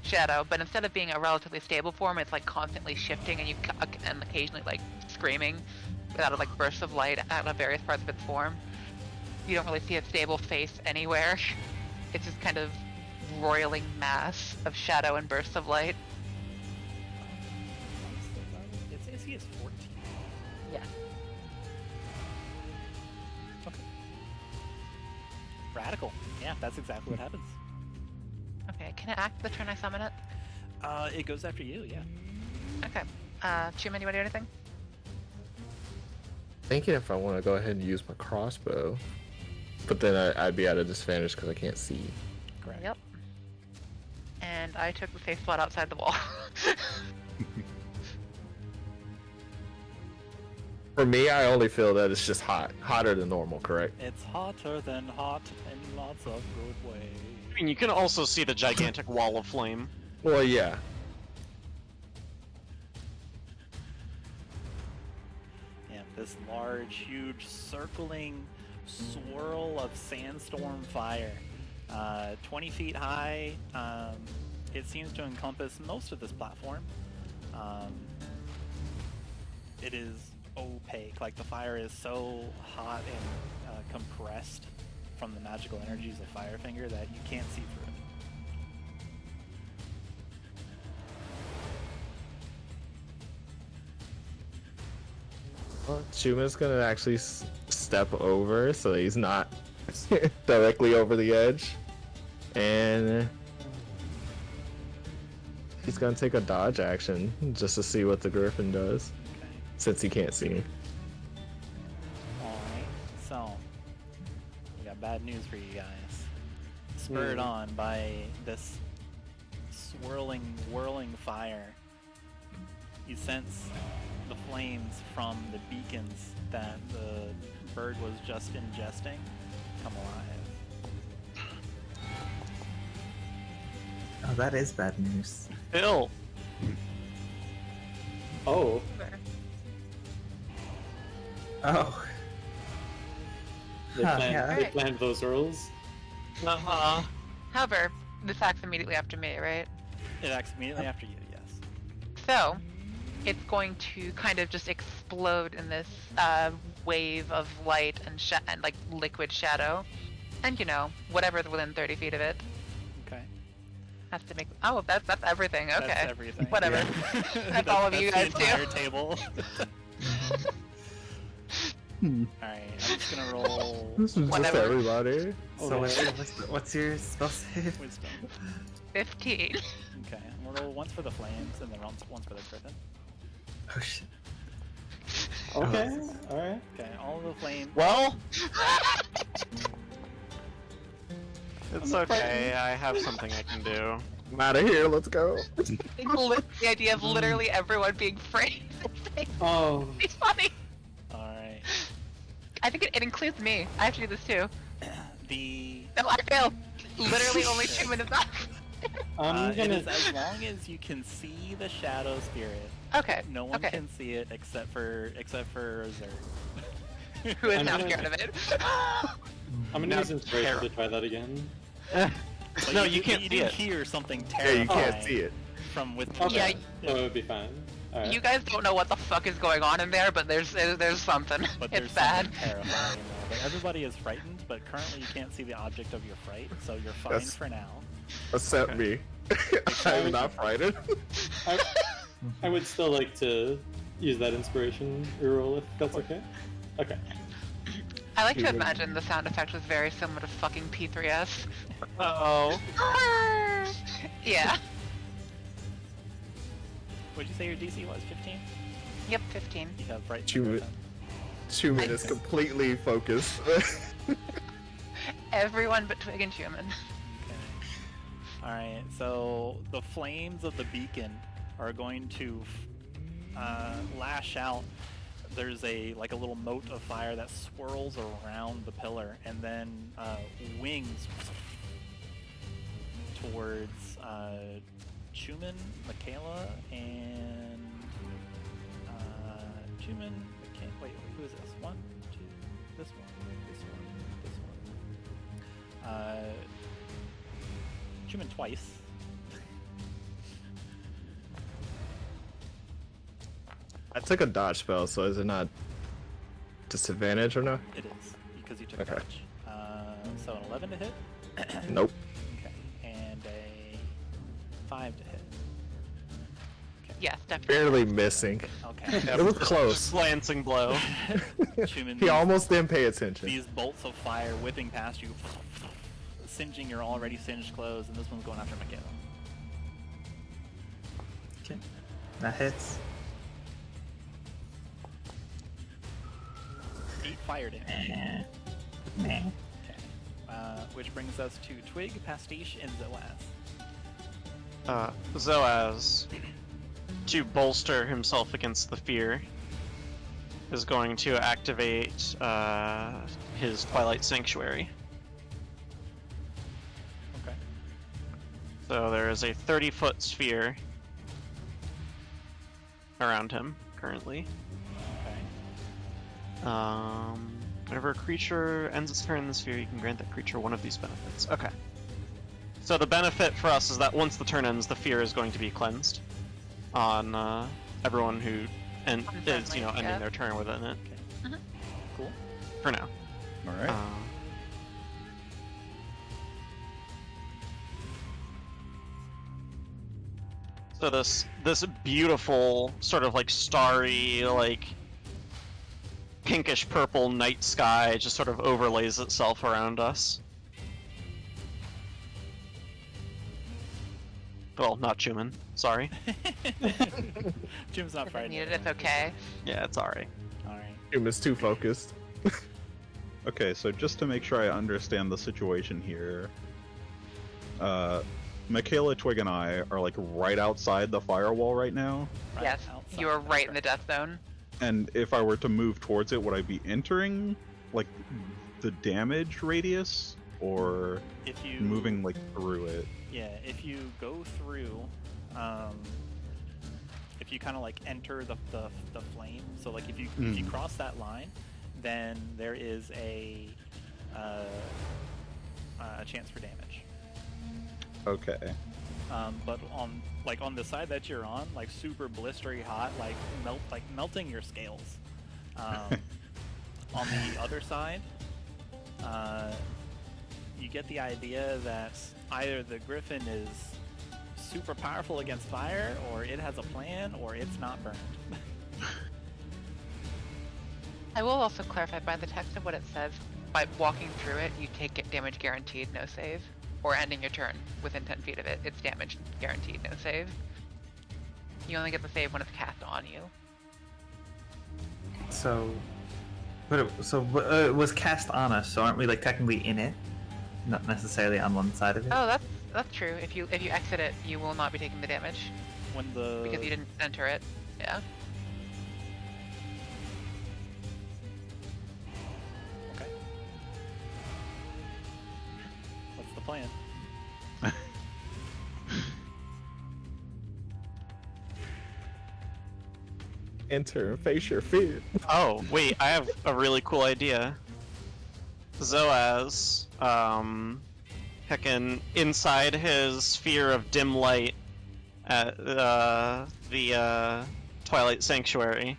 shadow, but instead of being a relatively stable form, it's like constantly shifting and occasionally like screaming without like bursts of light out of various parts of its form. You don't really see a stable face anywhere. It's just kind of roiling mass of shadow and bursts of light. Its AC is 14. Yeah. Okay. Radical. Yeah, that's exactly what happens. Okay, can it act the turn I summon it? It goes after you, yeah. Okay. Chuman, you want to do anything? Thinking if I want to go ahead and use my crossbow, but then I'd be at a disadvantage because I can't see. Correct. Yep. And I took the safe spot outside the wall. For me, I only feel that it's just hotter than normal, correct? It's hotter than hot in lots of good ways. I mean, you can also see the gigantic wall of flame. Well, yeah. Yeah, this large, huge, circling swirl of sandstorm fire. 20 feet high. It seems to encompass most of this platform. It is opaque, like the fire is so hot and compressed from the magical energies of Firefinger that you can't see through it. Well, Chuma's gonna actually step over so that he's not directly over the edge, and he's gonna take a dodge action just to see what the Griffin does, Okay. since he can't see. Alright, so we got bad news for you guys. Spurred on by this swirling, whirling fire, you sense the flames from the beacons that the bird was just ingesting come alive. Oh, that is bad news. Bill! Oh, Oh. they Huh, planned, yeah. they planned those rules. Uh-huh. However, this acts immediately after me, right? It acts immediately after you, yes. So, it's going to kind of just explode in this wave of light and like liquid shadow, and you know whatever's within 30 feet of it Okay. has to make. Oh, that's everything. Okay, That's everything. Whatever. Yeah. That's all of you that's guys the do. entire table. Alright, I'm just gonna roll This is just Whatever. everybody. So what's your spell save? wisdom. 15. Okay, I'm gonna roll once for the flames and then once for the griffin. Oh shit. Okay, alright. Okay, all of the flames. Well, it's okay. I have something I can do. I'm out of here. Let's go. The idea of literally everyone being framed. Oh, It's funny. Alright. I think it includes me. I have to do this too. The No, I failed. Literally only 2 minutes left. I'm it gonna. is as long as you can see the shadow spirit. Okay. No one okay. can see it except for Zerd. Who is I'm now gonna- scared of it? I'm gonna Now use inspiration Terra. to try that again. But No, you can't you see do it. hear something Yeah, terrifying you can't see it. from within. Okay, Yeah, so it would be fine. Alright. You guys don't know what the fuck is going on in there, but there's something. But It's there's bad. something terrifying in there. But everybody is frightened, but currently you can't see the object of your fright, so you're fine That's- for now. Except me. I'm not frightened. I would still like to use that inspiration reroll if that's okay. Okay. I like to You- imagine the sound effect was very similar to fucking P3S. Uh-oh. Yeah. Would you say your DC was 15? Yep, 15. You have fright. Chuman is completely focused. Everyone but Twig and Chuman. Alright, so the flames of the beacon are going to lash out, there's a little mote of fire that swirls around the pillar and then wings towards Chuman, Makayla, and Chuman. Wait, who is this? One, two, this one, this one. Chuman twice. I took a dodge spell, so is it not disadvantage or no? It is, because you took Okay. dodge. So an 11 to hit? Nope. Okay, and a 5 to hit. Yes, definitely. Barely missing. Okay. It was close. Just glancing blow. Chuman, He almost didn't pay attention. these bolts of fire whipping past you, singeing your already singed clothes, and this one's going after Makayla. Okay. That hits. 8 fire damage. Okay. Which brings us to Twig, Pastiche, and Zoaz. Zoaz, to bolster himself against the fear, is going to activate his Twilight Sanctuary. Okay. So there is a 30-foot sphere around him currently. Okay. Whenever a creature ends its turn in the sphere, you can grant that creature one of these benefits. Okay. So the benefit for us is that once the turn ends, the fear is going to be cleansed on everyone who is, ending yeah. their turn within it. Cool. For now. All right. So this beautiful sort of like starry, like pinkish purple night sky just sort of overlays itself around us. Well, not Chuman. Sorry. Jim's not If I frightened. need it, it's okay. Yeah, it's alright. Alright. Human's too focused. Okay, so just to make sure I understand the situation here, Makayla, Twig, and I are like right outside the firewall right now. Right Yes, outside, you are that's right in the death zone. And if I were to move towards it, would I be entering like the damage radius, or If you moving like through it? Yeah, if you go through, if you kind of like enter the flame, so like if you cross that line, then there is a chance for damage. Okay. But on the side that you're on, like super blistery hot, like melting your scales. On the other side, you get the idea that either the Griffin is super powerful against fire, or it has a plan, or it's not burned. I will also clarify by the text of what it says. By walking through it, you take damage guaranteed, no save. Or ending your turn within 10 feet of it, it's damage guaranteed, no save. You only get the save when it's cast on you. So, it was cast on us. So aren't we like technically in it? Not necessarily on one side of it. Oh, that's true. If you exit it, you will not be taking the damage When the because you didn't enter it. Yeah. Okay. What's the plan? Enter and face your fear. Oh, wait, I have a really cool idea. Zoaz, heckin' inside his sphere of dim light at the Twilight Sanctuary,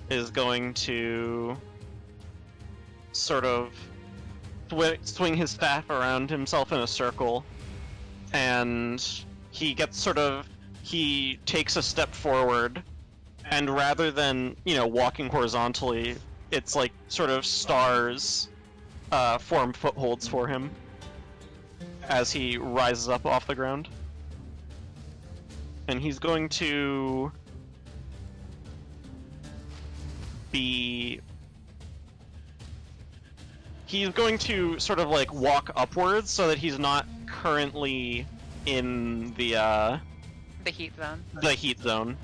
is going to sort of swing his staff around himself in a circle, and he takes a step forward, and rather than, walking horizontally, it's like sort of stars form footholds for him as he rises up off the ground. And he's going to sort of like walk upwards so that he's not currently in the The heat zone. heat zone.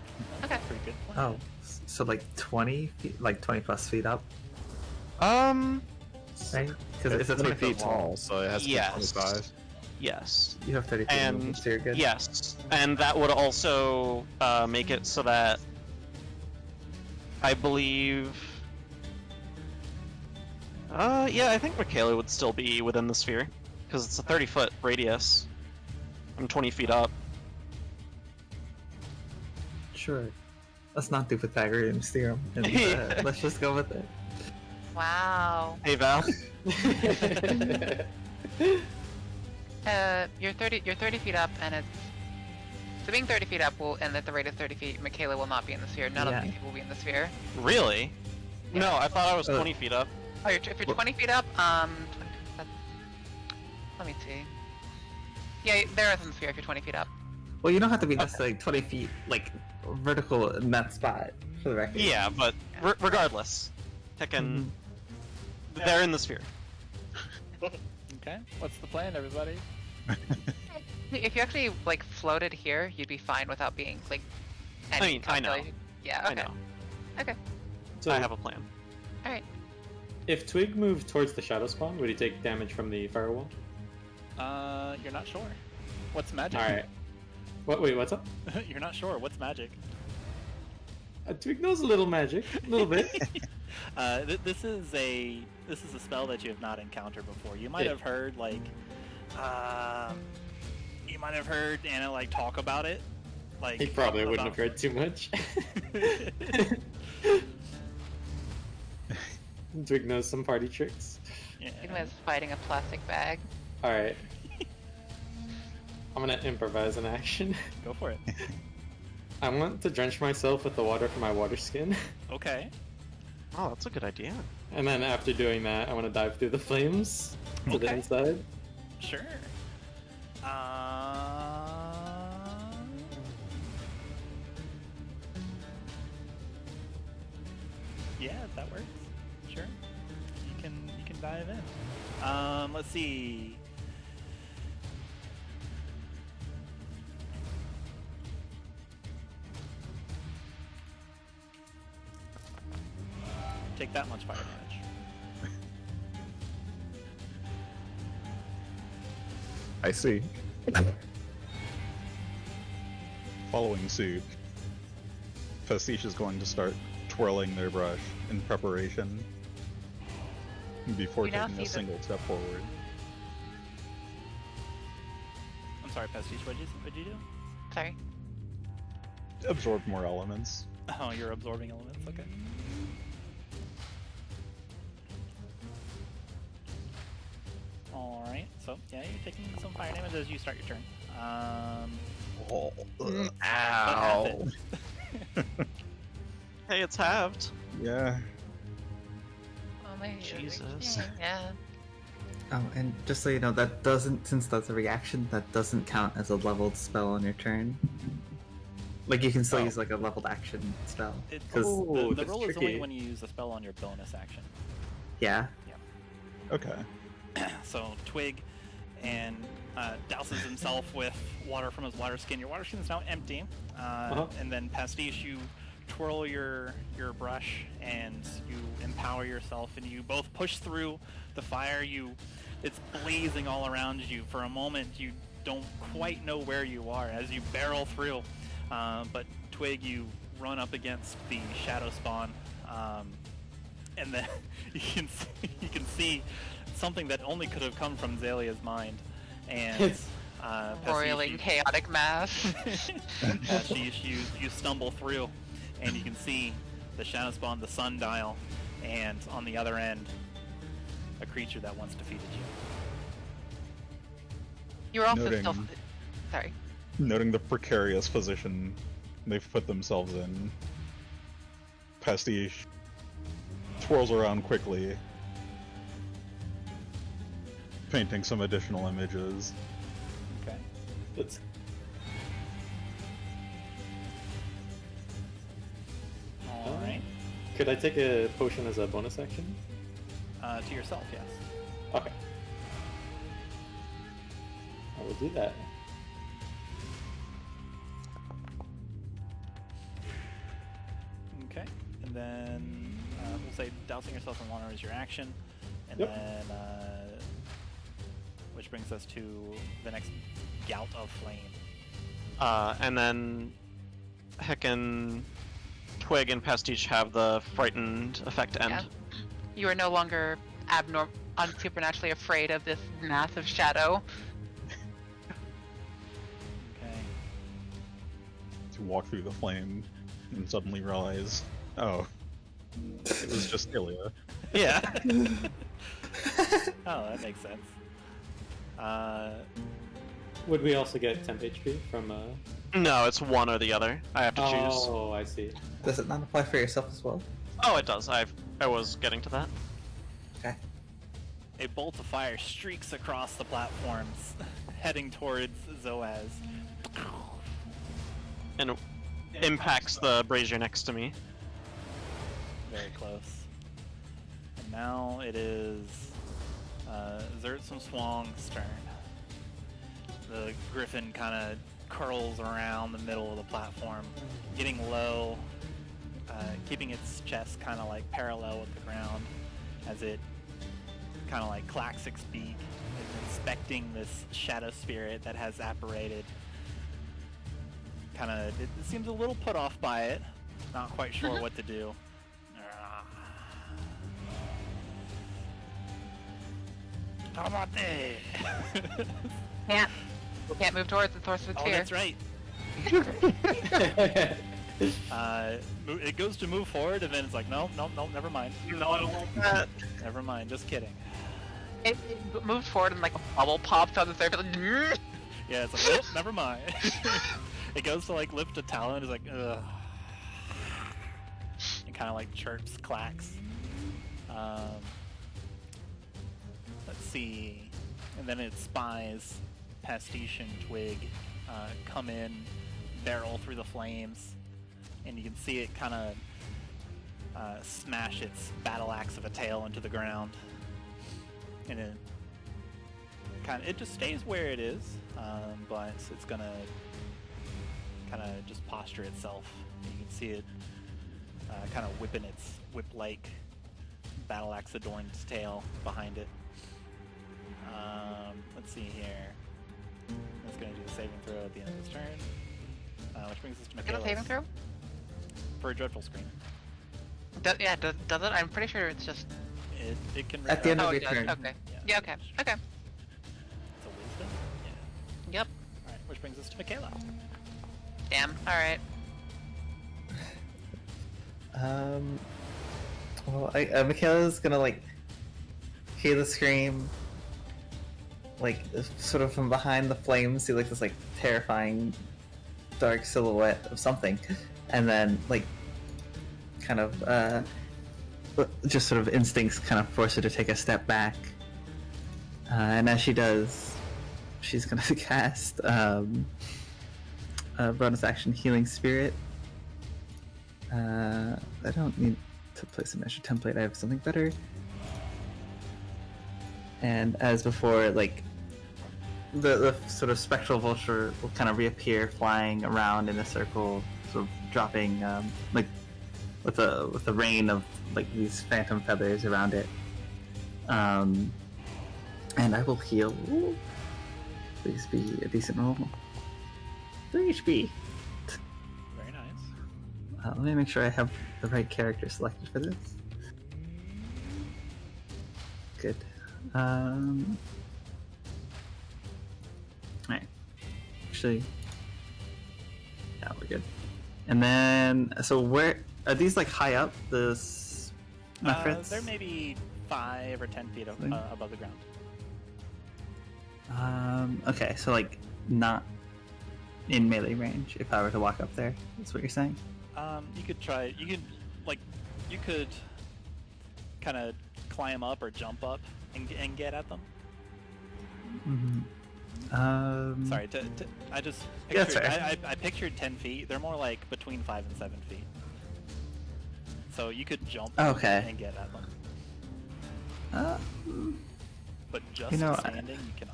Okay. Pretty good. Oh, so like 20 feet, like 20 plus feet up, Um, right? Because it's a 20 20 feet foot wall. tall, so it has to Yes. be 25. yes. You have 30 feet of And movement, so you're good. yes, and that would also make it so that I believe. Yeah, I think Makayla would still be within the sphere because it's a 30-foot radius. I'm 20 feet up. Sure. Let's not do Pythagorean's theorem. And, let's just go with it. Wow. Hey Val. You're 30 feet up, and it's so being 30 feet up will, and at the rate of 30 feet, Makayla will not be in the sphere. None Yeah. of these people will be in the sphere. Really? No, I thought I was 20 feet up. Oh, if you're 20 feet up, that's, let me see. Yeah, there is in the sphere if you're 20 feet up. Well, you don't have to be necessarily 20 feet, like, vertical in that spot, for the record. Yeah, but regardless, Tekken, they're in the sphere. Okay. What's the plan, everybody? If you actually like floated here, you'd be fine without being like. I mean, I know. Yeah. I Okay. know. Okay. So I have a plan. All right. if Twig moved towards the shadow spawn, would he take damage from the firewall? You're not sure. What's magic? All right. Wait, what's up? You're not sure. What's magic? Twig knows a little magic, a little bit. This is a spell that you have not encountered before. You might Yeah. have heard you might have heard Anna like talk about it. Like He probably wouldn't have heard too much. Twig knows some party tricks. Yeah. He was fighting a plastic bag. All right. I'm gonna improvise an action. Go for it. I want to drench myself with the water from my water skin, Okay. Oh, that's a good idea. and then after doing that, I want to dive through the flames to the Okay. inside. Sure. Yeah, if that works. Sure. You can dive in. Let's see. Take that much fire damage. I see. Following suit, Pastiche is going to start twirling their brush in preparation before You now taking see a the- single step forward. I'm sorry, Pastiche. What'd you do? Sorry. Absorb more elements. Oh, you're absorbing elements. Okay. All right. So yeah, you're taking some fire damage as you start your turn. Oh, but ow. have it. Hey, it's halved. Yeah. Oh my Jesus. Yeah. Oh, and just so you know, that doesn't, since that's a reaction, that doesn't count as a leveled spell on your turn. Like, you can still Oh. use, like, a leveled action spell. It's, Because, Oh, the that's roll is tricky. only when you use a spell on your bonus action. yeah. Okay. So Twig and douses himself with water from his water skin. Your water skin is now empty. And then Pastiche, you twirl your brush and you empower yourself, and you both push through the fire. It's blazing all around you. For a moment, you don't quite know where you are as you barrel through. But Twig, you run up against the shadow spawn, and then you can see something that only could have come from Xalia's mind, and Roiling chaotic mass. Pastiche, you stumble through, and you can see the shadow spawn, the sundial, and on the other end, a creature that once defeated you. You're also Noting. still. Sorry. Noting the precarious position they've put themselves in, Pastiche twirls around quickly, painting some additional images. Okay. That's All right. Could I take a potion as a bonus action? To yourself, yes. Okay. I will do that. dousing yourself in water is your action, and Yep. then which brings us to the next gout of flame. And then heckin' Twig and Pastiche have the frightened effect end. Yeah. You are no longer supernaturally afraid of this massive shadow. Okay. To walk through the flame and suddenly realize, oh, it was just Ilya. Yeah. Oh, that makes sense. Would we also get temp HP from? No, it's one or the other. I have to choose. Oh, I see. Does it not apply for yourself as well? Oh, it does. I was getting to that. Okay. A bolt of fire streaks across the platforms, heading towards Zoaz. And it impacts the brazier next to me. Very close. And now it is Zertsum Swong's turn. The Griffon kind of curls around the middle of the platform, getting low, keeping its chest kind of like parallel with the ground as it kind of like clacks its beak, inspecting this shadow spirit that has apparated. Kind of, it seems a little put off by it, not quite sure what to do. How about that? Can't move towards the source of its Oh, fear. that's right. It goes to move forward, and then it's like, no, never mind. No, I don't like that. Never mind, just kidding. It moved forward and like a bubble popped on the surface. Like, Yeah, it's like, oh, never mind. It goes to like lift a talon, it's like, ugh. It kind of like chirps, clacks. Let's see. And then it spies Pastiche and Twig come in, barrel through the flames, and you can see it kind of smash its battle axe of a tail into the ground. And it just stays where it is, but it's gonna kind of just posture itself. And you can see it kind of whipping its whip-like battle axe adorned tail behind it. Let's see here. It's going to do the saving throw at the end of its turn, which brings us to Get a Makayla's saving throw? for a dreadful scream. Does it? I'm pretty sure it's just. It can. At the end Oh, of it your does. turn. Okay. Yeah. Okay. Okay. It's a wisdom. Yeah. Yep. All right, which brings us to Makayla. Damn. All right. Well, Makayla's gonna like hear the scream, like sort of from behind the flames, see like this like terrifying dark silhouette of something, and then like kind of just sort of instincts kind of force her to take a step back, and as she does, she's gonna cast a bonus action healing spirit. I don't need to place a measure template. I have something better. And as before, like the sort of spectral vulture will kind of reappear, flying around in a circle, sort of dropping like with a rain of like these phantom feathers around it. And I will heal. Please be a decent roll. 3 HP. Very nice. Let me make sure I have the right character selected for this. Good. Alright. Actually, yeah, we're good. And then, so where are these like high up? This Mephits? They're maybe 5 or 10 feet above the ground. Okay, so like not in melee range. If I were to walk up there, that's what you're saying. You could try. You could kind of climb up or jump up and get at them. Mm-hmm. Sorry, I just Yeah, pictured, that's fair. I pictured 10 feet. They're more like between 5 and 7 feet. So you could jump Okay. and get at them. But just You know, standing, you cannot.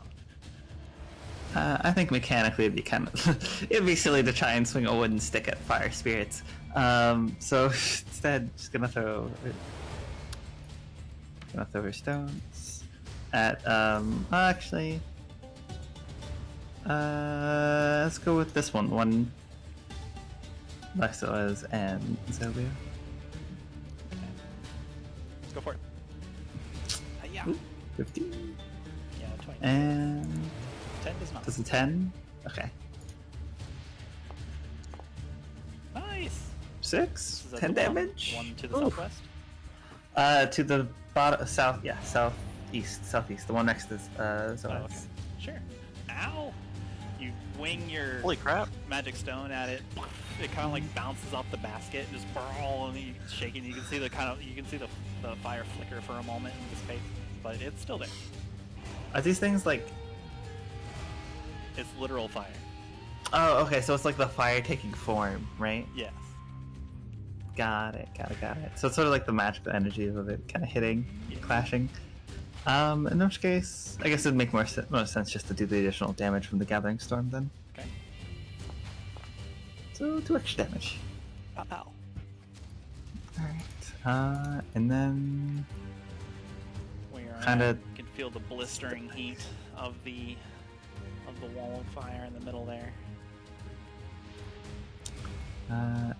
I think mechanically it'd be kind of it'd be silly to try and swing a wooden stick at fire spirits. So instead, just gonna throw Gonna throw her stones at actually let's go with this one by Zoaz and Xalia. Go for it. Yeah. 15 Yeah, 20. and 10 does not. does a 10? Okay. Nice. 6, Is that 10 the one- damage. One to the Oof. southwest. To the bottom, southeast, the one next to Zoaz. Oh, okay. Sure. Ow! You wing your Holy crap. magic stone at it. It kind of like bounces off the basket, and just burl, and you shaking. You can see the the fire flicker for a moment and dissipate, but it's still there. Are these things like? It's literal fire. Oh, okay. So it's like the fire taking form, right? Yes. Got it. So it's sort of like the magic, the energy of it kind of hitting, Yeah. clashing. In which case, I guess it'd make more sense just to do the additional damage from the Gathering Storm then. Okay. So 2 extra damage. Pow pow. Alright. And then Where Kinda- you can feel the blistering heat of the wall of fire in the middle there.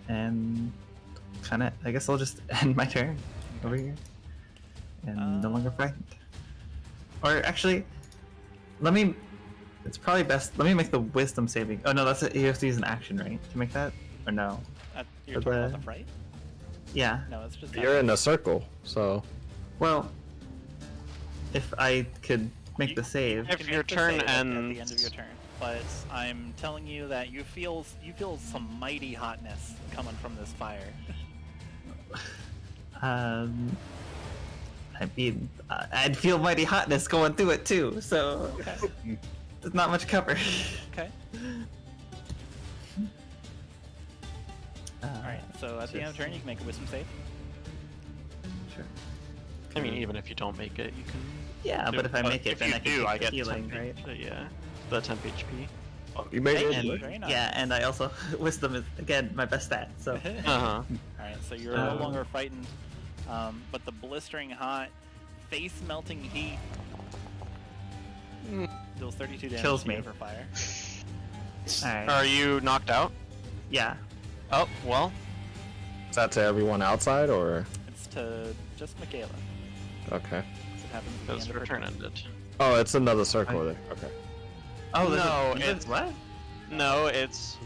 and kind of, I guess I'll just end my turn over here, and no longer frightened. Or actually, let me. It's probably best. Let me make the wisdom saving. Oh no, that's it. You have to use an action, right, to make that, or no? You're For talking about the- the fright? Yeah. No, it's just. You're in a circle, so Well, if I could make the save. If You your make the turn save at the end ends- of your turn, but I'm telling you that you feel some mighty hotness coming from this fire. I mean, I'd feel mighty hotness going through it too. So Okay. there's not much cover. Okay. All right. So at the end of the turn, you can make a wisdom save. Sure. I mean, even if you don't make it, you can. Yeah, do but if I make it, if then you I can do, take I the get healing, 10 right? Yeah, the temp HP. you made it. And, Very nice. Yeah, and I also wisdom is again my best stat. So Uh huh. All right. So you're no longer frightened, but the blistering hot, face melting heat deals 32 damage Kills to you me. for fire. all right. Are you knocked out? Yeah. Oh well. Is that to everyone outside, or It's to just Makayla. okay? It happens at the Because end of her her turn ended. Oh, it's another circle there. Okay. Oh there's No, it's what? No, it's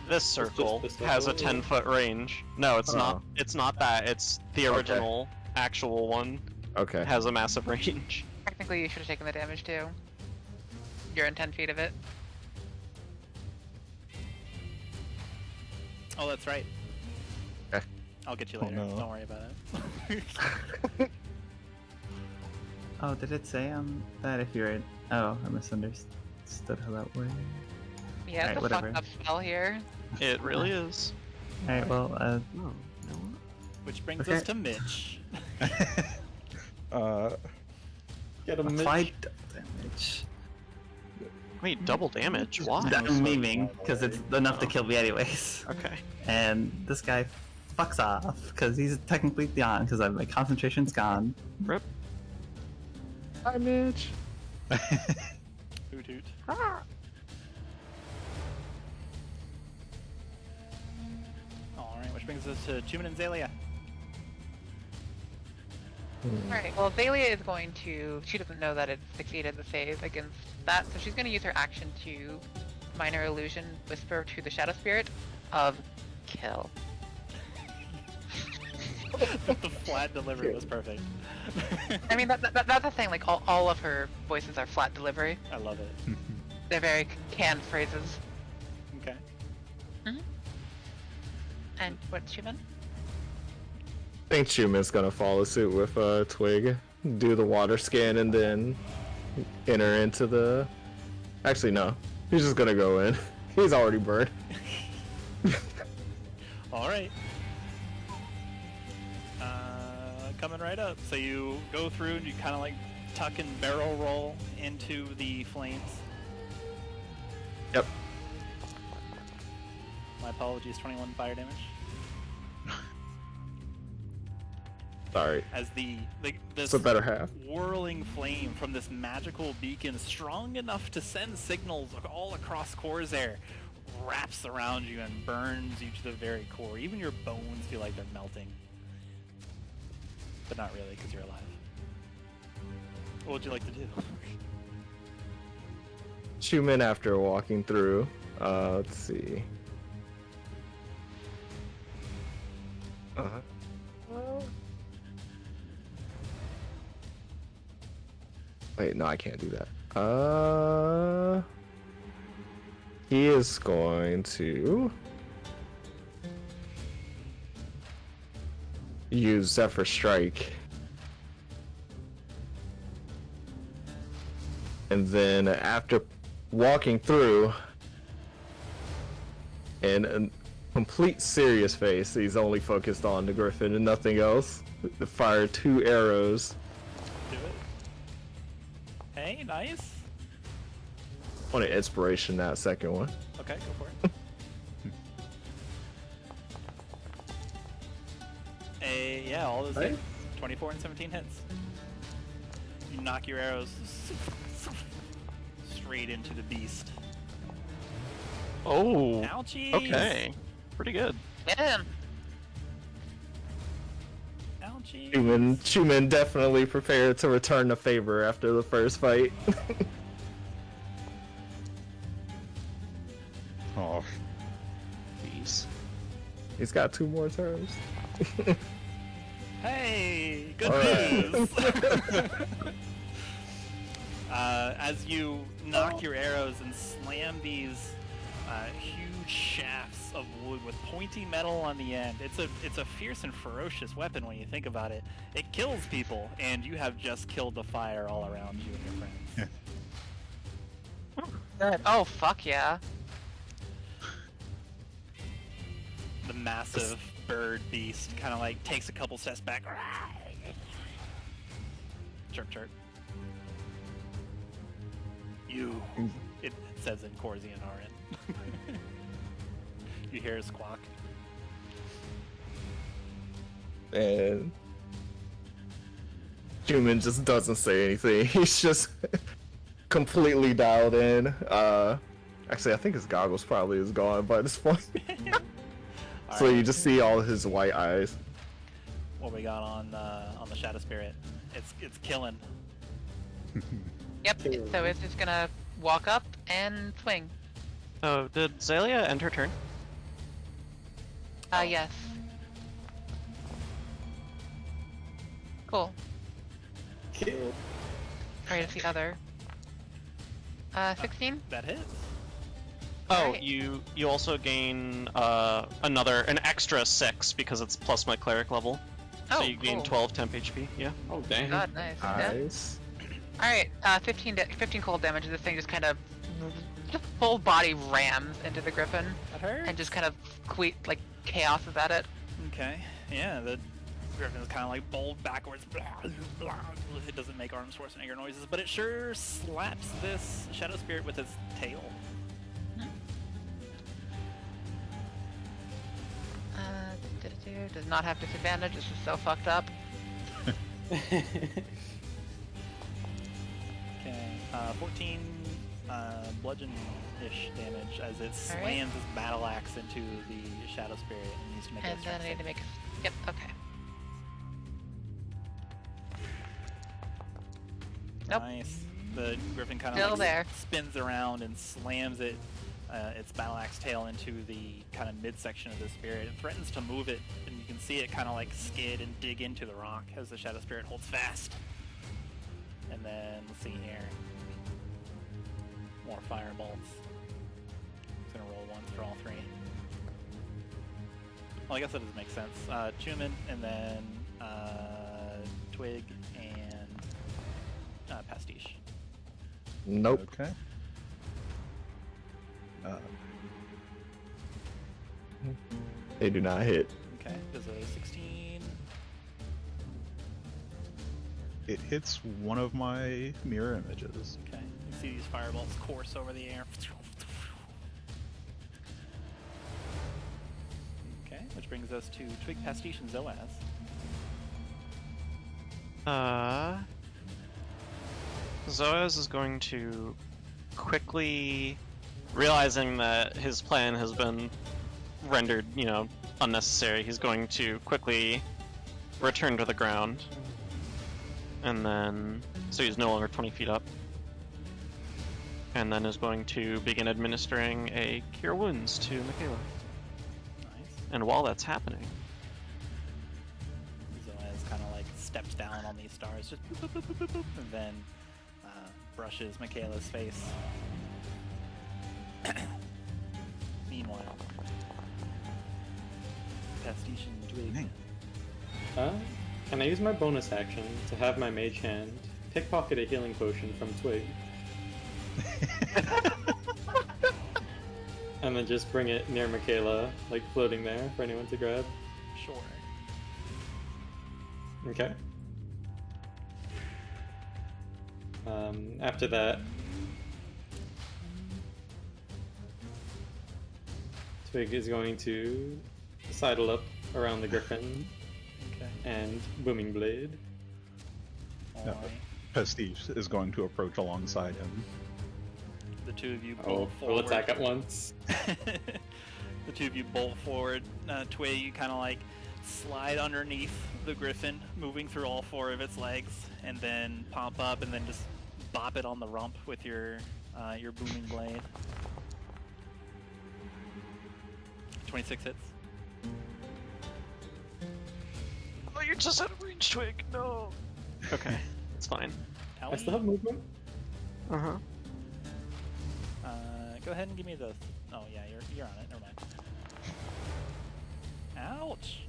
this circle this has a circle? 10-foot range. No, it's not. Oh. It's not that. It's the Okay. original, actual one. Okay. Has a massive range. Technically, you should have taken the damage too. You're in 10 feet of it. Oh, that's right. Okay. I'll get you Oh, later. no. Don't worry about it. Oh, did it say on that if you're in? Oh, I misunderstood how that worked. Yeah, Alright, it's a whatever. fucked up spell here. It really is. All right. Well, Oh, Which brings Okay. us to Mitch. Get a applied Mitch. damage. wait, double damage? Why? I'm memeing because it's enough to Oh. kill me anyways. Okay. And this guy fucks off because he's technically gone because my concentration's gone. Rip. Hi, Mitch. Hoot hoot. Alright, which brings us to Chuman and Xalia. Alright, well, Xalia is going to. She doesn't know that it succeeded the save against that, so she's going to use her action to minor illusion whisper to the shadow spirit of kill. The flat delivery was perfect. I mean, that's the thing, like, all of her voices are flat delivery. I love it. They're very canned phrases. Okay. And what's Chuman? I think Chuman's gonna follow suit with Twig, do the water scan, and then enter into the. Actually, no. He's just gonna go in. He's already burned. Alright. Coming right up. So you go through and you kind of like tuck and barrel roll into the flames. Yep. My apologies, 21 fire damage. Sorry. As this It's the better half. whirling flame from this magical beacon, strong enough to send signals all across Khorzaire, wraps around you and burns you to the very core. Even your bones feel like they're melting. But not really, because you're alive. What would you like to do? Chuman, after walking through, let's see. Wait, no, I can't do that. He is going to use Zephyr Strike. And then after walking through, in a complete serious face, he's only focused on the Griffin and nothing else. Fire 2 arrows. Do it. Hey, nice. On an inspiration, that second one. Okay, go for it. Yeah, all those hits. 24 and 17 hits. You knock your arrows straight into the beast. Oh. Ouchies! Okay. Pretty good. Get him. Ouchies! Chuman definitely prepared to return the favor after the first fight. Oh, Jeez. He's got 2 more turns. Hey, good Alright. news! As you knock your arrows and slam these huge shafts of wood with pointy metal on the end, it's a fierce and ferocious weapon when you think about it. It kills people, and you have just killed the fire all around you and your friends. Good. Oh, fuck yeah. The massive bird beast kind of like takes a couple steps back. Chirp chirp. You, it says in Khorzaire Arin. You hear a squawk. And Chuman just doesn't say anything. He's just completely dialed in. Actually, I think his goggles probably is gone by this point. So you just see all his white eyes. What we got on the Shadow Spirit? It's killing. Yep, so it's just gonna walk up and swing. So, did Xalia end her turn? Yes. Cool. Kill. Alright, it's the other. 16? That hits. Oh, Alright. you also gain an extra 6 because it's plus my cleric level. Oh, So you gain cool. 12 temp HP, yeah. Oh, dang. God, nice. Yeah. Nice. Alright, 15 cold damage. This thing just kind of just full body rams into the Griffin That hurt. and just kind of chaos is at it. Okay. Yeah, the Griffin is kind of like bowled backwards. Blah, blah. It doesn't make arm Schwarzenegger noises, but it sure slaps this Shadow Spirit with its tail. Does not have disadvantage. This is so fucked up. Okay. 14 bludgeon-ish damage as it slams its battle axe into the Shadow Spirit and needs to make And a then I strength need to save. make. Yep. Okay. Nope. Nice. The Griffin kind Still of there. spins around and slams its battle axe tail into the kind of midsection of the spirit. It threatens to move it, and you can see it kind of like skid and dig into the rock as the Shadow Spirit holds fast. And then let's see here. More firebolts. It's gonna roll ones for all 3. Well, I guess that doesn't make sense. Chuman, and then Twig, and Pastiche. Nope. okay. They do not hit. Okay, does a 16. It hits one of my mirror images. Okay, you see these firebolts course over the air. Okay, which brings us to Twig, Pastiche, and Zoaz. Zoaz is going to quickly, realizing that his plan has been rendered, unnecessary, he's going to quickly return to the ground. And then, so he's no longer 20 feet up. And then is going to begin administering a Cure Wounds to Makayla. Nice. And while that's happening, Zoaz kind of like steps down on these stars, just boop, boop, boop, boop, boop, boop, and then brushes Makayla's face. Meanwhile, Pastiche and Twig. Can I use my bonus action to have my mage hand pickpocket a healing potion from Twig? And then just bring it near Makayla, like floating there for anyone to grab? Sure. Okay. After that, Twig is going to sidle up around the Griffon Okay. and Booming Blade. Alright. Pastiche is going to approach alongside him. The two of you Oh, bolt we'll forward. attack at once. The two of you bolt forward. Twig, you kind of like slide underneath the Griffin, moving through all four of its legs, and then pop up and then just bop it on the rump with your booming blade. 26 hits. oh, you're just out of range, Twig. No. Okay, it's fine. I still have movement? Uh-huh. Go ahead and give me the. Oh yeah, you're on it. Never mind. Ouch.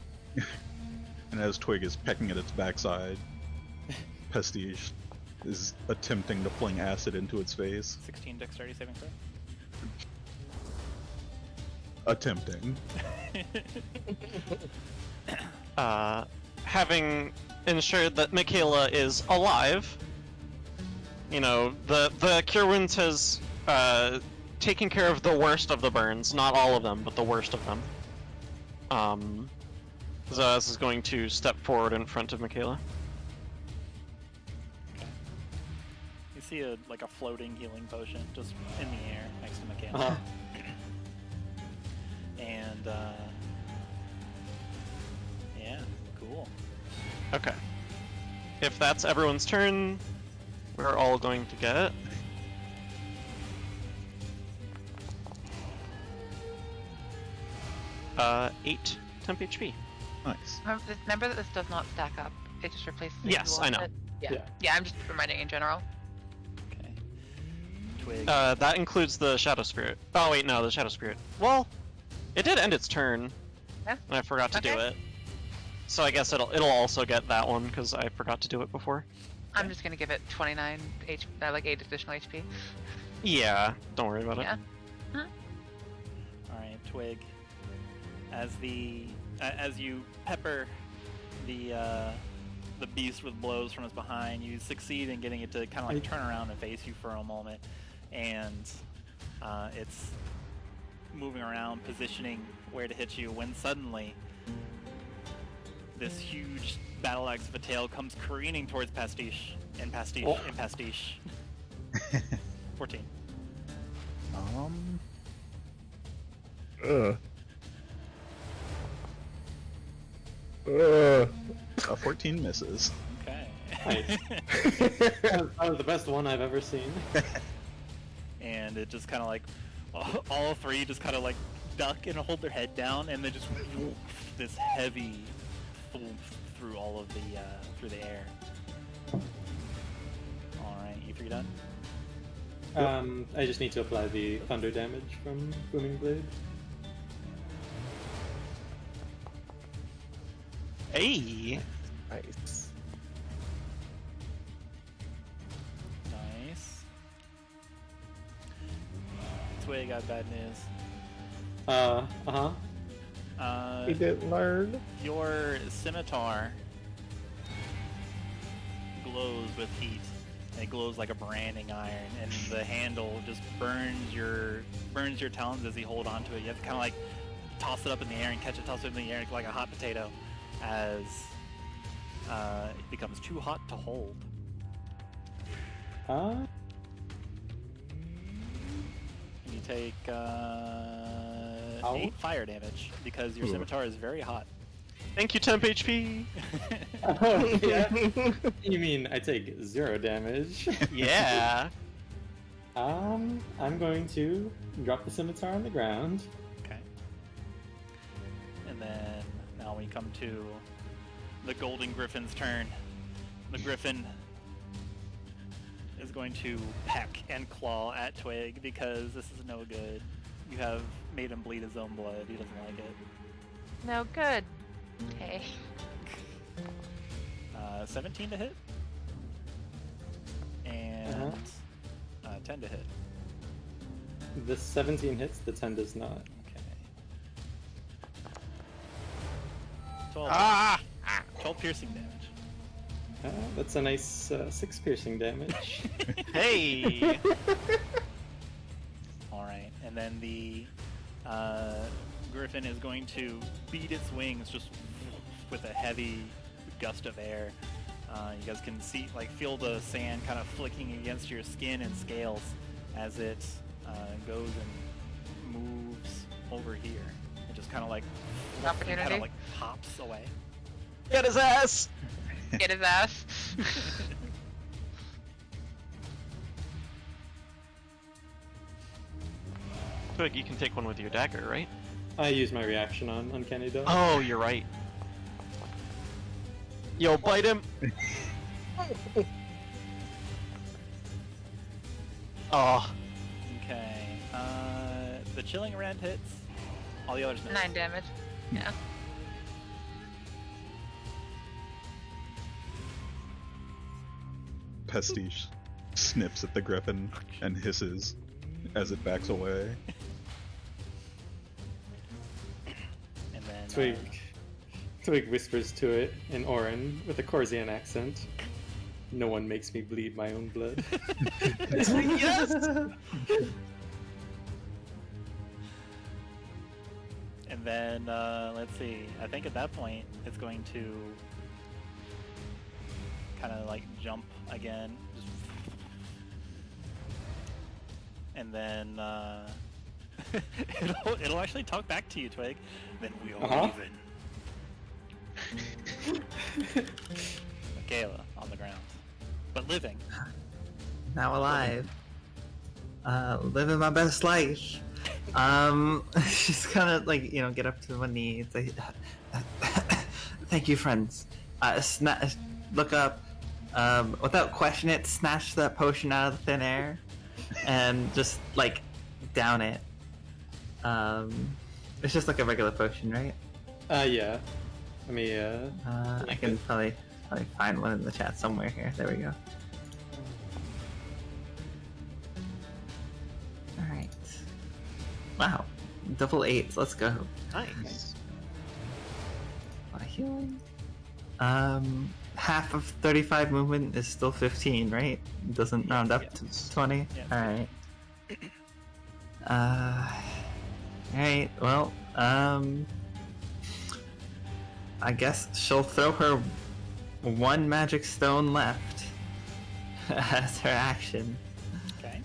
And as Twig is pecking at its backside, Pastiche is attempting to fling acid into its face. 16 dexterity saving throw. Attempting. Having ensured that Makayla is alive, the Cure Wounds has taken care of the worst of the burns, not all of them, but the worst of them. Zoaz is going to step forward in front of Makayla. You see a floating healing potion just in the air next to Makayla. Uh-huh. And yeah, cool. Okay. If that's everyone's turn, we're all going to get 8 temp HP. Nice. Remember that this does not stack up. It just replaces it. Yes, I know. Yeah. Yeah, I'm just reminding in general. Okay. Twig. That includes the Shadow Spirit. Oh wait, no, the Shadow Spirit. Well, it did end its turn, Yeah. and I forgot to do Okay. it. So I guess it'll also get that one because I forgot to do it before. I'm just gonna give it 29 HP, like 8 additional HP. Yeah, don't worry about Yeah. All right, Twig. As you pepper the beast with blows from its behind, you succeed in getting it to kind of like turn around and face you for a moment, and it's moving around, positioning where to hit you, when suddenly this huge battle axe of a tail comes careening towards Pastiche, and Pastiche. 14. A 14 misses. Okay. Nice. That was the best one I've ever seen. And it just kind of like all three just kind of like duck and hold their head down, and then just this heavy through all of the through the air. All right, you three done? I just need to apply the thunder damage from Booming Blade. Hey! Nice. Nice. Twig, got bad news. He didn't learn. Your scimitar glows with heat. It glows like a branding iron, and the handle just burns your talons as you hold onto it. You have to kind of like toss it up in the air and catch it, toss it in the air like a hot potato, as it becomes too hot to hold. Uh, And you take Ow. 8 fire damage because your Ooh. scimitar is very hot. Thank you, temp HP. oh, yeah. You mean I take 0 damage? Yeah. I'm going to drop the scimitar on the ground. Okay. And then now we come to the Golden Griffin's turn. The Griffin is going to peck and claw at Twig because this is no good. You have made him bleed his own blood. He doesn't like it. No good. Okay. 17 to hit. And 10 to hit. The 17 hits, the 10 does not. Okay. 12, Ah! 12 piercing damage. That's a nice 6 piercing damage. Hey! Alright, and then the Griffin is going to beat its wings just with a heavy gust of air. You guys can see, feel the sand kind of flicking against your skin and scales as it goes and moves over here. It just kind of Opportunity. hops away. Get his ass! Get his ass. Twig, you can take one with your dagger, right? I use my reaction on Uncanny Dodge. Oh, you're right. Yo, bite him! Oh, Okay, the Chilling Rend hits. All the others miss. 9 damage. Yeah. Pastiche snips at the griffin and hisses as it backs away. And then Twig whispers to it in Orin with a Khorzaire accent. No one makes me bleed my own blood. yes! And then, let's see, I think at that point, it's going to kind of jump again. And then, it'll actually talk back to you, Twig. Then we are even. Makayla on the ground. But living. Now alive. Living my best life. She's gonna get up to one knee. It's like, thank you, friends. Look up. Without question it, snatch that potion out of the thin air, and just down it. It's just like a regular potion, right? Yeah. Let me, I can probably find one in the chat somewhere here. There we go. Alright. Wow. Double 8s, let's go. Nice. A lot of healing. Half of 35 movement is still 15, right? It doesn't round up to 20? Yeah. Alright. Alright, well, I guess she'll throw her one magic stone left as her action. Okay.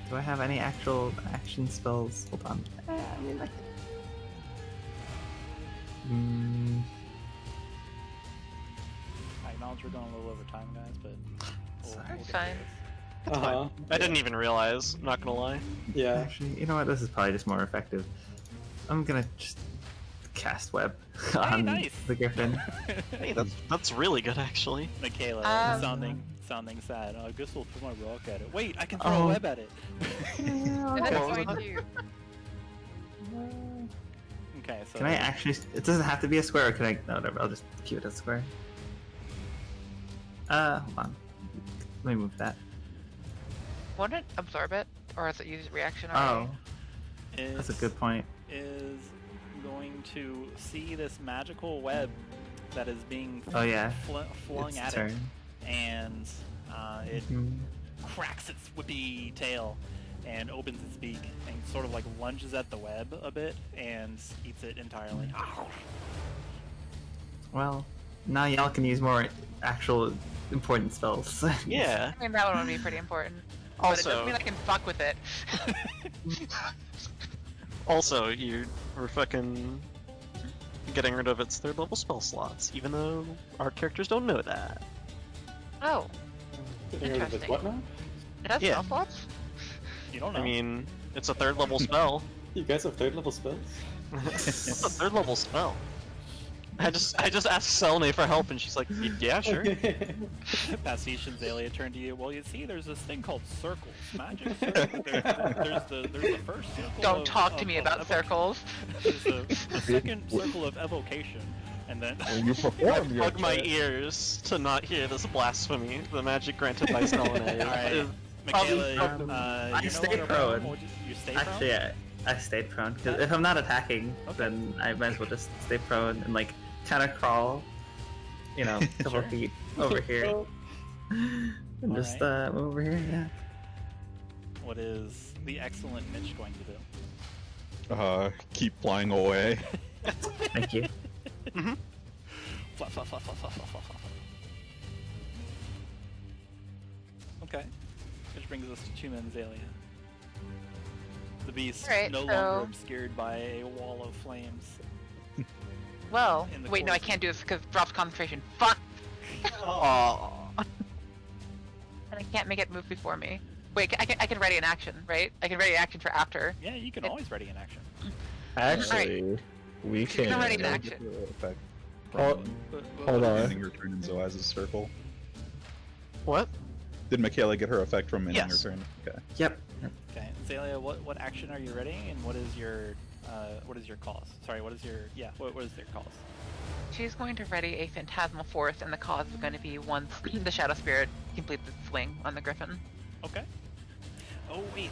Do I have any actual action spells? Hold on. I acknowledge we're going a little over time, guys, but Sorry. get Fine. to this. That's fine. I didn't even realize, I'm not gonna lie. Yeah. Actually, you know what? This is probably just more effective. I'm gonna just cast web on nice. the griffin. Hey, that's really good, actually. Makayla, sounding sad. I guess I'll throw my rock at it. Wait, I can throw a web at it. And then it's going to. Okay, so Can I actually? It doesn't have to be a square. Or can I? No, whatever. I'll just keep it as a square. Hold on. Let me move that. Won't it absorb it? Or is it use reaction Oh, already? that's a good point. Is going to see this magical web that is being Oh yeah. flung Its at turn. it, and it Mhm. cracks its whippy tail and opens its beak and sort of lunges at the web a bit and eats it entirely. Well, now y'all can use more actual important spells. Yeah. I mean, that one would be pretty important. But it Also, doesn't mean I can fuck with it. also, we're fucking getting rid of its 3rd level spell slots, even though our characters don't know that. Oh, Getting rid of its what now? it has Yeah. spell slots? You don't know. I mean, it's a 3rd level spell. You guys have 3rd level spells? It's a 3rd level spell. I just asked Selene for help, and she's like, "Yeah, sure." Pastiche and Xalia turn to you. Well, you see, there's this thing called circles. Magic circle. There's the first circle. Don't talk to me about circles. There's the second circle of evocation, and then When you perform your Plug my check- ears to not hear this blasphemy. The magic granted by Selene. Alright. Makayla, I you're no stay longer prone. You stay prone? Actually, I stayed prone because if I'm not attacking, Okay. then I might as well just stay prone and like kind of crawl, a couple Sure. feet over here, and just move over here. Yeah. What is the excellent Mitch going to do? Keep flying away. Thank you. Fluff, fluff, fluff, fluff, fluff, fluff, fluff, fluff. Okay. Which brings us to Chuman and Xalia. The beast Alright, no so- longer obscured by a wall of flames. Well, In the wait, no, I course. can't do this because it drops concentration. Fuck! Aww. And I can't make it move before me. Wait, I can ready an action, right? I can ready an action for after. Yeah, you can always ready an action. Actually, we can. I'm ready in action. Effect Hold, But- hold on. ending your turn in Zoaz's circle. What? Did Makayla get her effect from ending Yes. her turn? Okay. Yep. Okay, Xalia, what action are you ready, and what is your cause? Sorry, what is their cause? She's going to ready a phantasmal force, and the cause is going to be once the shadow spirit completes its swing on the griffin. Okay. Oh wait,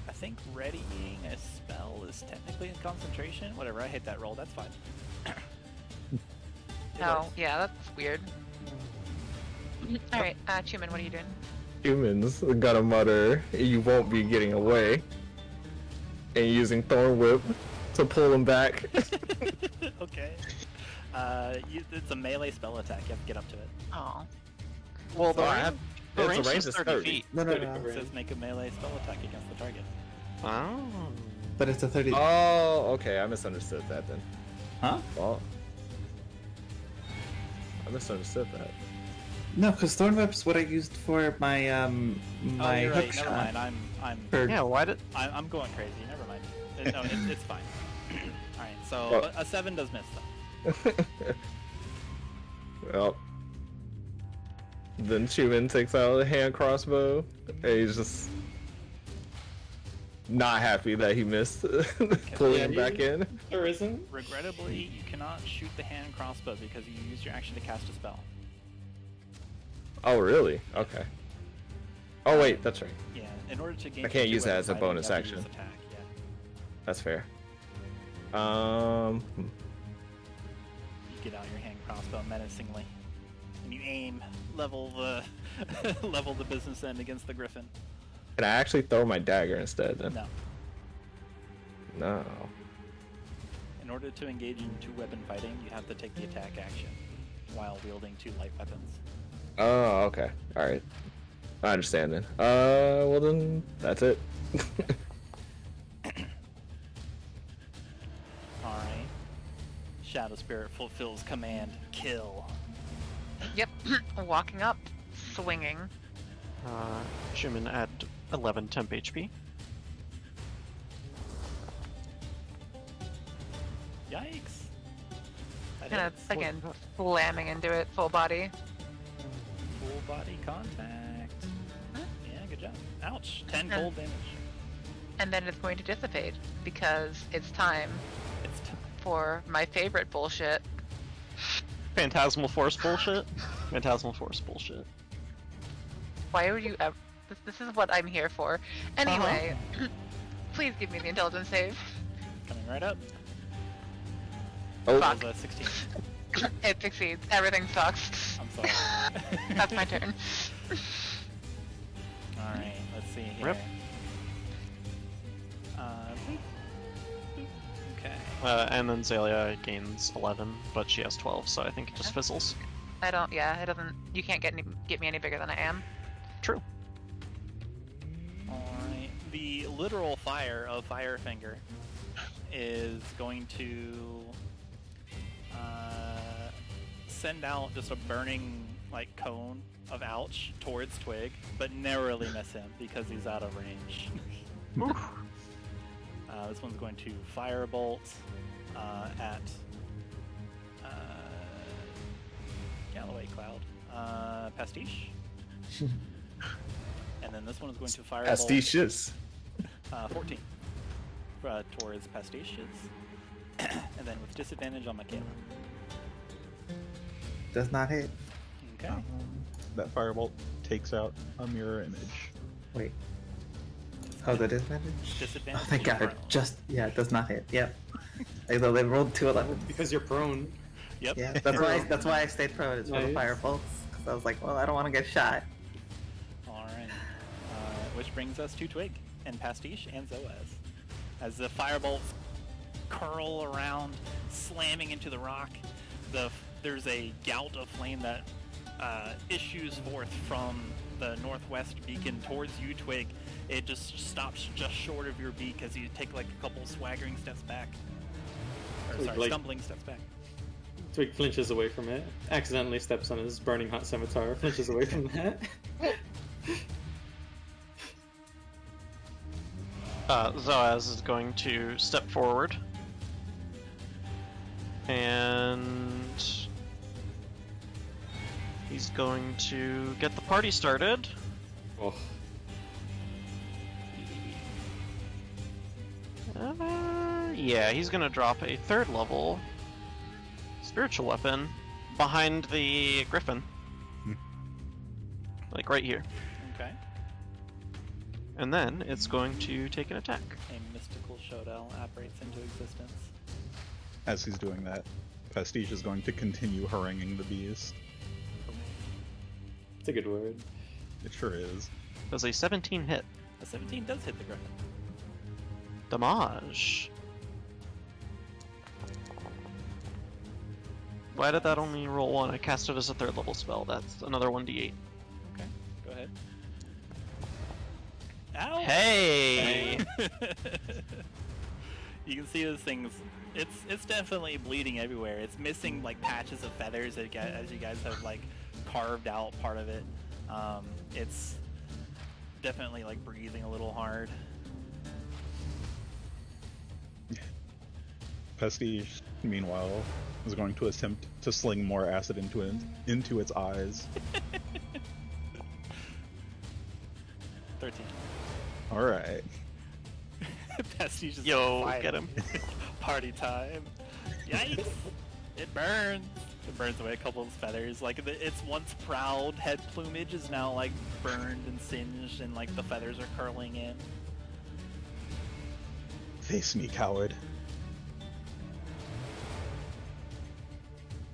I think readying a spell is technically in concentration. Whatever, I hate that roll. That's fine. It Oh, works. yeah, that's weird. Alright, Chuman, what are you doing? Humans gotta mutter, "You won't be getting away," and using Thorn Whip to pull him back. Okay. It's a melee spell attack. You have to get up to it. Oh. Well, the Sorry, range, it's the a range range is of 30 30. feet. No. It says make a melee spell attack against the target. Oh. But it's a 30. Oh, okay. I misunderstood that then. Huh? Well, I misunderstood that. No, because Thorn Whip's what I used for my my You're hook right. shot. Never mind. For- Yeah, why did... I'm going crazy. Never mind. No, it's fine. All right. So Well- a 7 does miss though. Well, then Chuman takes out a hand crossbow, and he's just not happy that he missed pulling him back in. There isn't. Regrettably, you cannot shoot the hand crossbow because you used your action to cast a spell. Oh, really? Okay. Oh, wait, that's right. Yeah. In order to gain. I can't two use that weapon as a fighting, bonus you have to action. use attack. Yeah. That's fair. You get out your hand crossbow menacingly, and you aim, level the business end against the griffin. Can I actually throw my dagger instead then? No. No. In order to engage in two-weapon fighting, you have to take the attack action while wielding two light weapons. Oh, okay. Alright. I understand then. Well then, that's it. Alright. Shadow Spirit fulfills command. Kill. Yep, walking up, swinging. Chuman at 11 temp HP. Yikes. That Kind of, hits. again, slamming into it, full body. Full body contact. Yeah, good job. Ouch. 10 Yeah. cold damage. And then it's going to dissipate, because it's time It's for my favorite bullshit. Phantasmal Force bullshit. Phantasmal Force bullshit. Why would you ever... This is what I'm here for. Anyway, please give me the intelligence save. coming right up. Oh, Fuck. That was a 16. It succeeds. Everything sucks. I'm sorry. That's my turn. Alright, let's see here. Rip. Boop. Boop. Okay. And then Xalia gains 11, but she has 12, so I think it just fizzles. I don't. Yeah, it doesn't. You can't get me any bigger than I am. True. Alright. The literal fire of Firefinger is going to send out just a burning like cone of ouch towards Twig, but narrowly miss him because he's out of range. This one's going to firebolt at Galloway Cloud. Pastiche. And then this one is going to firebolt Pastiches. 14 towards Pastiches. And then with disadvantage on Makayla. Does not hit. Okay. That firebolt takes out a mirror image. Wait. Oh, the disadvantage? Disadvantage. Oh, thank to your God. prone. Just, yeah, it does not hit. Yep. Although they rolled 2 11s. Because you're prone. Yep. Yeah, that's why I stayed prone. It's for the Nice. fire bolts. Because I was like, well, I don't want to get shot. Alright. Which brings us to Twig and Pastiche and Zoaz. As the firebolts curl around, slamming into the rock, there's a gout of flame that issues forth from the northwest beacon towards you, Twig. It just stops just short of your beak as you take like a couple swaggering steps back. Or Twig, sorry, like- stumbling steps back. Twig flinches away from it, accidentally steps on his burning hot scimitar, flinches away from that. Zoaz is going to step forward. And he's going to get the party started. Oh, Yeah, he's gonna drop a 3rd level spiritual weapon behind the Griffon. Like right here. Okay. And then it's going to take an attack. A mystical showdown apparates into existence. As he's doing that, Pastiche is going to continue haranguing the beast. it's a good word. It sure is. Does a 17 hit. A 17 does hit the Griffin. Damage. Why did that only roll 1? I cast it as a 3rd level spell. That's another 1d8. Okay, go ahead. Ow! Hey! You can see this thing's it's definitely bleeding everywhere. It's missing like patches of feathers as you guys have like carved out part of it. It's definitely like breathing a little hard. Pastiche, meanwhile, is going to attempt to sling more acid into its eyes. 13. Alright. Pastiche is Yo, fire. get him. Party time. Yikes! It burns. It burns away a couple of feathers. Like its once proud head plumage is now like burned and singed, and like the feathers are curling in. Face me, coward.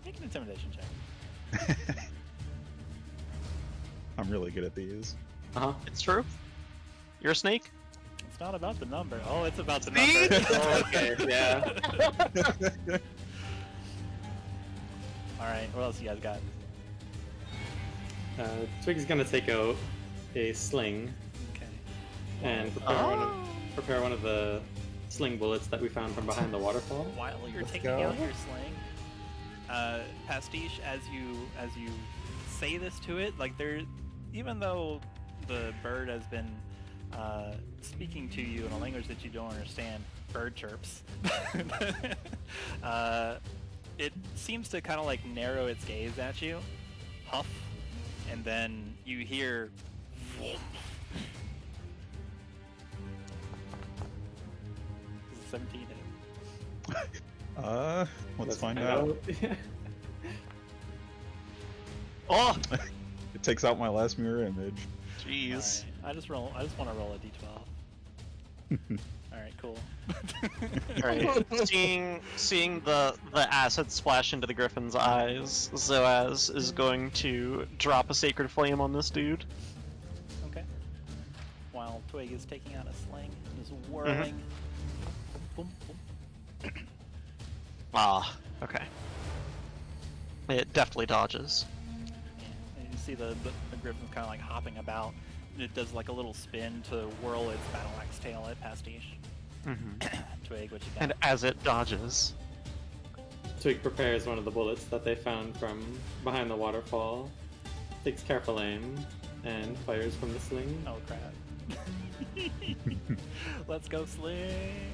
Make an intimidation check. I'm really good at these. Uh-huh. It's true. You're a snake? It's not about the number. Oh, it's about the See? number. Oh, okay, yeah. Alright, what else you guys got? Twig's gonna take out a sling Okay. and prepare one of the sling bullets that we found from behind the waterfall. While you're Let's taking go. out your sling, Pastiche, as you say this to it, like even though the bird has been speaking to you in a language that you don't understand, bird chirps. It seems to kind of like narrow its gaze at you, huff, and then you hear. This is 17 hit. Let's find out. Oh! It takes out my last mirror image. Jeez. Alright, I just want to roll a d12. Alright, cool. Alright. Seeing the acid splash into the Griffin's eyes, Zoaz is going to drop a sacred flame on this dude. Okay. While Twig is taking out a sling, just whirling. Boom, boom. Ah, okay. It deftly dodges. Yeah, and you see the Griffin kind of like hopping about. It does like a little spin to whirl its battle axe tail at Pastiche. Twig, what you got? And as it dodges, Twig prepares one of the bullets that they found from behind the waterfall, takes careful aim, and fires from the sling. Oh crap. Let's go sling.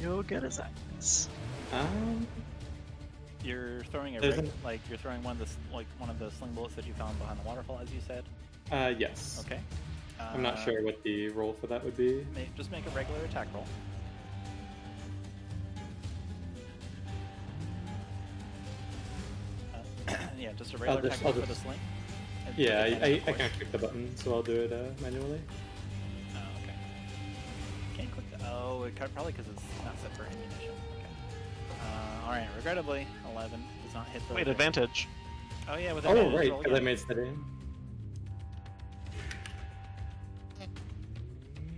you'll get his axe. You're throwing There's you're throwing one of the sling bullets that you found behind the waterfall, as you said. Yes. Okay. I'm not sure what the roll for that would be. Just make a regular attack roll. Yeah, just a regular attack roll for the sling. And Yeah, with advantage, I of course. can't click the button, so I'll do it manually. Oh, okay. Can't click the. Oh, probably because it's not set for ammunition. Okay. All right. Regrettably, 11 does not hit the. Wait, advantage. Oh yeah, with Oh, advantage. right, roll because I again. made steady aim.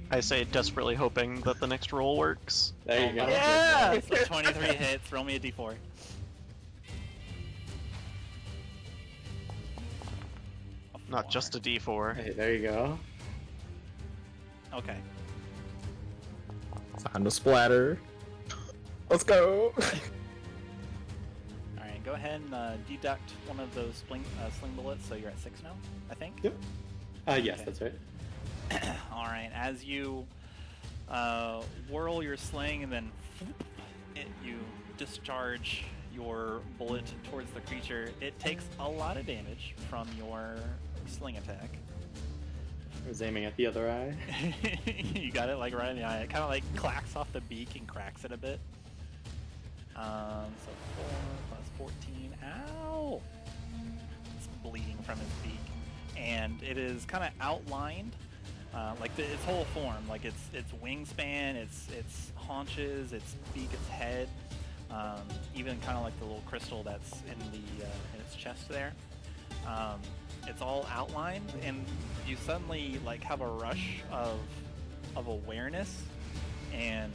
I say desperately hoping that the next roll works. There you go. Yeah! So 23 hits. Roll me a d4. Not just a d4. Hey, there you go. Okay. Time to splatter. Let's go. Alright, go ahead and deduct one of those sling bullets, so you're at 6 now, I think? Yep. Yes, Okay. that's right. Alright, as you whirl your sling and then you discharge your bullet towards the creature, it takes a lot of damage from your sling attack. I was aiming at the other eye. You got it like right in the eye. It kind of like clacks off the beak and cracks it a bit. So 4 plus 14. Ow! It's bleeding from his beak, and it is kind of outlined, like its whole form, like its wingspan, its haunches, its beak, its head, even kind of like the little crystal that's in its chest there. It's all outlined, and you suddenly like have a rush of awareness, and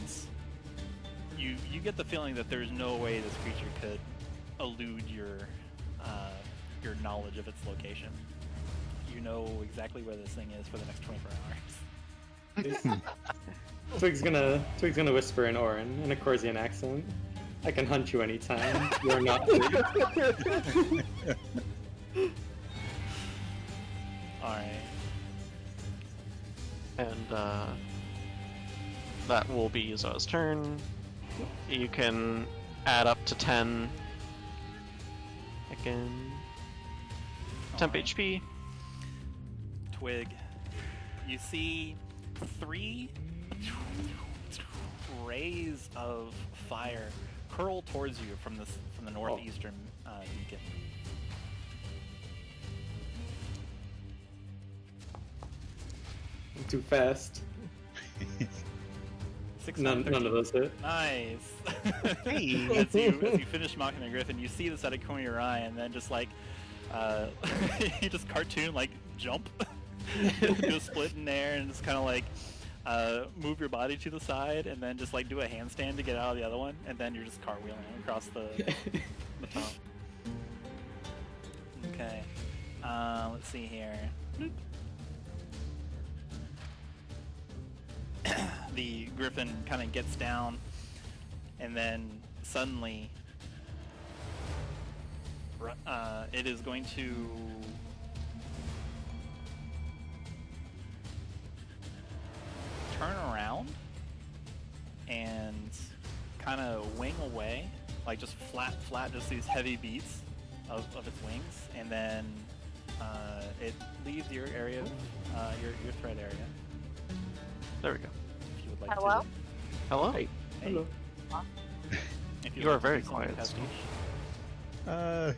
you get the feeling that there's no way this creature could elude your knowledge of its location. You know exactly where this thing is for the next 24 hours. Twig's gonna whisper in Orin in a Khorzaire accent. I can hunt you anytime. You're not free. Alright. And that will be Zoaz's turn. You can add up to 10 again. Temp Alright. HP. Twig, you see 3 rays of fire curl towards you from the northeastern beacon. I'm too fast. None of those hit. Nice. Hey. as you finish mocking the Griffin, you see this out of the corner of your eye, and then just like you just cartoon like jump, do a split in there, and just kind of like move your body to the side, and then just like do a handstand to get out of the other one, and then you're just cartwheeling across the top. Okay. Let's see here. The Griffin kind of gets down, and then suddenly it is going to turn around and kind of wing away, like just flat, just these heavy beats of its wings, and then it leaves your area, your threat area. There we go. If you would like Hello? to. Hello. Hey. Hello. If You would are like to very do something, quiet, Pastiche.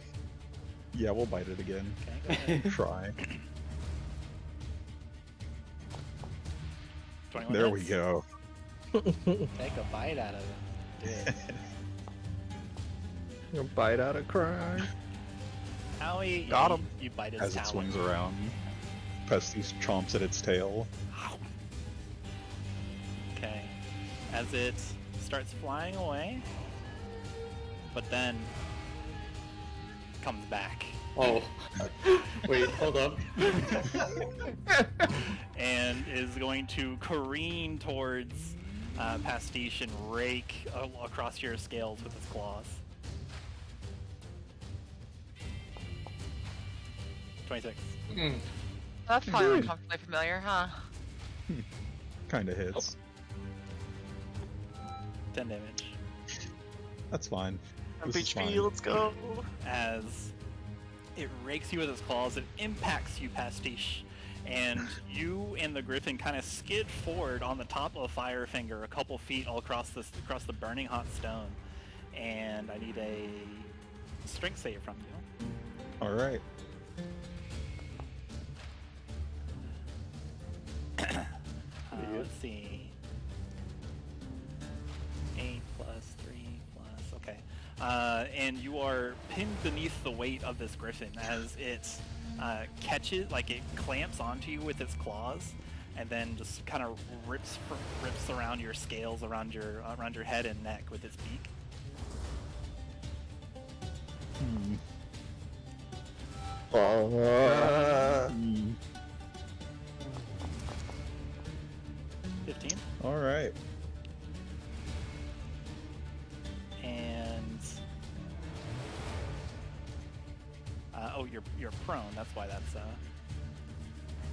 Yeah, we'll bite it again. Okay, go ahead. Try. 21 There we hits. go. Take a bite out of it. You bite out of crime. Howie, Got him. You bite his As it talon. swings around, Pastiche chomps at its tail. Okay. As it starts flying away, but then comes back. Oh. Wait, hold up. And is going to careen towards Pastiche and rake across your scales with its claws. 26. That's probably uncomfortably familiar, huh? Kinda hits. 10 damage. That's fine. This is fine. HP, let's go. As it rakes you with its claws, it impacts you, Pastiche, and you and the Griffin kind of skid forward on the top of Firefinger a couple feet all across the burning hot stone. And I need a strength save from you. All right. Let's see. 8 plus 3 plus. Okay. And you are pinned beneath the weight of this griffin as it catches, like it clamps onto you with its claws, and then just kind of rips around your scales, around your head and neck with its beak. 15. All right. And oh, you're prone. That's why that's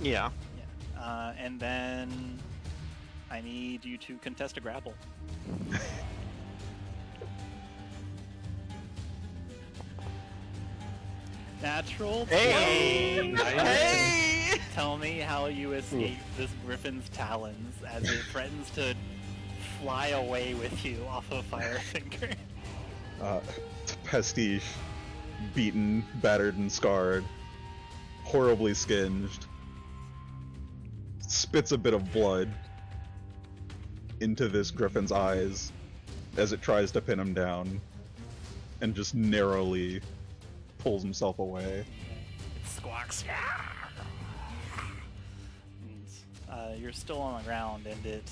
Yeah. yeah. And then I need you to contest a grapple. Natural. Hey! 20. Hey! Tell me how you escape this griffin's talons as it threatens to fly away with you off of Firefinger. Pastiche, beaten, battered, and scarred, horribly singed, spits a bit of blood into this griffin's eyes as it tries to pin him down, and just narrowly pulls himself away. It squawks. And, you're still on the ground, and it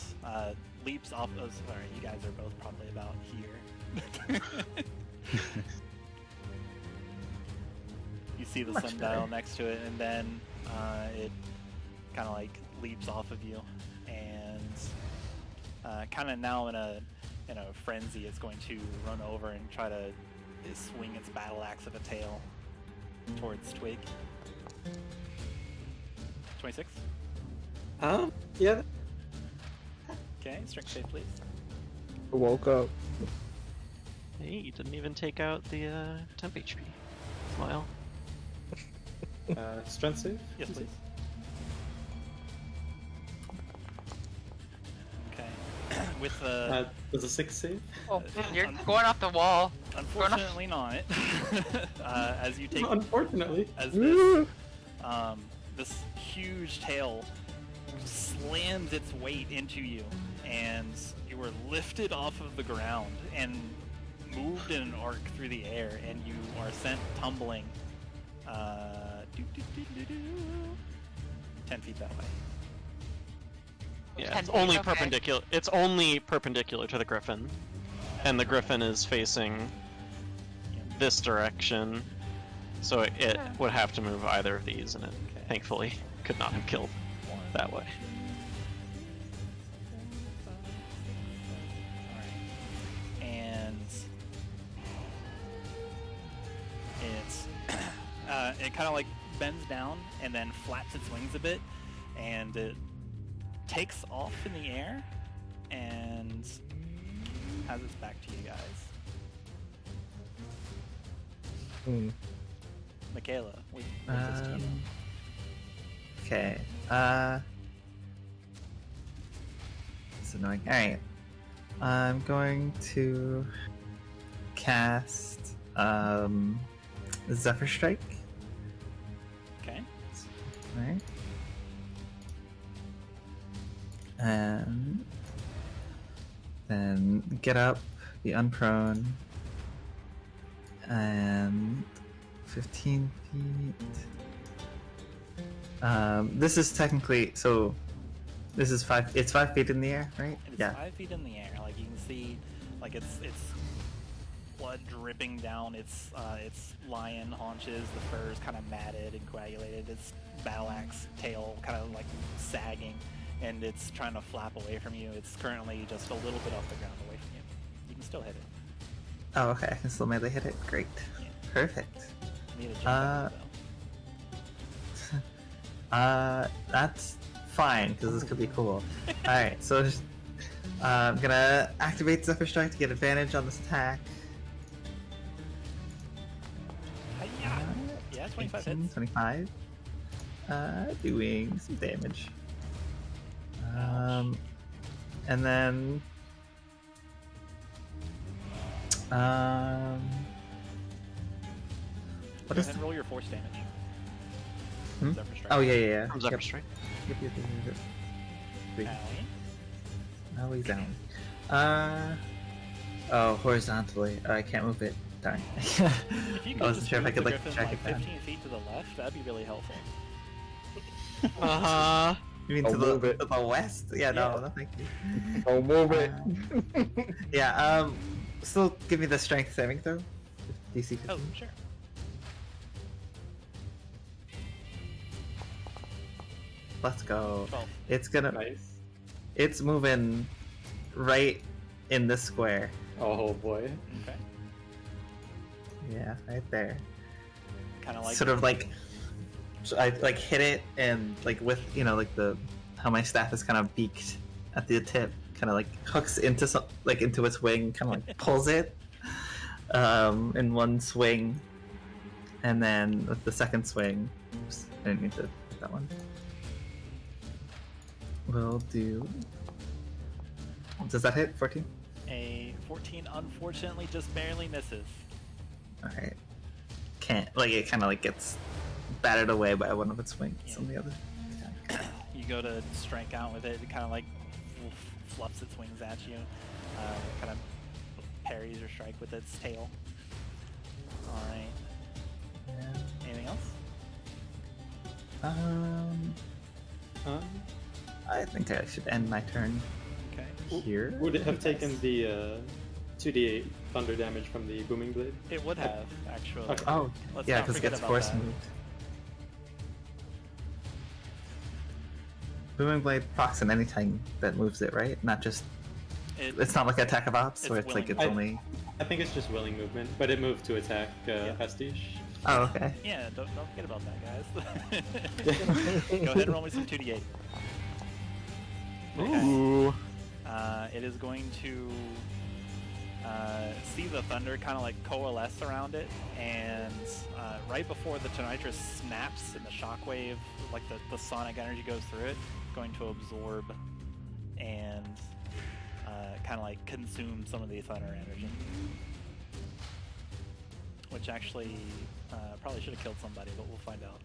leaps off. Oh, sorry, you guys are both probably about here. You see the Much sundial better. next to it, and then it kind of like leaps off of you, and kind of now in a frenzy, it's going to run over and try to swing its battle axe at a tail towards Twig. 26. Yeah. Okay, strength save, please. Woke up. Hey, you didn't even take out the temp HP. Smile. Strength save? Yes, please. Okay. With the Was a 6 save? Oh, you're going off the wall. unfortunately not. As you take Unfortunately. as this this huge tail slams its weight into you, and you were lifted off of the ground and moved in an arc through the air, and you are sent tumbling 10 feet that way. Yeah, 10 it's only feet, okay. perpendicular. It's only perpendicular to the griffin, and the griffin is facing this direction, so it would have to move either of these, and it thankfully could not have killed that way. Alright. And it's it kind of like bends down and then flaps its wings a bit, and it takes off in the air and has its back to you guys. Makayla, what's this to you? Okay. It's annoying. Alright. I'm going to cast Zephyr Strike. Okay. Alright. And then get up, be unprone, and 15 feet. This is technically so. This is 5. It's 5 feet in the air, right? It's Yeah. 5 feet in the air. Like you can see Like it's blood dripping down its lion haunches. The fur is kind of matted and coagulated. Its battle axe tail kind of like sagging, and it's trying to flap away from you. It's currently just a little bit off the ground away from you. You can still hit it. Oh, okay. I can still melee hit it. Great. Yeah. Perfect. Need a jump out, though. That's fine because this could be cool. All right, so just, I'm gonna activate Zephyr Strike to get advantage on this attack. Hi-ya! Yeah, 25 18, hits. 25. Doing some damage. Ouch. And then what Go is? ahead and roll your force damage. Hmm? Zephyr Strike. Oh yeah. From Zephyr Strike. Yep. 3. Owie. Now he's down. Oh, horizontally. I can't move it. Darn. If you I could wasn't just sure if I move could the like Griffon track like it down. 15 feet to the left, that'd be really helpful. Uh-huh. You mean I'll to move it. the west? Yeah, no, Yeah. no, thank you. Don't move it. Yeah. Still give me the strength saving throw. DC 15. Oh, sure. Let's go. 12. It's gonna. Nice. It's moving right in this square. Oh boy. Okay. Yeah, right there. Kind of like Sort of like. So I like hit it and like with like the how my staff is kind of beaked at the tip, kind of like hooks into into its wing, kind of like pulls it in one swing, and then with the second swing, oops, I didn't mean to do that one. We'll do. Does that hit 14? a 14. Unfortunately, just barely misses. All right. Can't it kind of like gets battered away by one of its swings Yeah. on the other. You go to strike out with it, it kind of like fluffs its wings at you. Kind of parries your strike with its tail. Alright. Anything else? I think I should end my turn Okay. here. Would it have taken the 2d8 thunder damage from the booming blade? It would have, actually. Okay. Oh, Let's yeah, not because it forget gets about force that. moved. Booming blade procs on anything that moves it, right? Not just. It's not like Attack of Ops, where It's it's like it's willing. only. I think it's just willing movement, but it moved to attack Pastiche. Oh, okay. Yeah, don't forget about that, guys. Go ahead and roll me some 2d8. Okay. Ooh. It is going to see the thunder kind of like coalesce around it, and right before the Tonitrus snaps and the shockwave, like the sonic energy goes through it, it's going to absorb and kind of like consume some of the thunder energy. Which actually probably should have killed somebody, but we'll find out.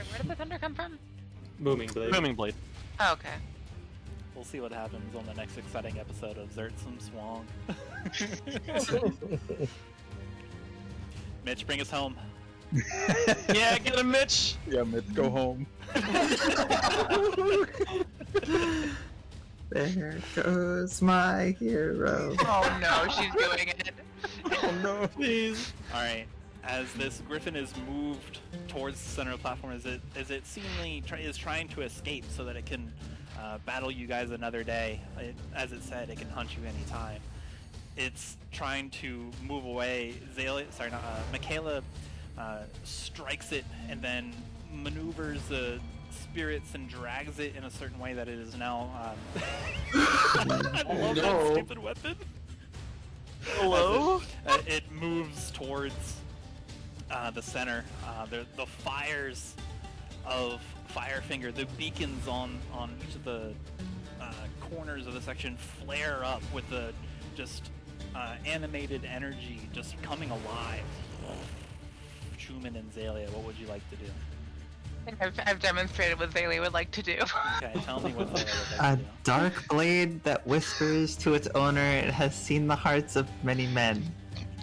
Where did the thunder come from? Booming blade. Booming blade. Oh, okay. We'll see what happens on the next exciting episode of Zertsum Swang. Mitch, bring us home. Yeah, get him, Mitch! Yeah, let's go home. There goes my hero. Oh no, she's doing it. Oh no, Please. Alright, as this griffin is moved towards the center of the platform, as it seemingly is trying to escape so that it can battle you guys another day. As it said, it can hunt you anytime. It's trying to move away. Makayla strikes it and then maneuvers the spirits and drags it in a certain way that it is now. I love that stupid weapon. Hello? It moves towards the center. The fires of Firefinger, the beacons on each of the corners of the section flare up with the just animated energy just coming alive. Chuman and Xalia, what would you like to do? I've demonstrated what Xalia would like to do. Okay, tell me what Xalia would A like to do. dark blade that whispers to its owner, it has seen the hearts of many men.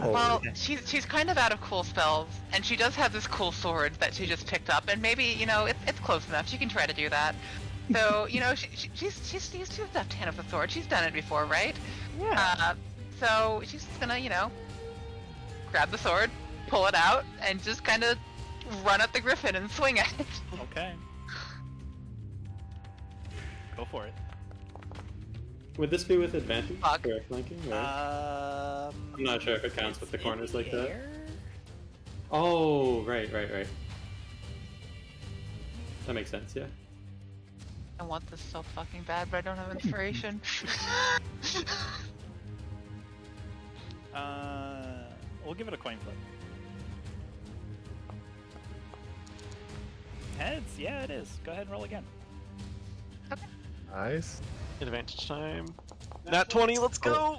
Well, Okay. she's kind of out of cool spells, and she does have this cool sword that she just picked up, and maybe, it's close enough. She can try to do that. So, you know, she's used to the left hand of the sword. She's done it before, right? Yeah. So she's just gonna, you know, grab the sword, pull it out, and just kind of run at the Griffin and swing at it. Okay. Go for it. Would this be with advantage Fuck. for flanking? Or... I'm not sure if it counts with the corners like that. Oh, right. That makes sense, yeah. I want this so fucking bad, but I don't have inspiration. We'll give it a coin flip. Heads? Yeah, it is. Go ahead and roll again. Nice. Advantage time. Nat 20, let's go!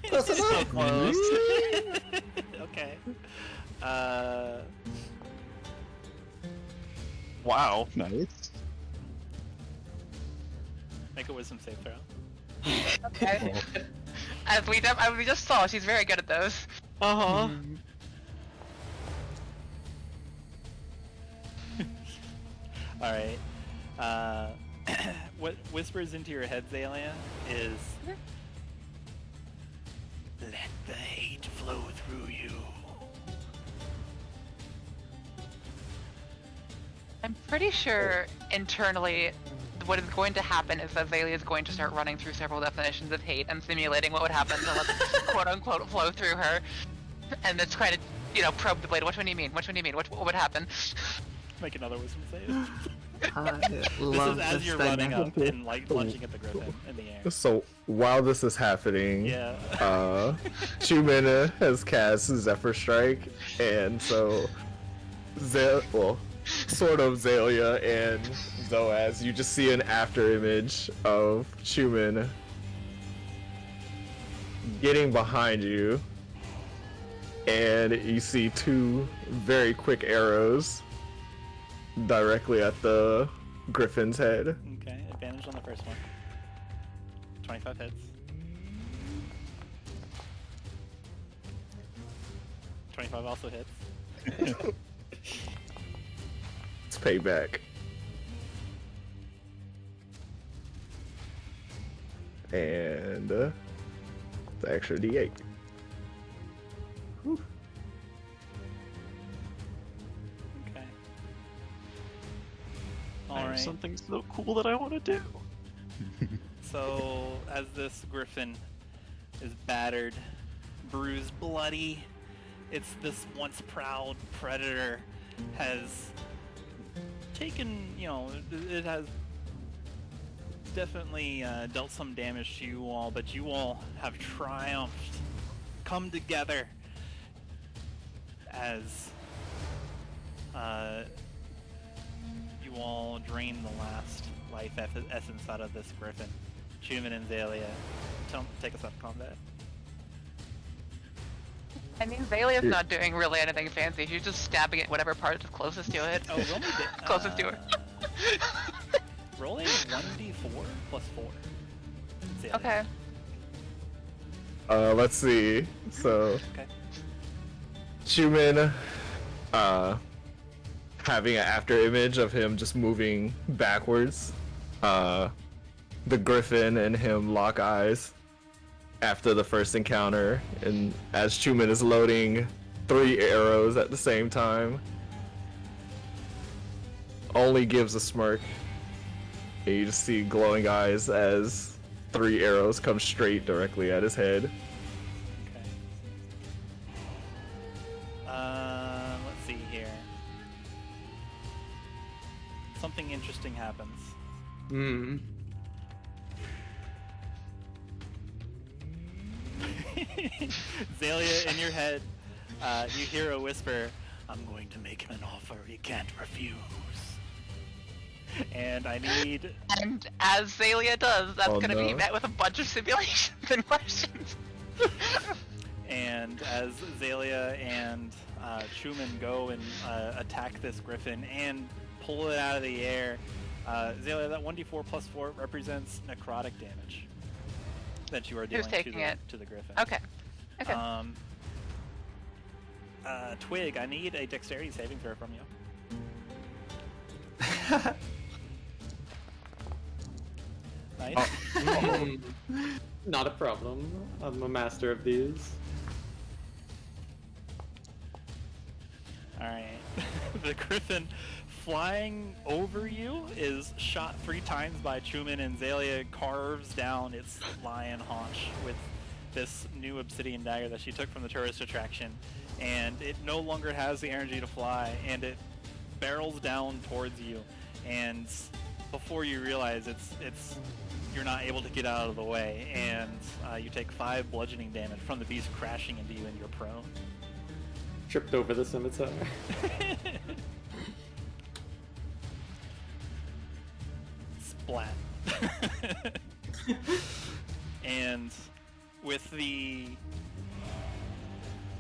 Close So enough. close. Okay. Wow. Nice. Make a wisdom save throw. Okay. As we just saw, she's very good at those. Uh-huh. Alright. What whispers into your head, Xalia, is... Let the hate flow through you. I'm pretty sure internally what is going to happen is that Xalia is going to start running through several definitions of hate and simulating what would happen to let quote-unquote flow through her. And it's trying to, you know, probe the blade. Which one do you mean? Which one do you mean? What would happen? Make another wisdom save. I This love is as this you're running dynamic. up and like lunging at the Griffin in the air. So while this is happening, Yeah. Chuman has cast Zephyr Strike, and so sort of Xalia and Zoaz, you just see an after image of Chuman getting behind you, and you see two very quick arrows directly at the Griffin's head. Okay, advantage on the first one. 25 hits. 25 also hits. It's payback. And the extra D8. Okay. I have Alright. something so cool that I want to do. So, as this Griffin is battered, bruised, bloody, it's this once proud predator has taken, you know, it has definitely dealt some damage to you all, but you all have triumphed, come together as you all drain the last life essence out of this Griffin. Chuman and Xalia, take us out of combat. I mean, Xalia's not doing really anything fancy. She's just stabbing at whatever part is closest to it. Oh, roll me Closest to her. Roll a 1d4 plus 4. Xalia. Okay. Let's see. So Okay. Chuman, having an after image of him just moving backwards. The Griffin and him lock eyes after the first encounter, and as Chuman is loading 3 arrows at the same time, only gives a smirk. And you just see glowing eyes as 3 arrows come straight directly at his head. Okay. Let's see here. Something interesting happens. Hmm. Xalia, in your head, you hear a whisper, "I'm going to make him an offer he can't refuse." And I need... And as Xalia does, that's Oh, gonna be no. met with a bunch of simulations and questions. And as Xalia and Chuman go and attack this Griffin and pull it out of the air, Xalia, that 1d4 plus 4 represents necrotic damage that you are dealing taking it? to the Griffin. Okay. Okay. Twig, I need a dexterity saving throw from you. right? Not a problem. I'm a master of these. Alright. The Griffon flying over you is shot 3 times by Chuman, and Xalia carves down its lion haunch with this new obsidian dagger that she took from the tourist attraction, and it no longer has the energy to fly, and it barrels down towards you, and before you realize you're not able to get out of the way, and you take 5 bludgeoning damage from the beast crashing into you, and you're prone. Tripped over the scimitar. Splat. And with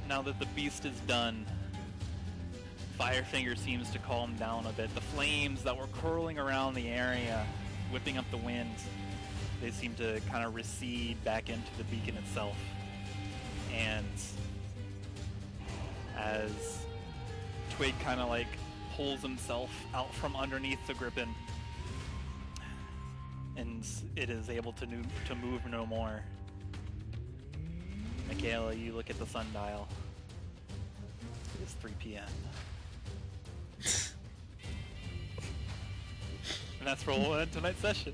now that the beast is done, Firefinger seems to calm down a bit. The flames that were curling around the area, whipping up the wind, they seem to kind of recede back into the beacon itself. And as Twig kind of like pulls himself out from underneath the Griffon, and it is able to move no more. Makayla, you look at the sundial. It is 3 p.m. And that's for tonight's session.